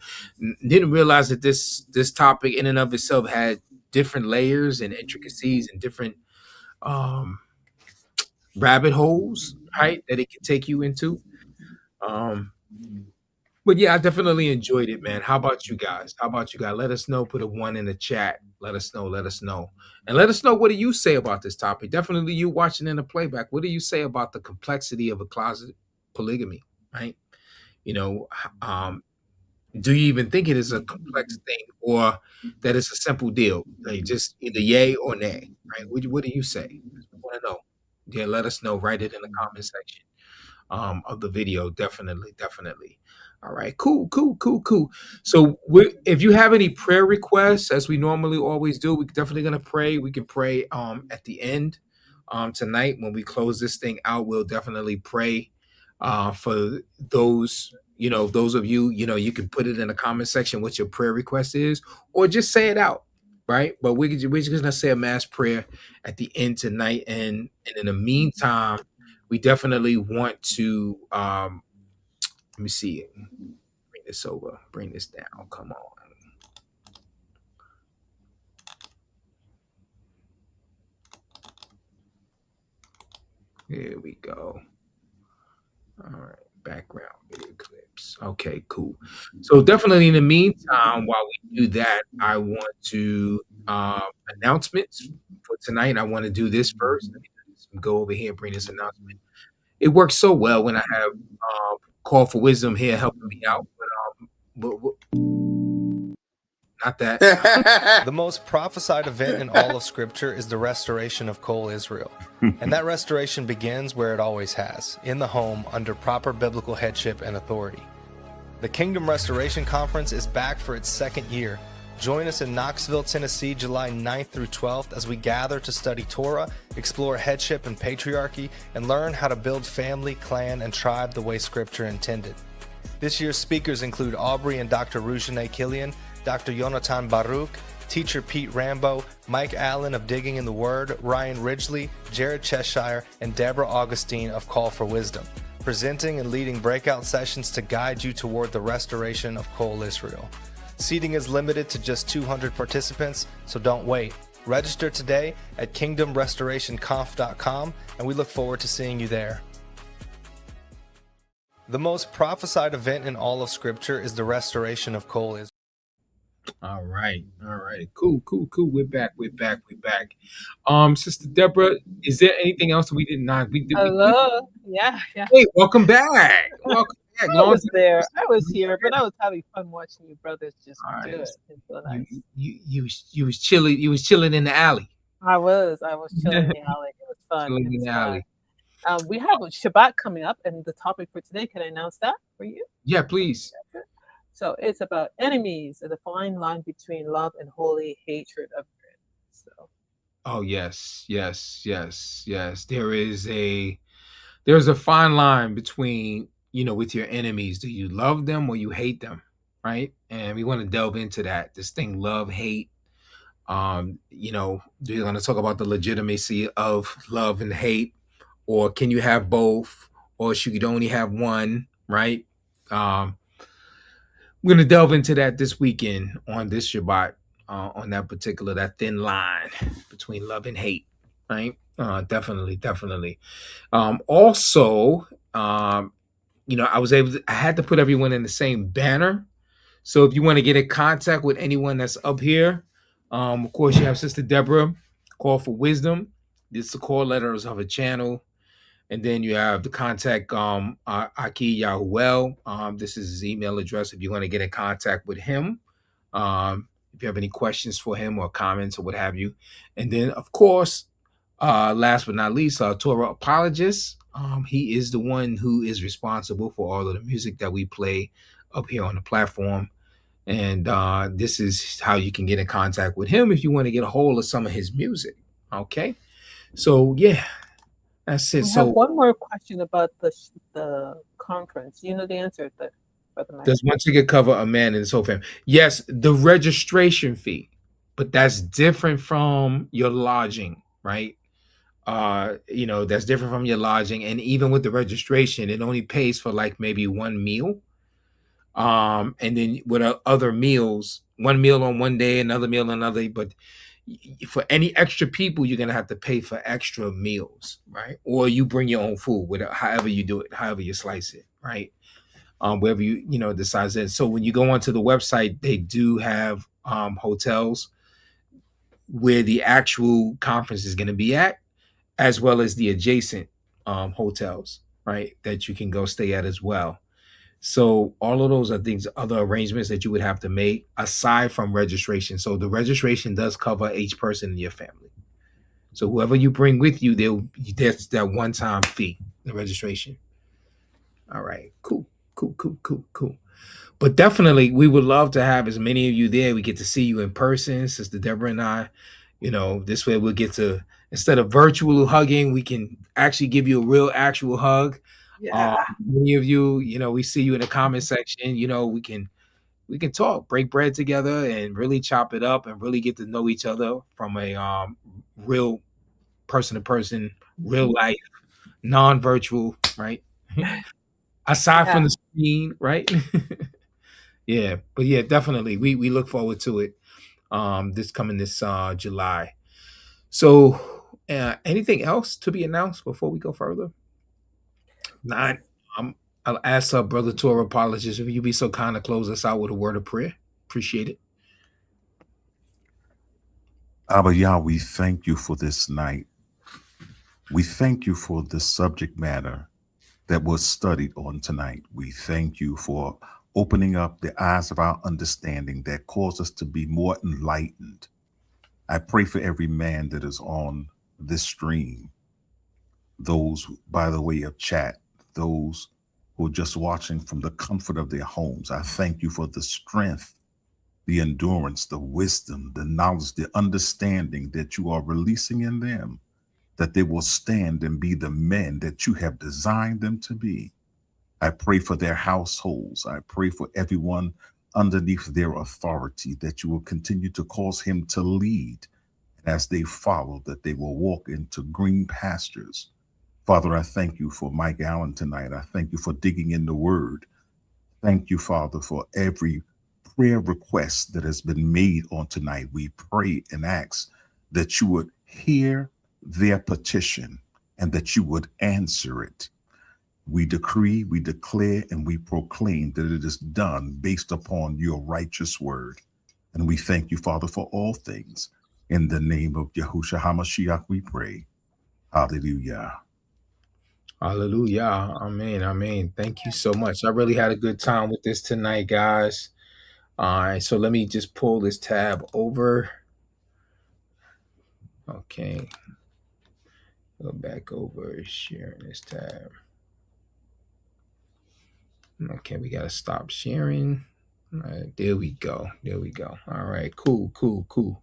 Didn't realize that this topic in and of itself had different layers and intricacies and different rabbit holes, right, that it can take you into. But yeah, I definitely enjoyed it, man. How about you guys? Let us know. Put a 1 in the chat. Let us know. And let us know, what do you say about this topic? Definitely you watching in the playback. What do you say about the complexity of a closet polygamy, right? You know, do you even think it is a complex thing, or that it's a simple deal? Like, just either yay or nay, right? What do you say? I want to know. Yeah, let us know. Write it in the comment section of the video. Definitely. All right, cool. So if you have any prayer requests, as we normally always do, we're definitely going to pray. We can pray at the end tonight when we close this thing out. We'll definitely pray for those, you know, those of you, you know, you can put it in the comment section what your prayer request is, or just say it out, right? But we're just going to say a mass prayer at the end tonight. And in the meantime, we definitely want to let me see it. Bring this over. Bring this down. Come on. Here we go. All right. Background video clips. Okay, cool. So definitely in the meantime, while we do that, I want to announcements for tonight. I want to do this first. Let me go over here and bring this announcement. It works so well when I have Call for Wisdom here helping me out. But Not that.
The most prophesied event in all of Scripture is the restoration of Kol Israel. And that restoration begins where it always has, in the home, under proper biblical headship and authority. The Kingdom Restoration Conference is back for its second year. Join us in Knoxville, Tennessee, July 9th through 12th as we gather to study Torah, explore headship and patriarchy, and learn how to build family, clan, and tribe the way Scripture intended. This year's speakers include Aubrey and Dr. Rujane Killian, Dr. Yonatan Baruch, Teacher Pete Rambo, Mike Allen of Digging in the Word, Ryan Ridgely, Jared Cheshire, and Deborah Augustine of Call for Wisdom, presenting and leading breakout sessions to guide you toward the restoration of Kol Israel. Seating is limited to just 200 participants, so don't wait. Register today at kingdomrestorationconf.com, and we look forward to seeing you there. The most prophesied event in all of Scripture is the restoration of Kol Israel.
All right. Cool. We're back. Sister Deborah, is there anything else we did not?
Hello. Yeah.
Hey, welcome back. Welcome back.
I was there. I was here, but I was having fun watching you brothers just do it. It's so nice.
You was chilling. You was chilling in the alley.
I was chilling in the alley. It was fun.
Chilling in the alley.
We have a Shabbat coming up, and the topic for today. Can I announce that for you?
Yeah, please.
So it's about enemies and the fine line between love and holy hatred of sin. So.
Oh yes. There's a fine line between, with your enemies. Do you love them or you hate them, right? And we want to delve into that. This thing, love, hate. We're going to talk about the legitimacy of love and hate, or can you have both, or should you only have one, right? We're going to delve into that this weekend on this Shabbat, on that thin line between love and hate, right? Definitely. Also, I had to put everyone in the same banner. So if you want to get in contact with anyone that's up here, of course, you have Sister Deborah, Call for Wisdom. This is the call letters of her channel. And then you have the contact Aki Yahuel. This is his email address if you want to get in contact with him. If you have any questions for him or comments or what have you. And then, of course, last but not least, our Torah apologist. He is the one who is responsible for all of the music that we play up here on the platform. And this is how you can get in contact with him if you want to get a hold of some of his music. Okay? So, yeah. That's it.
I have one more question about the conference. You know the answer, Brother Mike.
Does one ticket cover a man and his whole family? Yes, the registration fee, but that's different from your lodging, right? That's different from your lodging, and even with the registration, it only pays for like maybe one meal. And then with other meals, one meal on one day, another meal on another, but for any extra people, you're going to have to pay for extra meals, right? Or you bring your own food, however you do it, however you slice it, right? Wherever you decide that. So when you go onto the website, they do have hotels where the actual conference is going to be at, as well as the adjacent hotels, right? That you can go stay at as well. So all of those are things, other arrangements that you would have to make aside from registration. So the registration does cover each person in your family. So whoever you bring with you, there's that one-time fee, the registration. All right, cool. But definitely, we would love to have as many of you there. We get to see you in person, Sister Deborah and I. This way we'll get to, instead of virtual hugging, we can actually give you a real actual hug.
Yeah.
Many of you, we see you in the comment section. We can talk, break bread together, and really chop it up, and really get to know each other from a real person to person, real life, non-virtual, right? Aside from the screen, right? Yeah, but yeah, definitely, we look forward to it. This July. So, anything else to be announced before we go further? Not. I'll ask Brother Torah apologist if you be so kind to close us out with a word of prayer. Appreciate it.
Abba Yah, we thank you for this night. We thank you for the subject matter that was studied on tonight. We thank you for opening up the eyes of our understanding that cause us to be more enlightened. I pray for every man that is on this stream, those by the way of chat, those who are just watching from the comfort of their homes. I thank you for the strength, the endurance, the wisdom, the knowledge, the understanding that you are releasing in them, that they will stand and be the men that you have designed them to be. I pray for their households. I pray for everyone underneath their authority, that you will continue to cause him to lead. And as they follow, that they will walk into green pastures. Father, I thank you for Mike Allen tonight. I thank you for digging in the word. Thank you, Father, for every prayer request that has been made on tonight. We pray and ask that you would hear their petition and that you would answer it. We decree, we declare, and we proclaim that it is done based upon your righteous word. And we thank you, Father, for all things. In the name of Yahushua HaMashiach, we pray. Hallelujah.
Hallelujah. Amen. Amen. Thank you so much. I really had a good time with this tonight, guys. All right. So let me just pull this tab over. Okay. Go back over, sharing this tab. Okay. We got to stop sharing. All right. There we go. There we go. All right. Cool, cool, cool.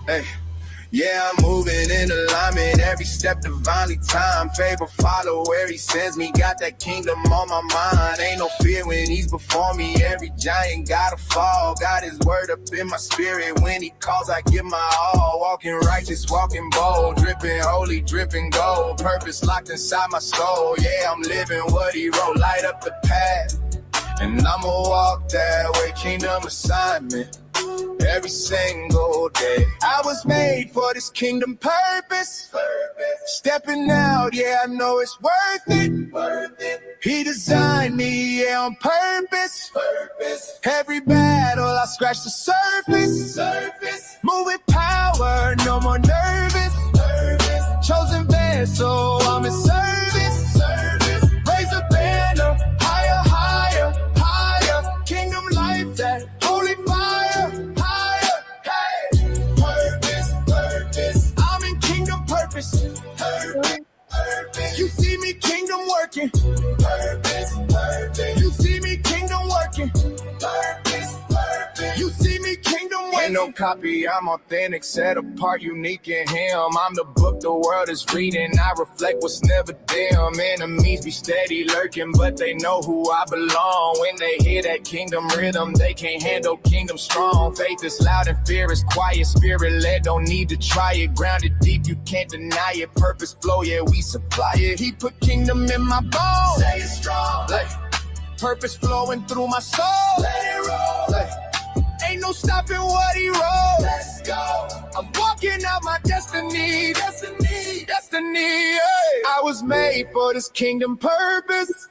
Hey. Yeah, I'm moving in alignment, every step divinely timed. Favor follow where he sends me, got that kingdom on my mind. Ain't no fear when he's before me, every giant gotta fall. Got his word up in my spirit, when he calls I give my all. Walking righteous, walking bold, dripping holy, dripping gold. Purpose locked inside my soul, yeah, I'm living what he wrote. Light up the path, and I'ma walk that way, kingdom assignment. Every single day, I was made for this kingdom purpose. Stepping out, yeah, I know it's worth it. He designed me, yeah, on purpose. Every battle, I scratch the surface. Moving power, no more nervous. Chosen vessel, I'm in service. Raise a banner, higher, higher, higher. Kingdom life, that holy fire. You see me kingdom working. You see me kingdom working. You see me kingdom working. Ain't no copy, I'm authentic, set apart, unique in him. I'm the book the world is reading, I reflect what's never dim. Enemies be steady lurking, but they know who I belong. When they hear that kingdom rhythm, they can't handle kingdom strong. Faith is loud and fear is quiet, spirit led, don't need to try it. Grounded deep, you can't deny it. Purpose flow, yeah, we supply it. He put kingdom in my bones. Say it strong. Like, purpose flowing through my soul. Let it roll. Like, ain't no stopping what he wrote. Let's go. I'm walking out my destiny. Hey. I was made for this kingdom purpose.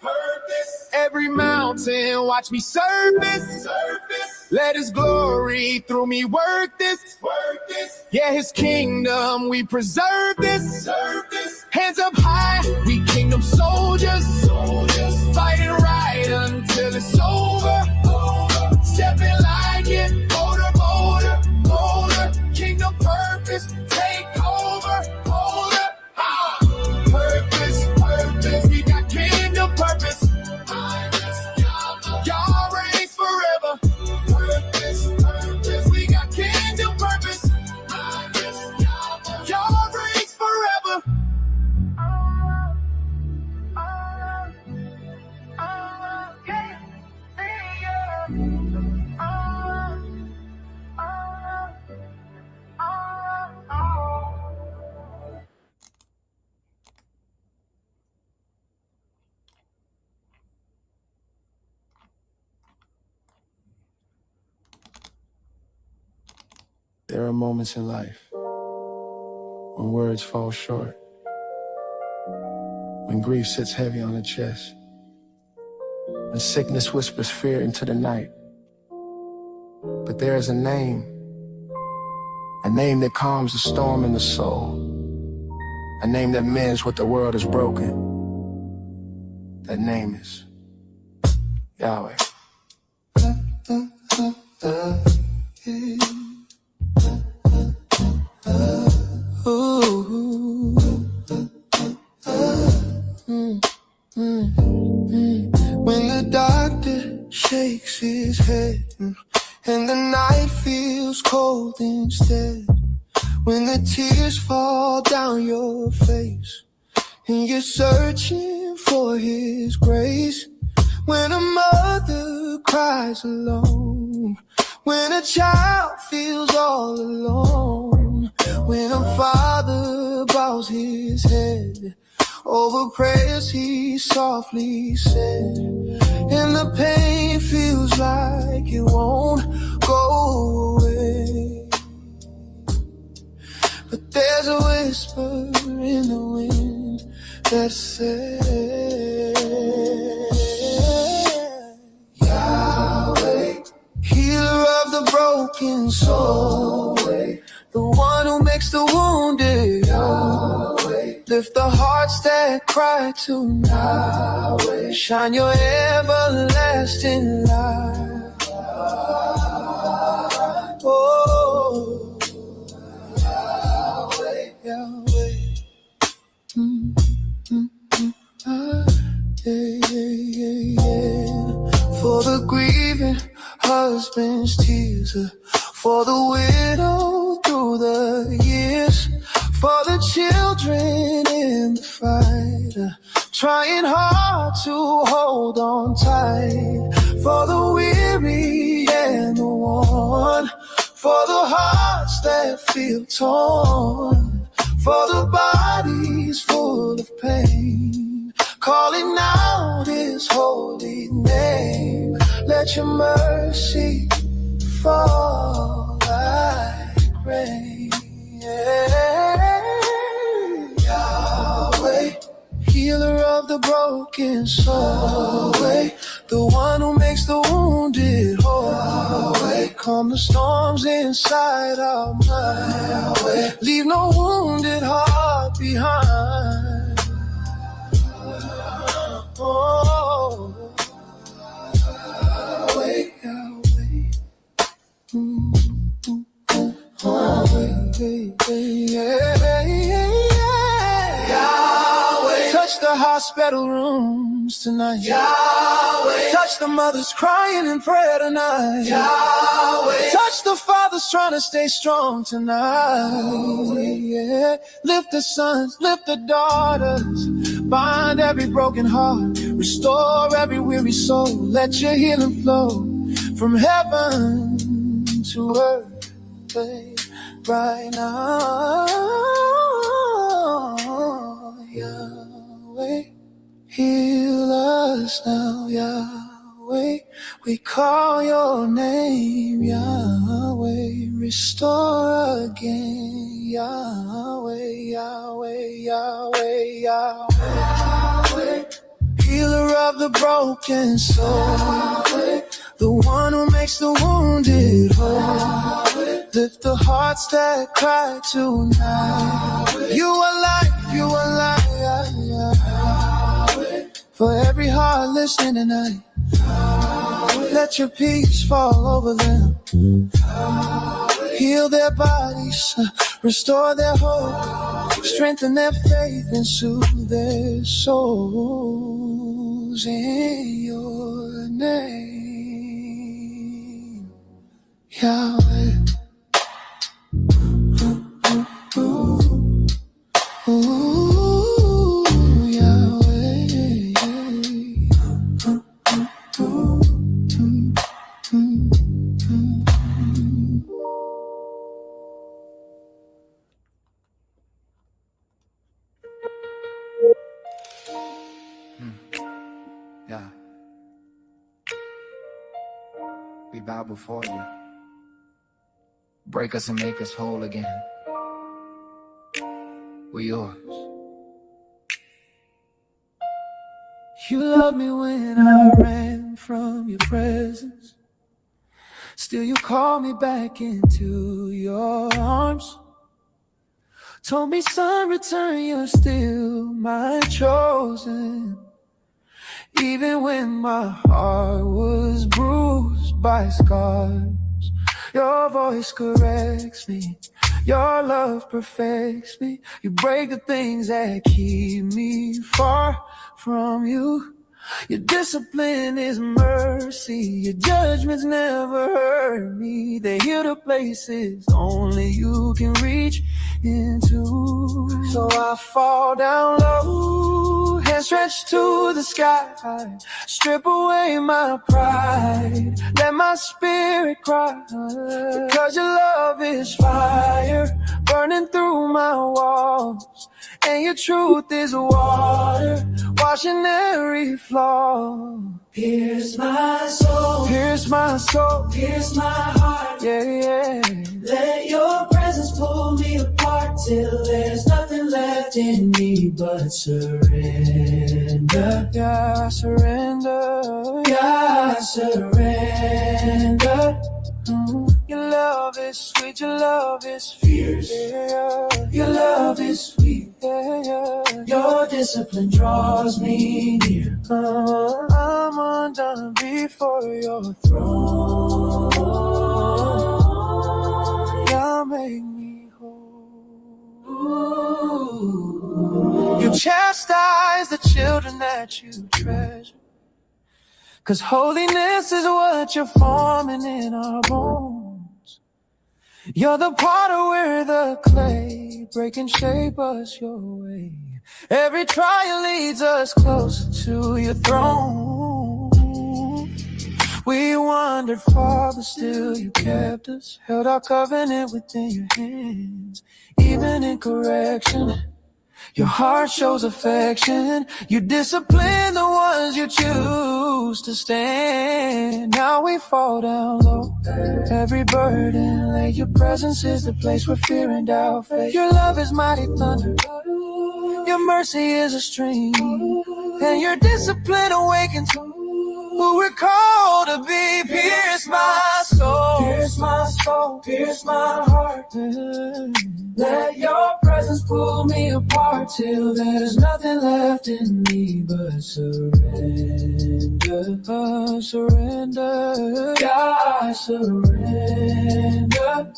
Every mountain, watch me surface. Let his glory through me work this. Yeah, his kingdom, we preserve this. Hands up high, we kingdom soldiers. Fighting right until it's over. Stepping like it, bolder. Kingdom purpose, take over. Purpose, we got kingdom purpose. Y'all reigns forever. Purpose, we got kingdom purpose. Y'all reigns forever. There are moments in life when words fall short, when grief sits heavy on the chest, when sickness whispers fear into the night. But there is a name that calms the storm in the soul, a name that mends what the world has broken. That name is Yahweh. When the doctor shakes his head and the night feels cold instead, when the tears fall down your face and you're searching for his grace, when a mother cries alone, when a child feels all alone, when a father bows his head over prayers he softly said, and the pain feels like it won't go away. But there's a whisper in the wind that says, Yahweh, healer of the broken soul, the one who makes the wounded whole. Lift the hearts that cry tonight. Shine your everlasting light. Oh, Yahweh, Yahweh. Yeah. For the grieving husband's tears, for the widow through the years, for the children in the fight, trying hard to hold on tight, for the weary and the worn, for the hearts that feel torn, for the bodies full of pain, calling out his holy name. Let your mercy fall like rain. Yahweh, healer of the broken soul, the one who makes the wounded whole. Calm the storms inside our mind. Leave no wounded heart behind. Oh, Yahweh, Yahweh. Yahweh, touch the hospital rooms tonight. Yahweh, touch the mothers crying in prayer tonight. Yahweh, touch the fathers trying to stay strong tonight. Yeah. Lift the sons, lift the daughters, bind every broken heart, restore every weary soul. Let your healing flow from heaven to earth right now. Yahweh, heal us now. Yahweh, we call your name. Yahweh, restore again. Yahweh, Yahweh, Yahweh, Yahweh, healer of the broken soul, the one who makes the wounded whole. Lift the hearts that cry tonight. You are life, you are life. For every heart listening tonight, let your peace fall over them. Heal their bodies, restore their hope, strengthen their faith and soothe their souls in your name, Yahweh. Ooh, Yahweh. Yeah. We bow before you. Break us and make us whole again. We're yours. You loved me when I ran from your presence.
Still you call me back into your arms. Told me, son, return, you're still my chosen. Even when my heart was bruised by scars, your voice corrects me, your love perfects me. You break the things that keep me far from you. Your discipline is mercy, your judgments never hurt me. They heal the places only you can reach into. So I fall down low, hands stretched to the sky. Strip away my pride, let my spirit cry. Because your love is fire, burning through my walls. And your truth is water, washing every flaw. Pierce my soul, pierce my soul, pierce my heart. Yeah, yeah. Let your presence pull me apart till there's nothing left in me but surrender. Yeah, I surrender. Yeah, I surrender. Your love is sweet, your love is fierce. Yeah. Your love is sweet. Yeah. Your discipline draws me near. I'm undone before your throne. You make me whole. You chastise the children that you treasure. 'Cause holiness is what you're forming in our bones. You're the potter, we're the clay. Break and shape us your way. Every trial leads us closer to your throne. We wandered far, but still you kept us. Held our covenant within your hands. Even in correction, your heart shows affection. You discipline the ones you choose to stand. Now we fall down low, every burden lay. Your presence is the place where fear and doubt fade. Your love is mighty thunder, your mercy is a stream, and your discipline awakens who we're called to be. Pierce my soul, pierce my soul, pierce my heart. Let your presence pull me apart till there's nothing left in me but surrender. Surrender. Yeah, I surrender.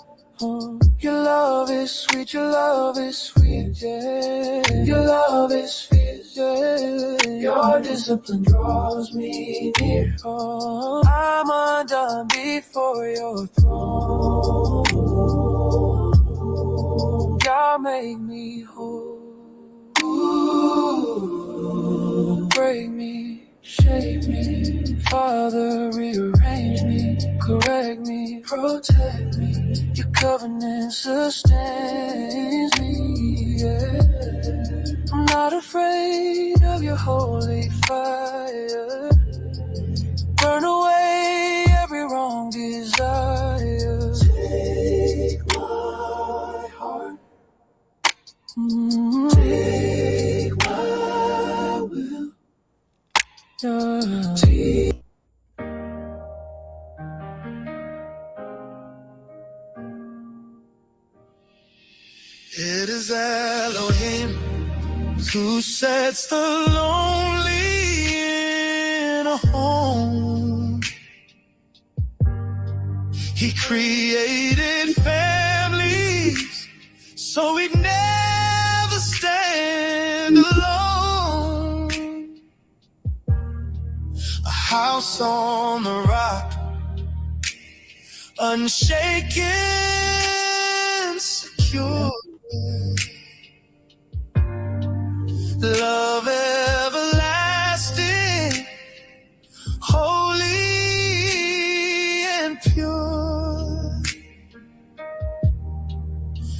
Your love is sweet, your love is sweet, yeah. Your love is fierce, yeah. Your discipline draws me near. I'm undone before your throne. God make me whole. Break me, shape me, Father, rearrange me, correct me, protect me. Your covenant sustains me, yeah. I'm not afraid of your holy fire. Burn away every wrong desire. Take my heart. Take my will. Take. It is Elohim who sets the lonely in a home. He created families so we'd never stand alone. A house on the rock, unshaken, secure. Love everlasting, holy and pure.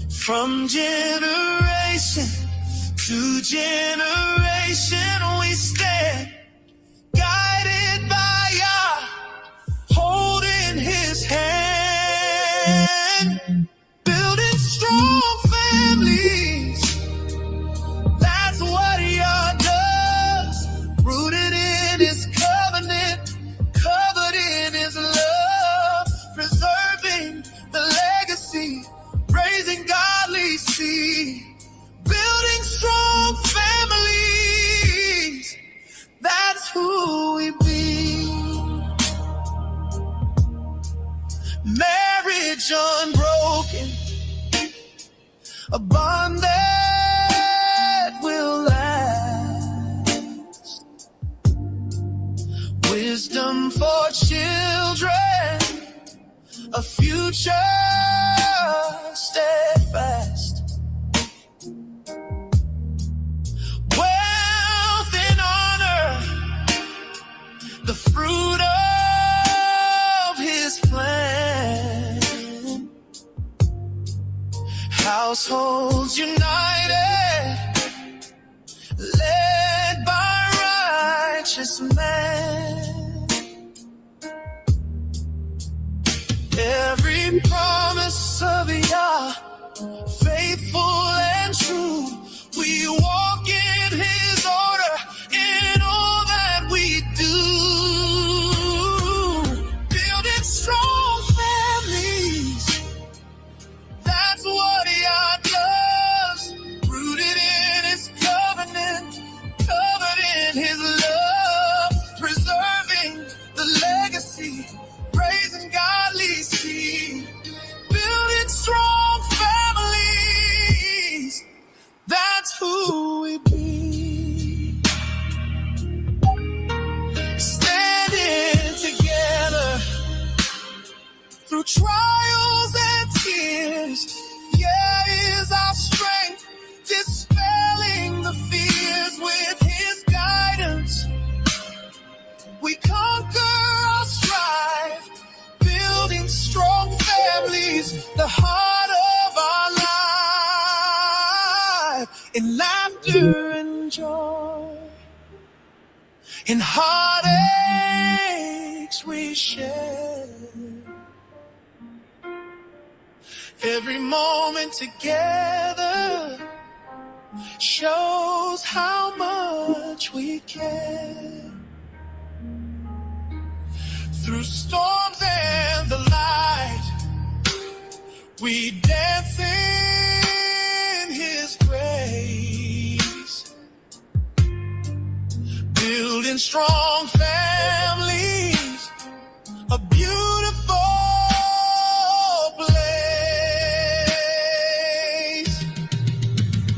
From generation to generation we stand, guided by Yah, holding His hand, building strong families. That's what Yah does, rooted in His covenant, covered in His love, wisdom for children, a future steadfast, wealth and honor, the fruit of his plan, households united, led by righteous man. Every promise of Yah, faithful and true, we walk in his order in all that we do. Building strong families, that's what Yah does. Rooted in his covenant, covered in his love, preserving the legacy, raising godly seed, building strong families, that's who we be. Standing together through trials and tears, yeah, is our strength, dispelling the fears with his guidance. We conquer our strife, building strong families, the heart of our life, in laughter and joy, in heartaches we share. Every moment together shows how much we care. Through storms and the light, we dance in his grace, building strong families, a beautiful place.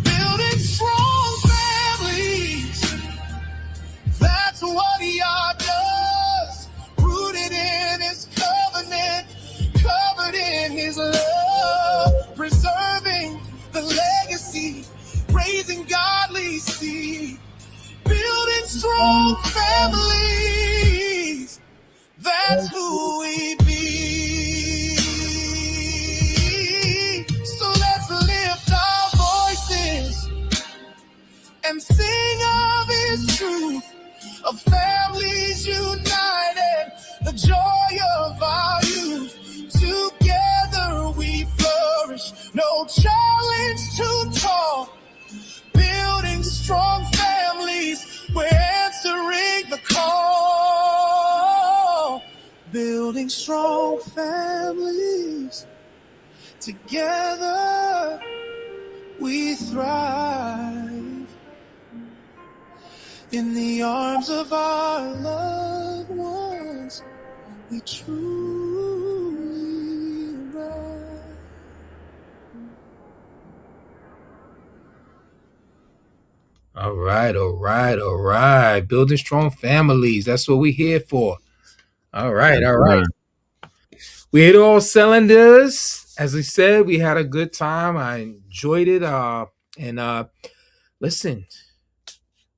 Building strong families, that's what Yah does. Rooted in his covenant, covered in his love, preserving the legacy, raising godly seed, building strong families, that's who we be. So let's lift our voices and sing of his truth, of families united, the joy of our youth. Together we flourish, no challenge too tall. Building strong families, we're answering the call. Building strong families, together we thrive. In the arms of our loved ones, we truly arrive.
All right, all right, all right. Building strong families. That's what we're here for. All right, all right. We hit all cylinders. As we said, we had a good time. I enjoyed it. Listen,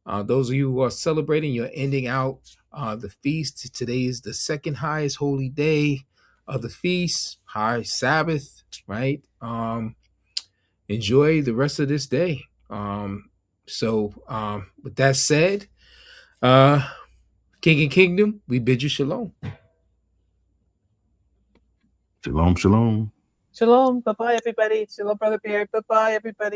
those of you who are celebrating, you're ending out the feast. Today is the second highest holy day of the feast, high Sabbath, right? Enjoy the rest of this day. With that said, King and Kingdom, we bid you shalom.
Shalom, shalom.
Shalom. Bye-bye, everybody. Shalom, Brother Beard. Bye-bye, everybody.